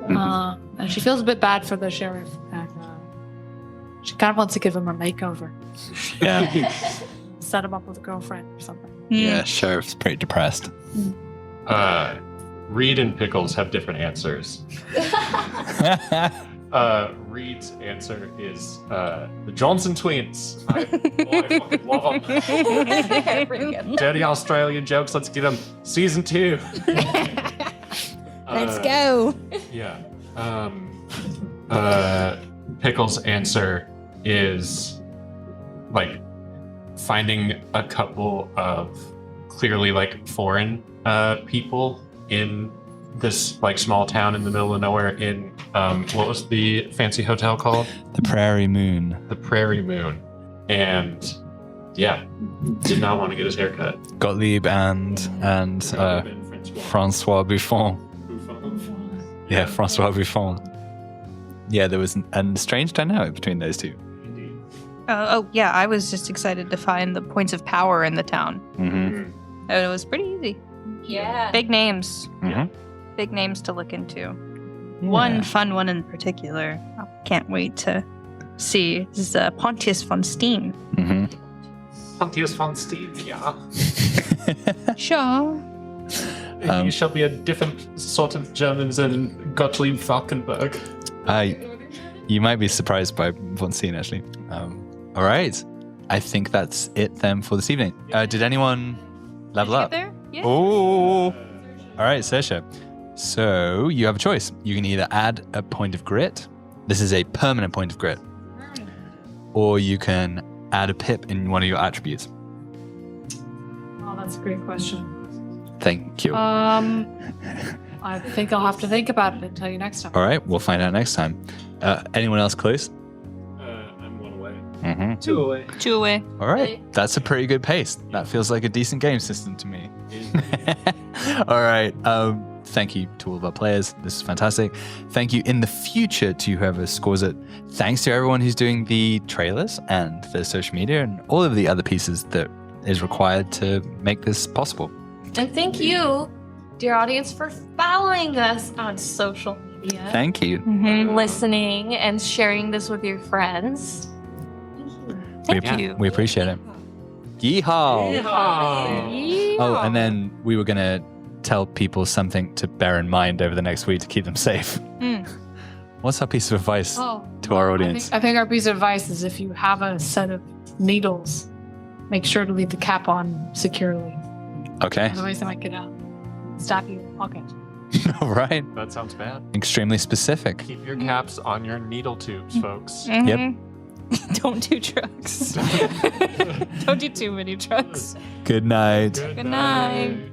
And she feels a bit bad for the sheriff. And she kind of wants to give him a makeover. Yeah. Set him up with a girlfriend or something. Yeah, sheriff's pretty depressed. Reed and Pickles have different answers. Reed's answer is the Johnson twins. I fucking love them. Dirty Australian jokes. Let's get them. Season 2. Let's go. Yeah. Pickles' answer is like finding a couple of clearly like foreign people in this like small town in the middle of nowhere in what was the fancy hotel called? The Prairie Moon. The Prairie Moon. And yeah, did not want to get his hair cut. Gottlieb and Francois Buffon. Yeah, Francois Buffon. Yeah, there was a strange dynamic between those two. Yeah, I was just excited to find the points of power in the town. Mm-hmm. And it was pretty easy. Yeah. Big names. Mm-hmm. Big names to look into. One fun one in particular. I can't wait to see. This is Pontius von Steen. Mm-hmm. Pontius von Steen, yeah. Sure. You shall be a different sort of German than Gottlieb Falkenberg. You might be surprised by von Steen, actually. All right. I think that's it then for this evening. Did anyone level up? There? Yeah. Oh. All right, Saoirse. So you have a choice. You can either add a point of grit. This is a permanent point of grit. Or you can add a pip in one of your attributes. Oh, that's a great question. Thank you. I think I'll have to think about it and tell you next time. All right, we'll find out next time. Anyone else close? I'm 1 away. Mm-hmm. 2 away. 2 away. All right, that's a pretty good pace. That feels like a decent game system to me. All right, thank you to all of our players. This is fantastic. Thank you in the future to whoever scores it. Thanks to everyone who's doing the trailers and the social media and all of the other pieces that is required to make this possible. And thank you, dear audience, for following us on social media. Thank you. Listening and sharing this with your friends. Thank you. We appreciate it. Yeehaw! Oh, and then we were going to tell people something to bear in mind over the next week to keep them safe. What's our piece of advice to our audience? I think our piece of advice is if you have a set of needles, make sure to leave the cap on securely. Okay. Otherwise, they might get out, stab you in the pocket. All right. That sounds bad. Extremely specific. Keep your caps on your needle tubes, folks. Yep. Don't do drugs. Don't do too many drugs. Good night. Good night.